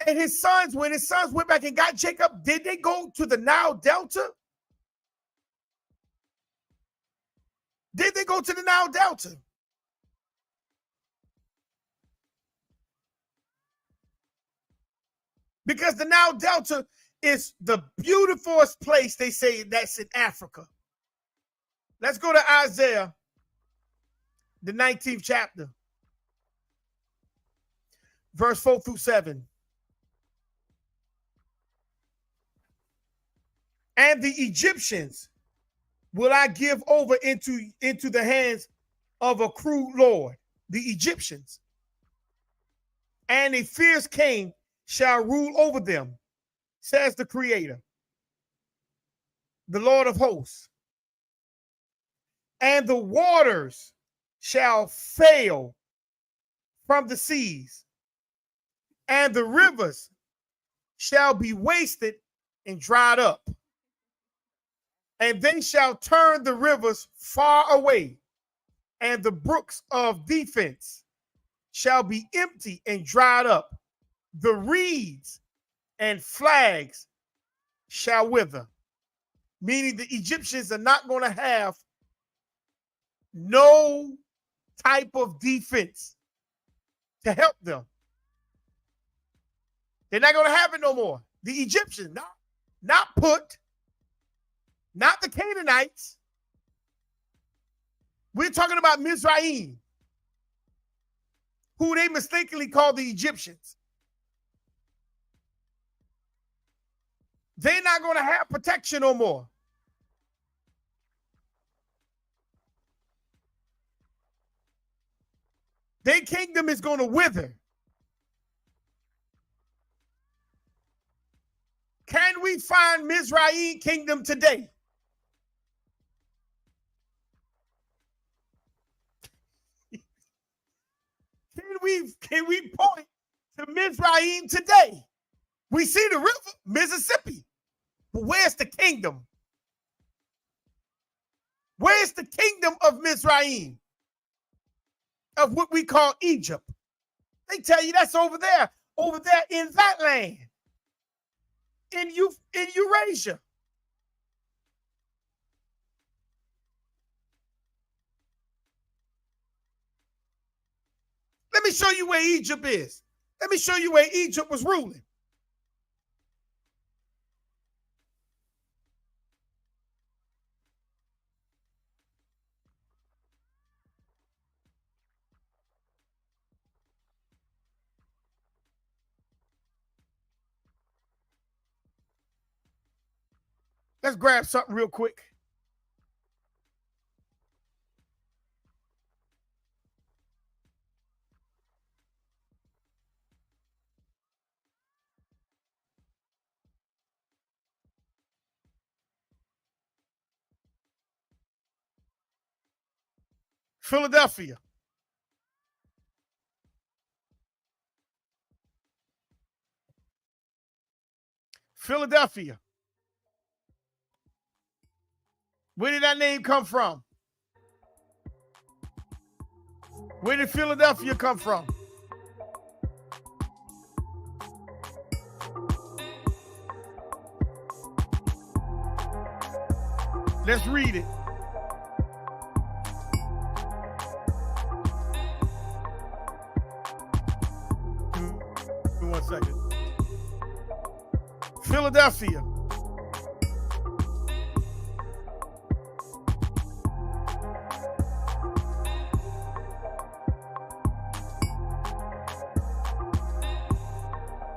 and his sons, when his sons went back and got Jacob, did they go to the Nile Delta? Did they go to the Nile Delta? Because the Nile Delta is the beautifulest place, they say, that's in Africa. Let's go to Isaiah, the 19th chapter, verse 4 through 7. And the Egyptians will I give over into the hands of a cruel lord, the Egyptians. And a fierce king shall rule over them, says the Creator, the Lord of hosts. And the waters shall fail from the seas, and the rivers shall be wasted and dried up. And they shall turn the rivers far away, and the brooks of defense shall be empty and dried up. The reeds and flags shall wither. Meaning the Egyptians are not going to have no type of defense to help them. They're not going to have it no more. The Egyptians, not Put, not the Canaanites. We're talking about Mizraim, who they mistakenly call the Egyptians. They're not going to have protection no more. Their kingdom is going to wither. Can we find Mizraim kingdom today? Can we point to Mizraim today? We see the river, Mississippi. But where's the kingdom? Where's the kingdom of Mizraim? Of what we call Egypt. They tell you that's over there in that land. In Eurasia. Let me show you where Egypt is. Let me show you where Egypt was ruling. Let's grab something real quick. Philadelphia. Philadelphia. Where did that name come from? Where did Philadelphia come from? Let's read it. Give me 1 second. Philadelphia.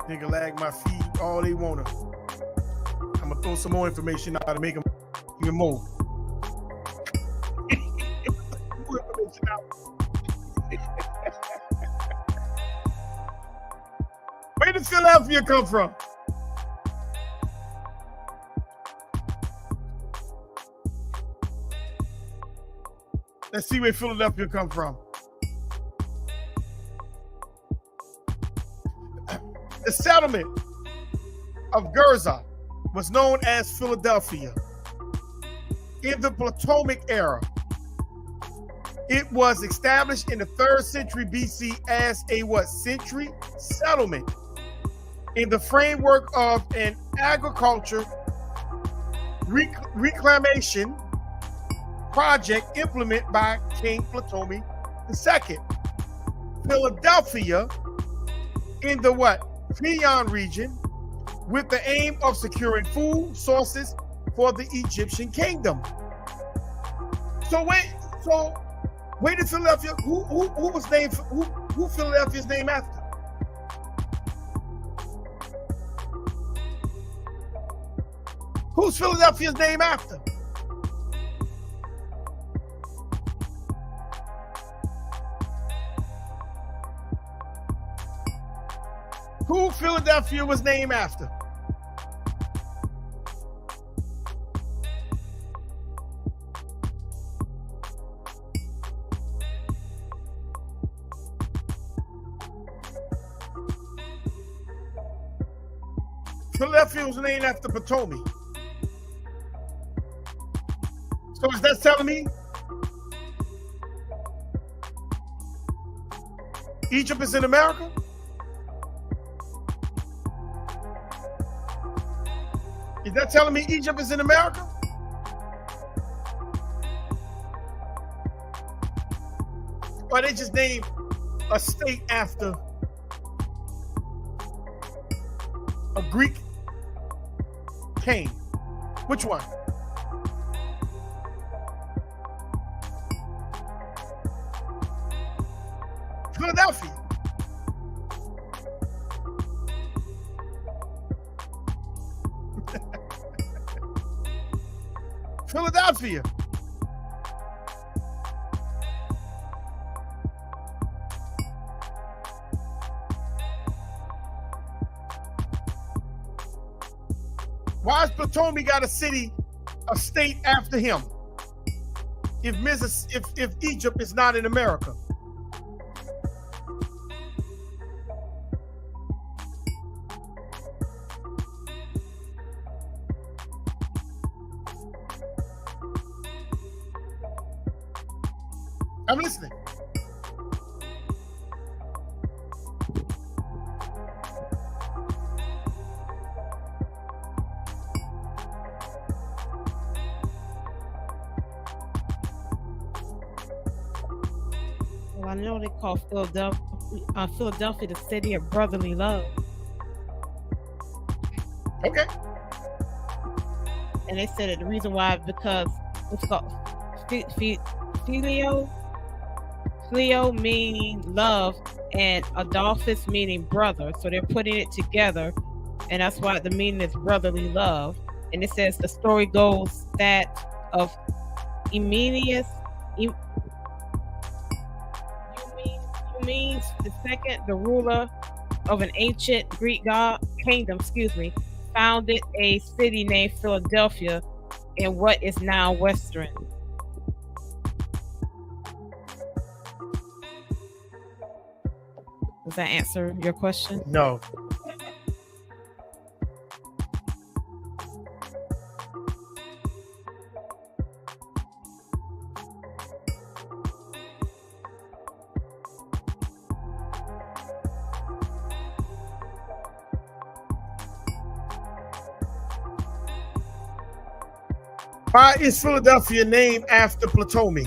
Nigga lag my feed all they wanna. I'm gonna throw some more information out to make them even more. More information out. Where did Philadelphia come from? Let's see where Philadelphia come from. The settlement of Gerza was known as Philadelphia. In the Ptolemaic era, it was established in the 3rd century BC as a century settlement in the framework of an agriculture reclamation project implemented by King Ptolemy II. Philadelphia in the Phaeon region with the aim of securing food sources for the Egyptian kingdom. So where did Philadelphia, who was named, who Philadelphia's named after? Who's Philadelphia's name after? Who Philadelphia was named after? Philadelphia was named after Ptolemy. So is that telling me Egypt is in America? Is that telling me Egypt is in America? Or they just named a state after a Greek king? Which one? Philadelphia. Philadelphia. Why has Ptolemy got a state after him? If Egypt is not in America. I'm listening. Well, I know they call Philadelphia the city of brotherly love. Okay. And they said that the reason why is because it's called Phileo meaning love and Adolphus meaning brother. So they're putting it together, and that's why the meaning is brotherly love. And it says the story goes that of Eumenes II, the ruler of an ancient Greek kingdom, founded a city named Philadelphia in what is now Western. Does that answer your question? No. Why is Philadelphia named after Ptolemy?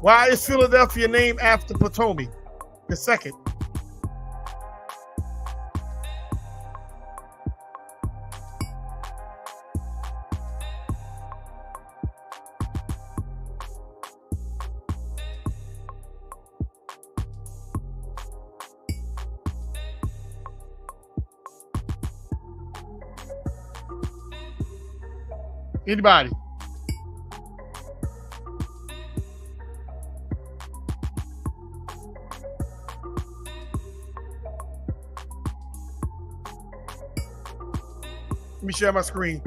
Why is Philadelphia named after Ptolemy II? Anybody? Let me share my screen.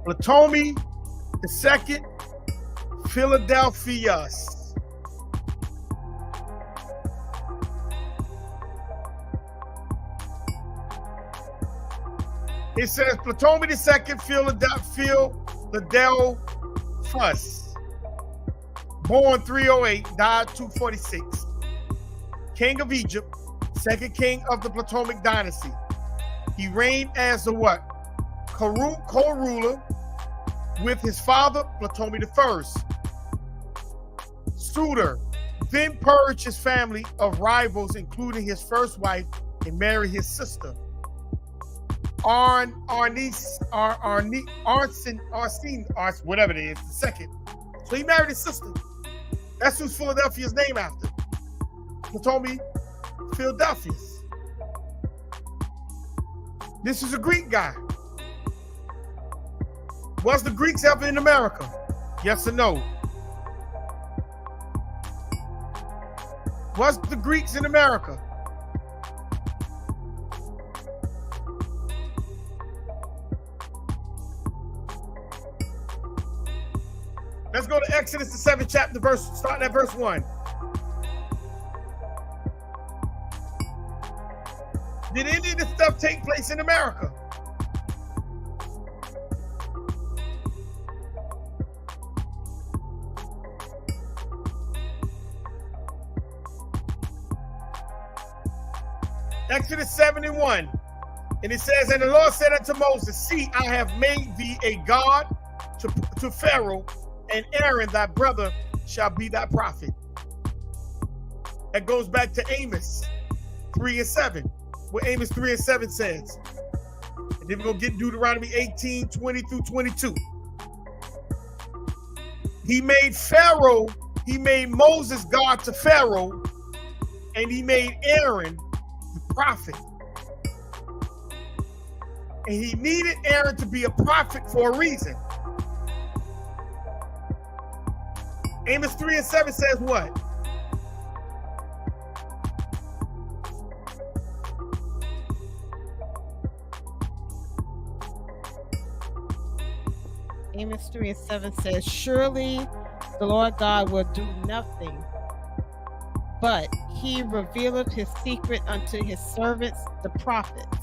Ptolemy II, Philadelphius. It says Ptolemy II, Philadelphus, born 308, died 246. King of Egypt, second king of the Ptolemaic dynasty. He reigned as the what? Co-ruler with his father, Ptolemy I. Suitor then purged his family of rivals, including his first wife, and married his sister. Whatever it is, the second. So he married his sister. That's who Philadelphia's named after. Ptolemy Philadelphus. This is a Greek guy. Was the Greeks ever in America? Yes or no? Was the Greeks in America? Let's go to Exodus, the 7th chapter, starting at verse 1. Did any of this stuff take place in America? Exodus 7:1. And it says, and the Lord said unto Moses, see, I have made thee a God to Pharaoh, and Aaron thy brother shall be thy prophet. That goes back to Amos 3:7, what Amos 3:7 says. And then we're going to get Deuteronomy 18:20-22. He made Moses God to Pharaoh, and he made Aaron the prophet. And he needed Aaron to be a prophet for a reason. Amos 3:7 says what? Amos 3:7 says, surely the Lord God will do nothing, but he revealeth his secret unto his servants, the prophets.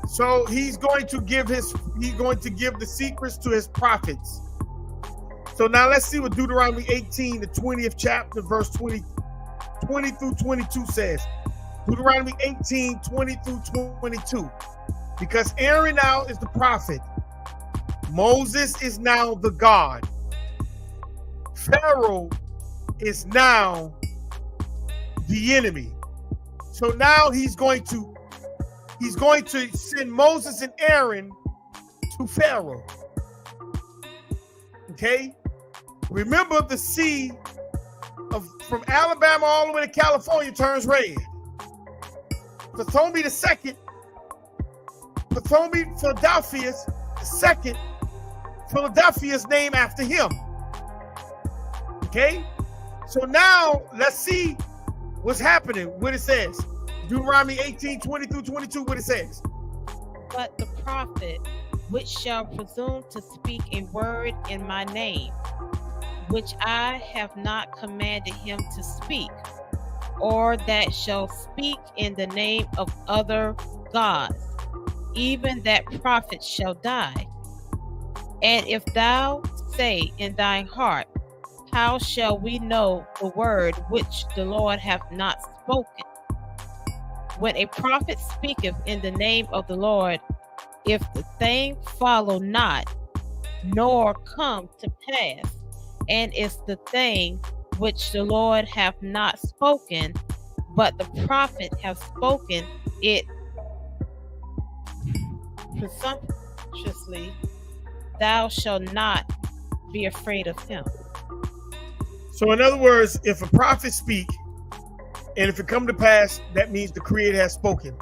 So he's going to give the secrets to his prophets. So now let's see what Deuteronomy 18, the 20th chapter, verse 20-22 says. Deuteronomy 18:20-22. Because Aaron now is the prophet. Moses is now the God. Pharaoh is now the enemy. So now he's going to send Moses and Aaron to Pharaoh. Okay? Remember, the sea from Alabama all the way to California turns red. Ptolemy II, Ptolemy Philadelphus II, Philadelphia is named after him. Okay? So now let's see what's happening, what it says. Deuteronomy 18:20-22, what it says. But the prophet which shall presume to speak a word in my name, which I have not commanded him to speak, or that shall speak in the name of other gods, even that prophet shall die. And if thou say in thine heart, how shall we know the word which the Lord hath not spoken? When a prophet speaketh in the name of the Lord, if the thing follow not, nor come to pass, and is the thing which the Lord hath not spoken, but the prophet hath spoken it presumptuously, thou shalt not be afraid of him. So in other words, if a prophet speak, and if it come to pass, that means the Creator has spoken.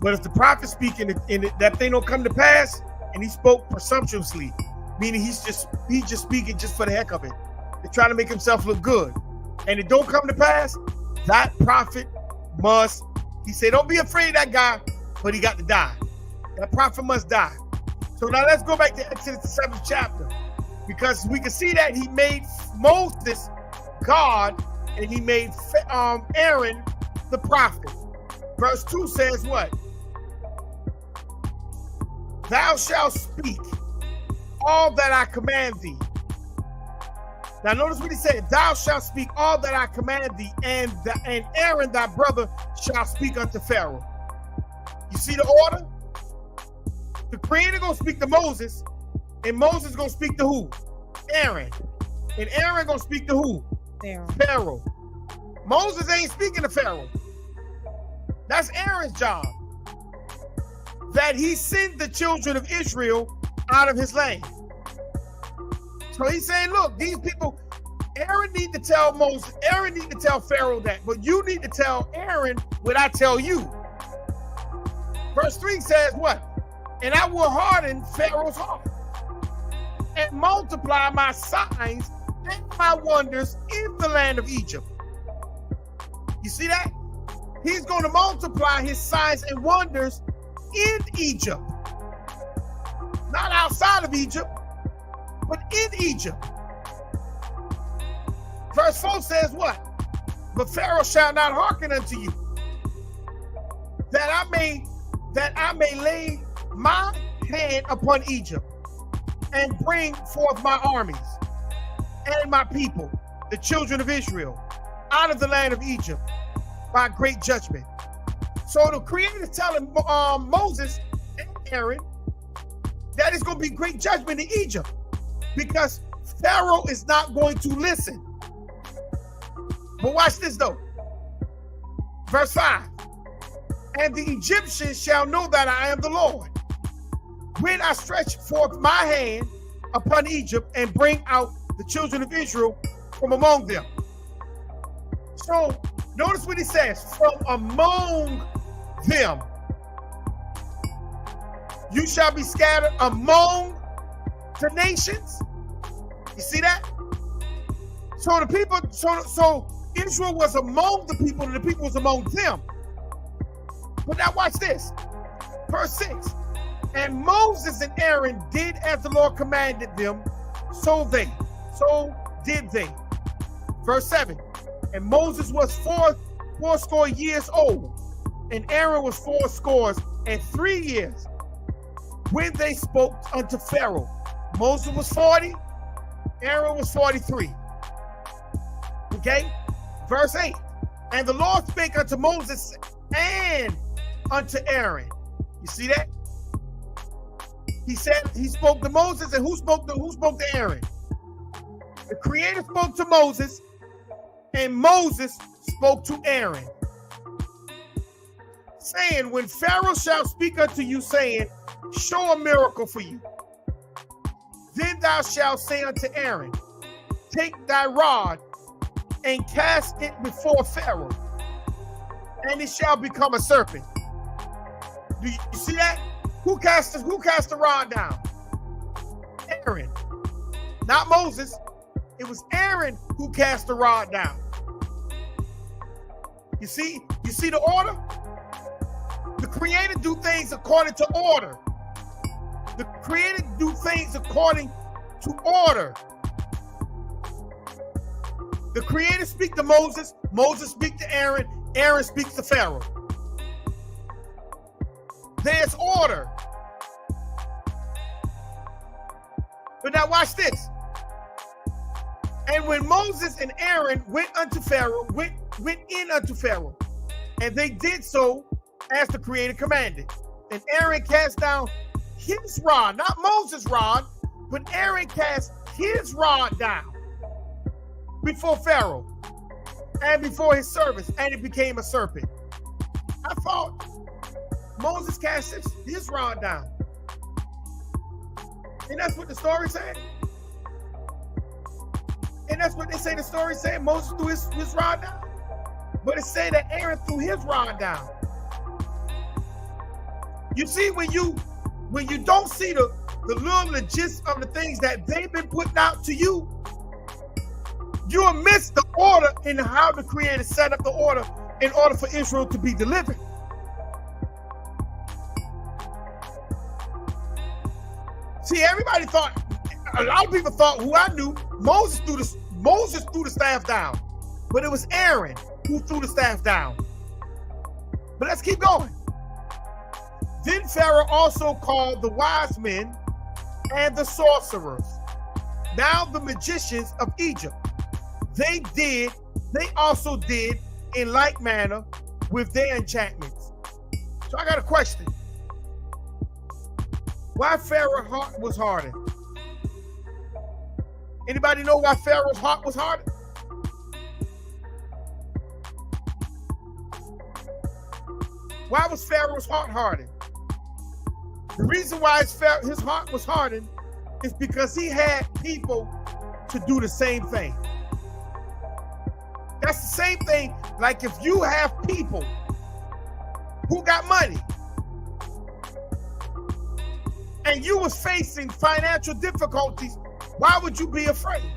But if the prophet speak and that thing don't come to pass, and he spoke presumptuously, meaning he's just speaking just for the heck of it, to try to make himself look good, and it don't come to pass, that prophet must, he said, don't be afraid of that guy, but he got to die. That prophet must die. So now let's go back to Exodus the 7th chapter, because we can see that he made Moses God, and he made Aaron the prophet. Verse 2 says what? Thou shalt speak all that I command thee. Now notice what he said. Thou shalt speak all that I command thee, and Aaron thy brother shall speak unto Pharaoh. You see the order? The Creator gonna speak to Moses, and Moses gonna speak to who? Aaron. And Aaron gonna speak to who? Pharaoh. Moses ain't speaking to Pharaoh. That's Aaron's job. That he sent the children of Israel out of his land. So he's saying, look, these people, Aaron need to tell Moses, Aaron need to tell Pharaoh that, but you need to tell Aaron what I tell you. Verse 3 says what? And I will harden Pharaoh's heart and multiply my signs and my wonders in the land of Egypt. You see that? He's going to multiply his signs and wonders in Egypt. Not outside of Egypt, but in Egypt. Verse 4 says what? But Pharaoh shall not hearken unto you, that I may lay my hand upon Egypt and bring forth my armies and my people, the children of Israel, out of the land of Egypt by great judgment. So the Creator is telling Moses and Aaron that it's going to be great judgment in Egypt because Pharaoh is not going to listen. But watch this though. Verse 5. And the Egyptians shall know that I am the Lord, when I stretch forth my hand upon Egypt and bring out the children of Israel from among them. So notice what he says, from among them. You shall be scattered among the nations. You see that? So the people, so Israel was among the people and the people was among them. But now watch this. Verse 6. And Moses and Aaron did as the Lord commanded them, so did they. Verse 7. And Moses was fourscore years old, and Aaron was 83 years when they spoke unto Pharaoh. Moses was 40, Aaron was 43. Okay? Verse 8. And the Lord spake unto Moses and unto Aaron. You see that? He said he spoke to Moses, and who spoke to Aaron? The Creator spoke to Moses, and Moses spoke to Aaron, saying, when Pharaoh shall speak unto you, saying, show a miracle for you, then thou shalt say unto Aaron, take thy rod and cast it before Pharaoh, and it shall become a serpent. Do you see that? Who cast the rod down? Aaron, not Moses. It was Aaron who cast the rod down. You see the order? The Creator do things according to order. The Creator do things according to order. The Creator speak to Moses, Moses speak to Aaron, Aaron speaks to Pharaoh. There's order. But now watch this. And when Moses and Aaron went unto Pharaoh, went in unto Pharaoh, and they did so as the Creator commanded. And Aaron cast down his rod, not Moses' rod, but Aaron cast his rod down before Pharaoh and before his servants, and it became a serpent. I thought Moses cast his rod down. And that's what the story said. And that's what they say the story said. Moses threw his rod down. But it said that Aaron threw his rod down. You see, when you don't see the little gist of the things that they've been putting out to you, you'll miss the order in how the Creator set up the order in order for Israel to be delivered. See, everybody thought, a lot of people thought, who I knew, Moses threw the staff down. But it was Aaron who threw the staff down. But let's keep going. Then Pharaoh also called the wise men and the sorcerers, now the magicians of Egypt. They also did in like manner with their enchantments. So I got a question. Why Pharaoh's heart was hardened? Anybody know why Pharaoh's heart was hardened? Why was Pharaoh's heart hardened? The reason why his heart was hardened is because he had people to do the same thing. That's the same thing like if you have people who got money and you was facing financial difficulties, why would you be afraid?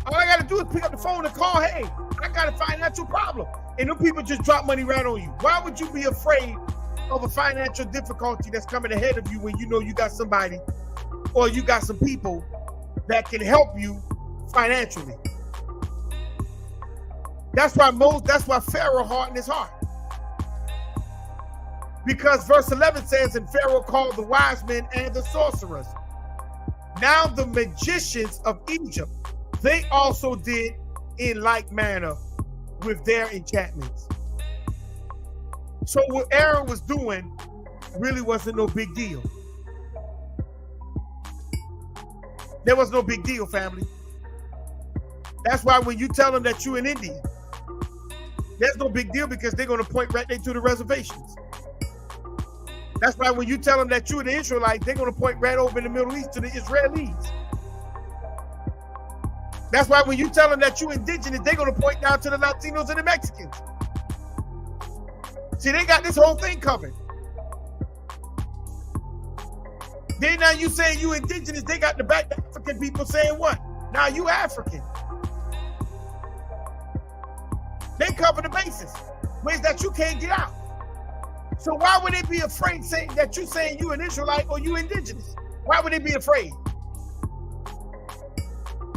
All I got to do is pick up the phone and call, hey, I got a financial problem. And them people just drop money right on you. Why would you be afraid of a financial difficulty that's coming ahead of you when you know you got somebody or you got some people that can help you financially? That's why Pharaoh hardened his heart. Because verse 11 says, and Pharaoh called the wise men and the sorcerers, now the magicians of Egypt, they also did in like manner with their enchantments. So what Aaron was doing really wasn't no big deal. There was no big deal, family. That's why when you tell them that you're in India, there's no big deal because they're going to point right there to the reservations. That's why when you tell them that you're the Israelites, they're going to point right over in the Middle East to the Israelis. That's why when you tell them that you're indigenous, they're going to point down to the Latinos and the Mexicans. See, they got this whole thing covered. Then now you saying you indigenous, they got the back African people saying what? Now you African. They cover the bases. Ways that you can't get out. So why would they be afraid saying that you saying you an Israelite or you indigenous? Why would they be afraid?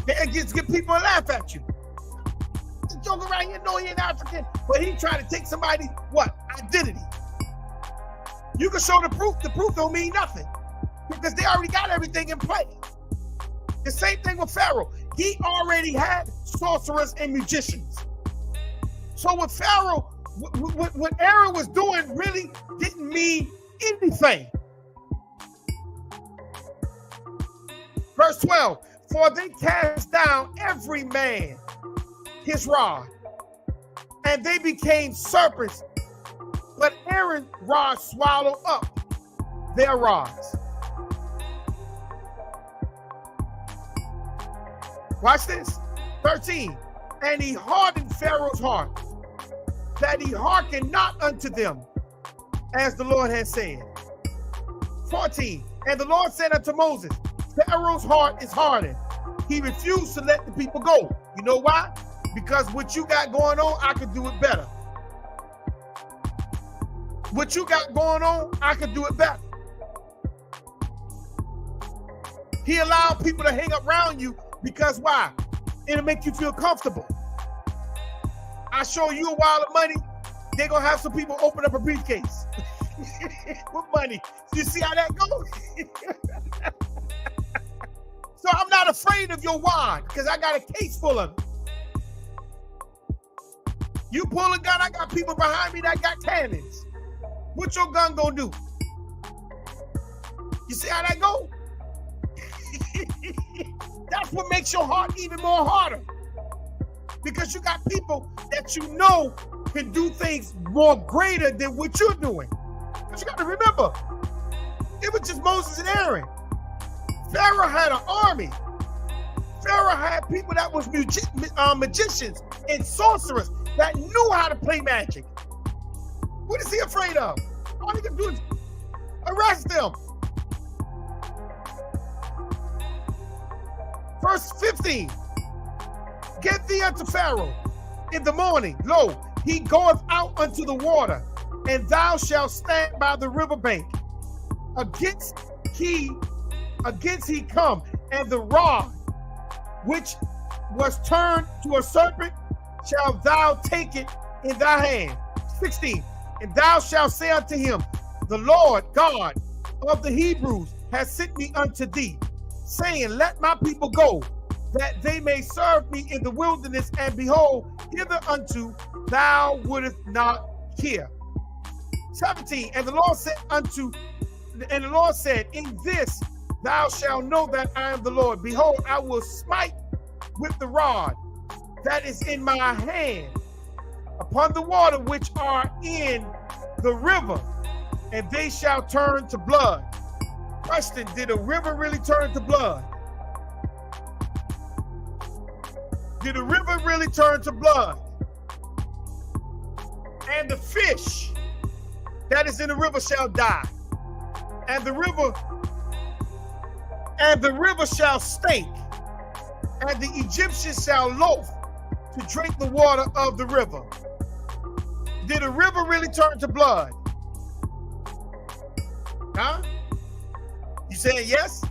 They just get people to laugh at you. Just joke around here, know he ain't African, but he trying to take somebody, what? Identity. You can show the proof don't mean nothing. Because they already got everything in place. The same thing with Pharaoh. He already had sorcerers and magicians. So what Pharaoh, what Aaron was doing really didn't mean anything. Verse 12, for they cast down every man his rod, and they became serpents, but Aaron's rod swallowed up their rods. Watch this. 13, and he hardened Pharaoh's heart, that he hearkened not unto them, as the Lord had said. 14, and the Lord said unto Moses, Pharaoh's heart is hardened. He refused to let the people go. You know why? Because what you got going on, I could do it better. What you got going on, I could do it better. He allowed people to hang around you because why? It'll make you feel comfortable. I show you a while of money, they're going to have some people open up a briefcase with money. You see how that goes? So I'm not afraid of your wand because I got a case full of it. You pull a gun, I got people behind me that got cannons. What your gun gonna do? You see how that go? That's what makes your heart even more harder. Because you got people that you know can do things more greater than what you're doing. But you got to remember, it was just Moses and Aaron. Pharaoh had an army. Pharaoh had people that was magicians and sorcerers that knew how to play magic. What is he afraid of? All he can do is arrest them. Verse 15. Get thee unto Pharaoh in the morning. Lo, he goeth out unto the water, and thou shalt stand by the river bank. Against he come, and the rod which was turned to a serpent, shalt thou take it in thy hand. 16. And thou shalt say unto him, the Lord God of the Hebrews has sent me unto thee, saying, let my people go, that they may serve me in the wilderness, and behold, hitherunto thou wouldest not hear. 17. And the Lord said, in this thou shalt know that I am the Lord. Behold, I will smite with the rod that is in my hand upon the water which are in the river, and they shall turn to blood. Question, did a river really turn to blood? Did the river really turn to blood? And the fish that is in the river shall die, and the river shall stink, and the Egyptians shall loathe to drink the water of the river. Did the river really turn to blood? Huh? You saying yes?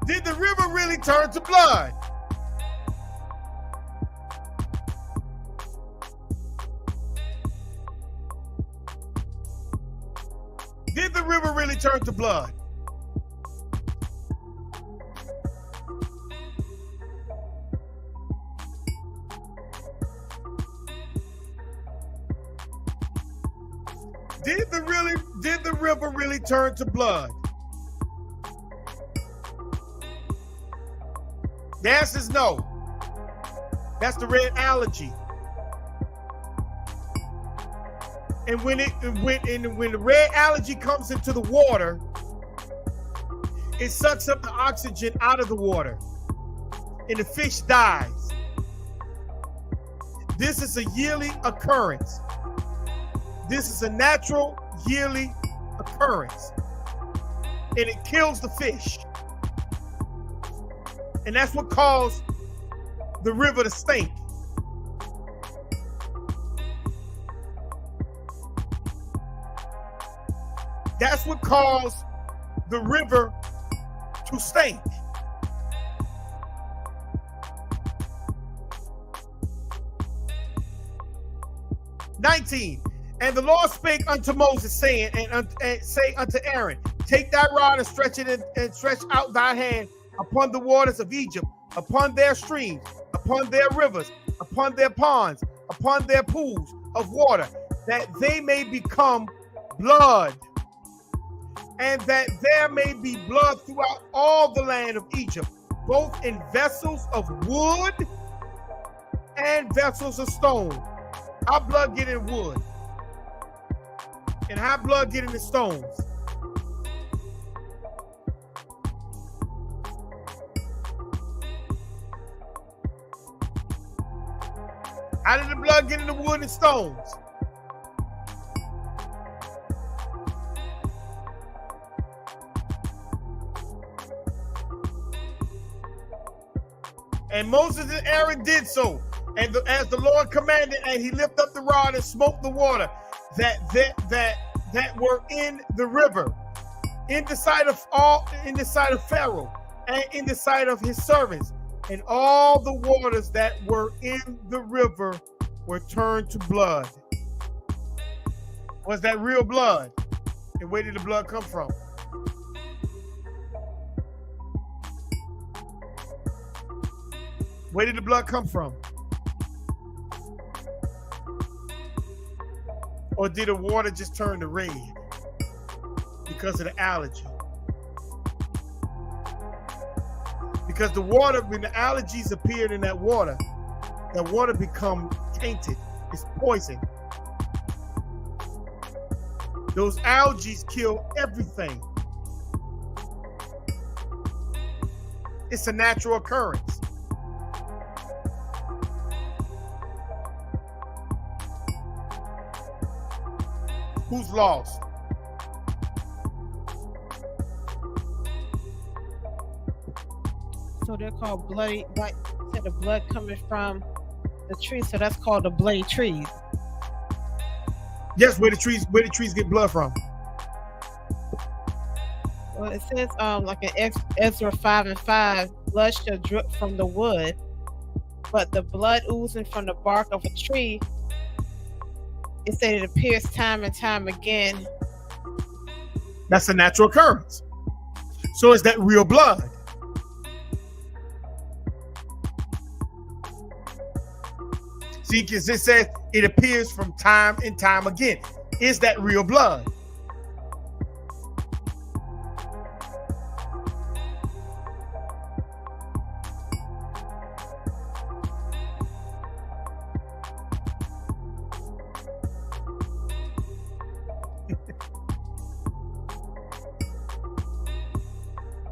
Did the river really turn to blood? Did the river really turn to blood? Did the river really turn to blood? The answer is no. That's the red algae. And when the red algae comes into the water, it sucks up the oxygen out of the water, and the fish dies. This is a yearly occurrence. This is a natural yearly occurrence, and it kills the fish. And that's what caused the river to stink. That's what caused the river to stink. And the Lord spake unto Moses, saying, and say unto Aaron, take thy rod and stretch it and stretch out thy hand upon the waters of Egypt, upon their streams, upon their rivers, upon their ponds, upon their pools of water, that they may become blood, and that there may be blood throughout all the land of Egypt, both in vessels of wood and vessels of stone. How blood get in wood? And how blood get in the stones? How did the blood get in the wood and stones? And Moses and Aaron did so, and as the Lord commanded, and he lifted up the rod and smote the water that were in the river, in the sight of Pharaoh, and in the sight of his servants, and all the waters that were in the river were turned to blood. Was that real blood? And where did the blood come from? Where did the blood come from? Or did the water just turn to red because of the allergy? Because the water, when the allergies appeared in that water become tainted. It's poison. Those algae kill everything. It's a natural occurrence. Who's lost? So they're called bloody, like said, the blood coming from the tree. So that's called the bloody trees. Yes, where the trees get blood from. Well, it says like in Ezra 5:5, blood shall drip from the wood, but the blood oozing from the bark of a tree, it said it appears time and time again. That's a natural occurrence. So is that real blood? See, because it says it appears from time and time again. Is that real blood?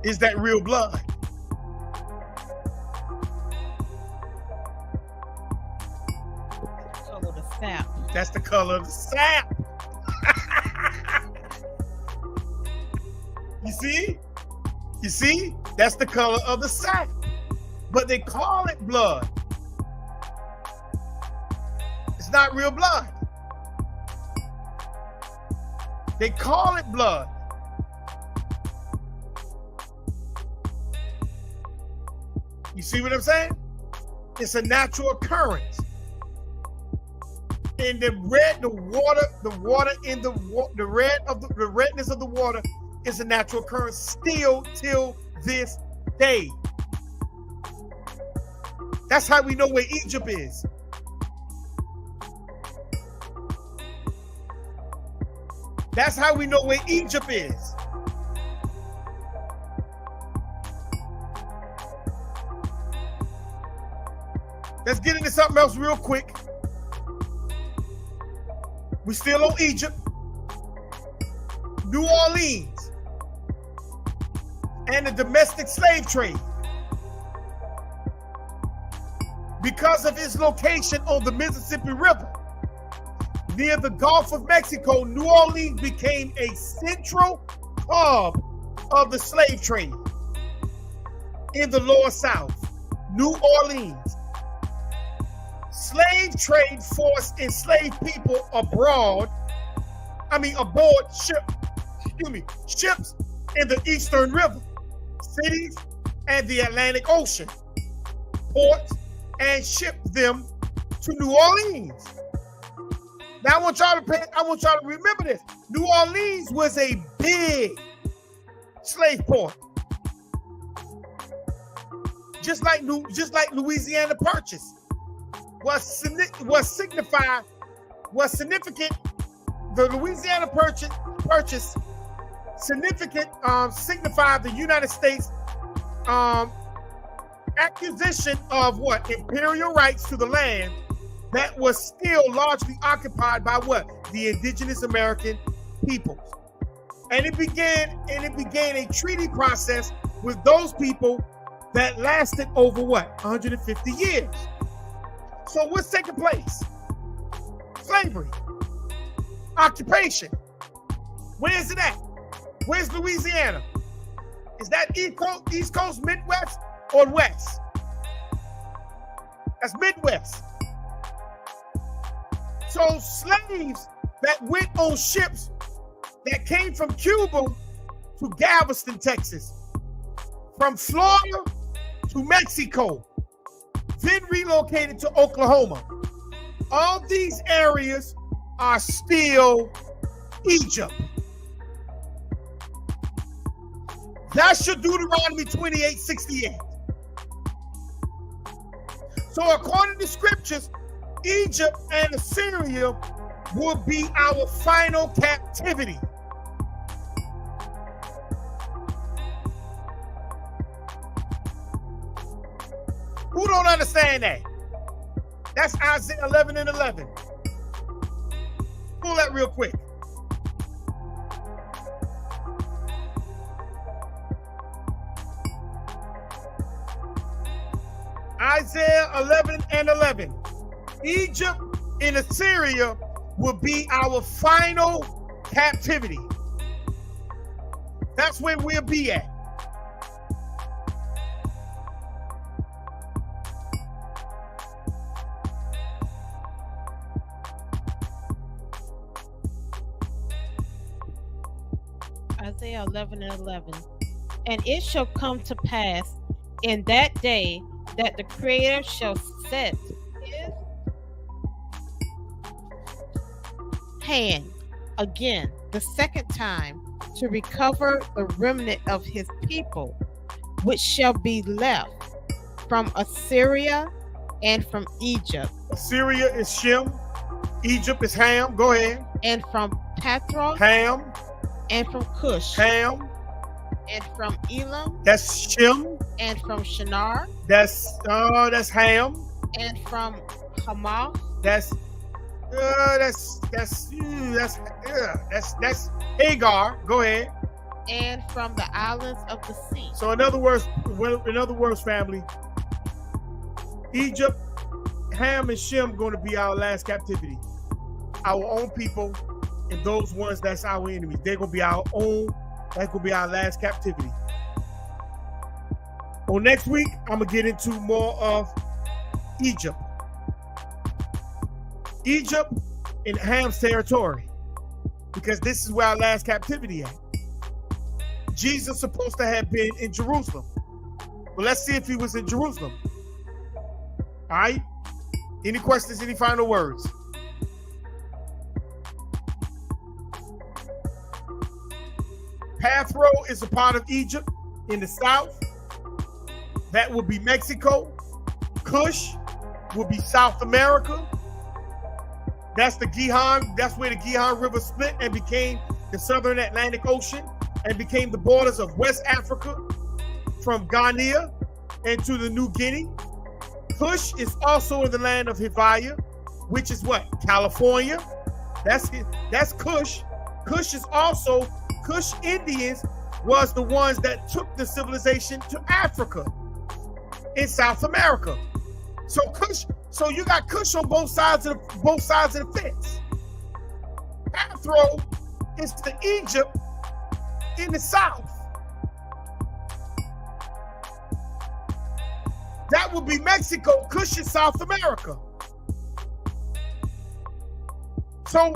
Is that real blood? Sap. That's the color of the sap. You see? You see? That's the color of the sap. But they call it blood. It's not real blood. They call it blood. You see what I'm saying? It's a natural occurrence. And the redness of the water is a natural occurrence still till this day. That's how we know where Egypt is. That's how we know where Egypt is. Let's get into something else real quick. We still on Egypt, New Orleans, and the domestic slave trade. Because of its location on the Mississippi River, near the Gulf of Mexico, New Orleans became a central hub of the slave trade in the Lower South. New Orleans. Slave trade forced enslaved people aboard ships in the Eastern River, cities, and the Atlantic Ocean, ports, and shipped them to New Orleans. Now I want y'all to remember this. New Orleans was a big slave port. Just like Louisiana Purchase. Was significant. The Louisiana Purchase significant signified the United States acquisition of what? Imperial rights to the land that was still largely occupied by what? The indigenous American peoples. And it began a treaty process with those people that lasted over what? 150 years. So what's taking place? Slavery. Occupation. Where's it at? Where's Louisiana? Is that East Coast, Midwest, or West? That's Midwest. So slaves that went on ships that came from Cuba to Galveston, Texas, from Florida to Mexico, then relocated to Oklahoma. All these areas are still Egypt. That's your Deuteronomy 28:68. So according to scriptures, Egypt and Assyria will be our final captivity. Who don't understand that? That's Isaiah 11:11. Pull that real quick. Isaiah 11:11. Egypt and Assyria will be our final captivity. That's where we'll be at. Isaiah 11:11. And it shall come to pass in that day that the Creator shall set his hand again the second time to recover the remnant of his people, which shall be left from Assyria and from Egypt. Assyria is Shem, Egypt is Ham. Go ahead. And from Pathros, Ham. And from Cush, Ham. And from Elam, that's Shem. And from Shinar, that's Ham. And from Hamath, that's Hagar. Go ahead. And from the islands of the sea. So in other words, family, Egypt, Ham, and Shem going to be our last captivity. Our own people, and those ones that's our enemies, they're going to be our own. That's going to be our last captivity. Well, next week, I'm going to get into more of Egypt. Egypt in Ham's territory, because this is where our last captivity at. Jesus is supposed to have been in Jerusalem. Well, let's see if he was in Jerusalem. All right? Any questions, any final words? Pathro is a part of Egypt in the south. That will be Mexico. Cush will be South America. That's the Gihon. That's where the Gihon River split and became the Southern Atlantic Ocean and became the borders of West Africa from Ghana and to the New Guinea. Cush is also in the land of Hiviah, which is what? California. That's Cush. Cush is also Cush Indians was the ones that took the civilization to Africa in South America. So Cush, so you got Cush on both sides of the fence. Pathro is the Egypt in the south. That would be Mexico. Cush is South America. So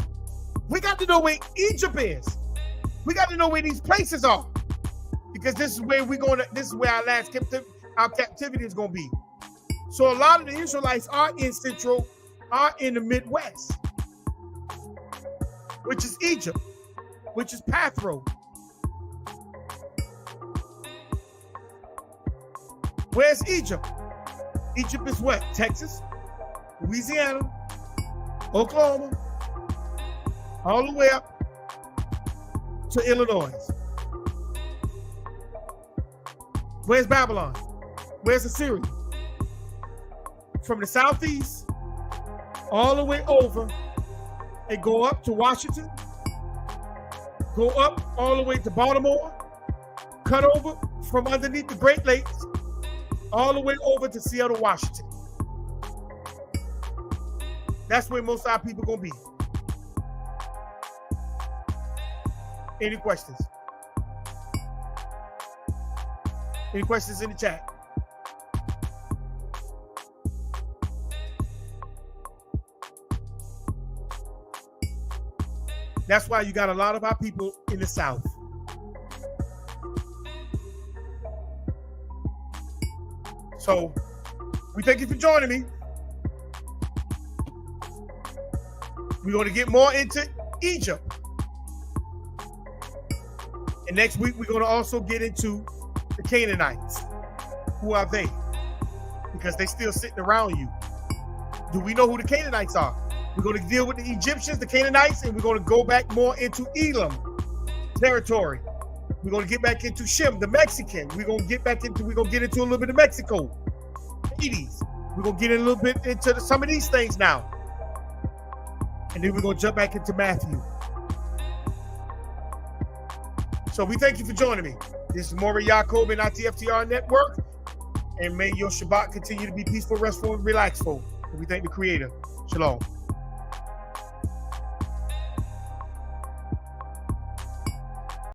we got to know where Egypt is. We got to know where these places are, because this is where our last captivity is going to be. So a lot of the Israelites are in the Midwest, which is Egypt, which is Pathro. Where's Egypt? Egypt is what? Texas, Louisiana, Oklahoma, all the way up to Illinois. Where's Babylon? Where's Assyria? From the southeast all the way over and go up to Washington, go up all the way to Baltimore, cut over from underneath the Great Lakes all the way over to Seattle, Washington. That's where most of our people are going to be. Any questions? Any questions in the chat? That's why you got a lot of our people in the South. So we thank you for joining me. We're going to get more into Egypt. And next week, we're going to also get into the Canaanites. Who are they? Because they still sitting around you. Do we know who the Canaanites are? We're going to deal with the Egyptians, the Canaanites, and we're going to go back more into Elam territory. We're going to get back into Shem, the Mexican. We're going to get into a little bit of Mexico, Hades. We're going to get a little bit into some of these things now. And then we're going to jump back into Matthew. So we thank you for joining me. This is Maury Yacob and ITFTR Network. And may your Shabbat continue to be peaceful, restful, and relaxful. And we thank the Creator. Shalom.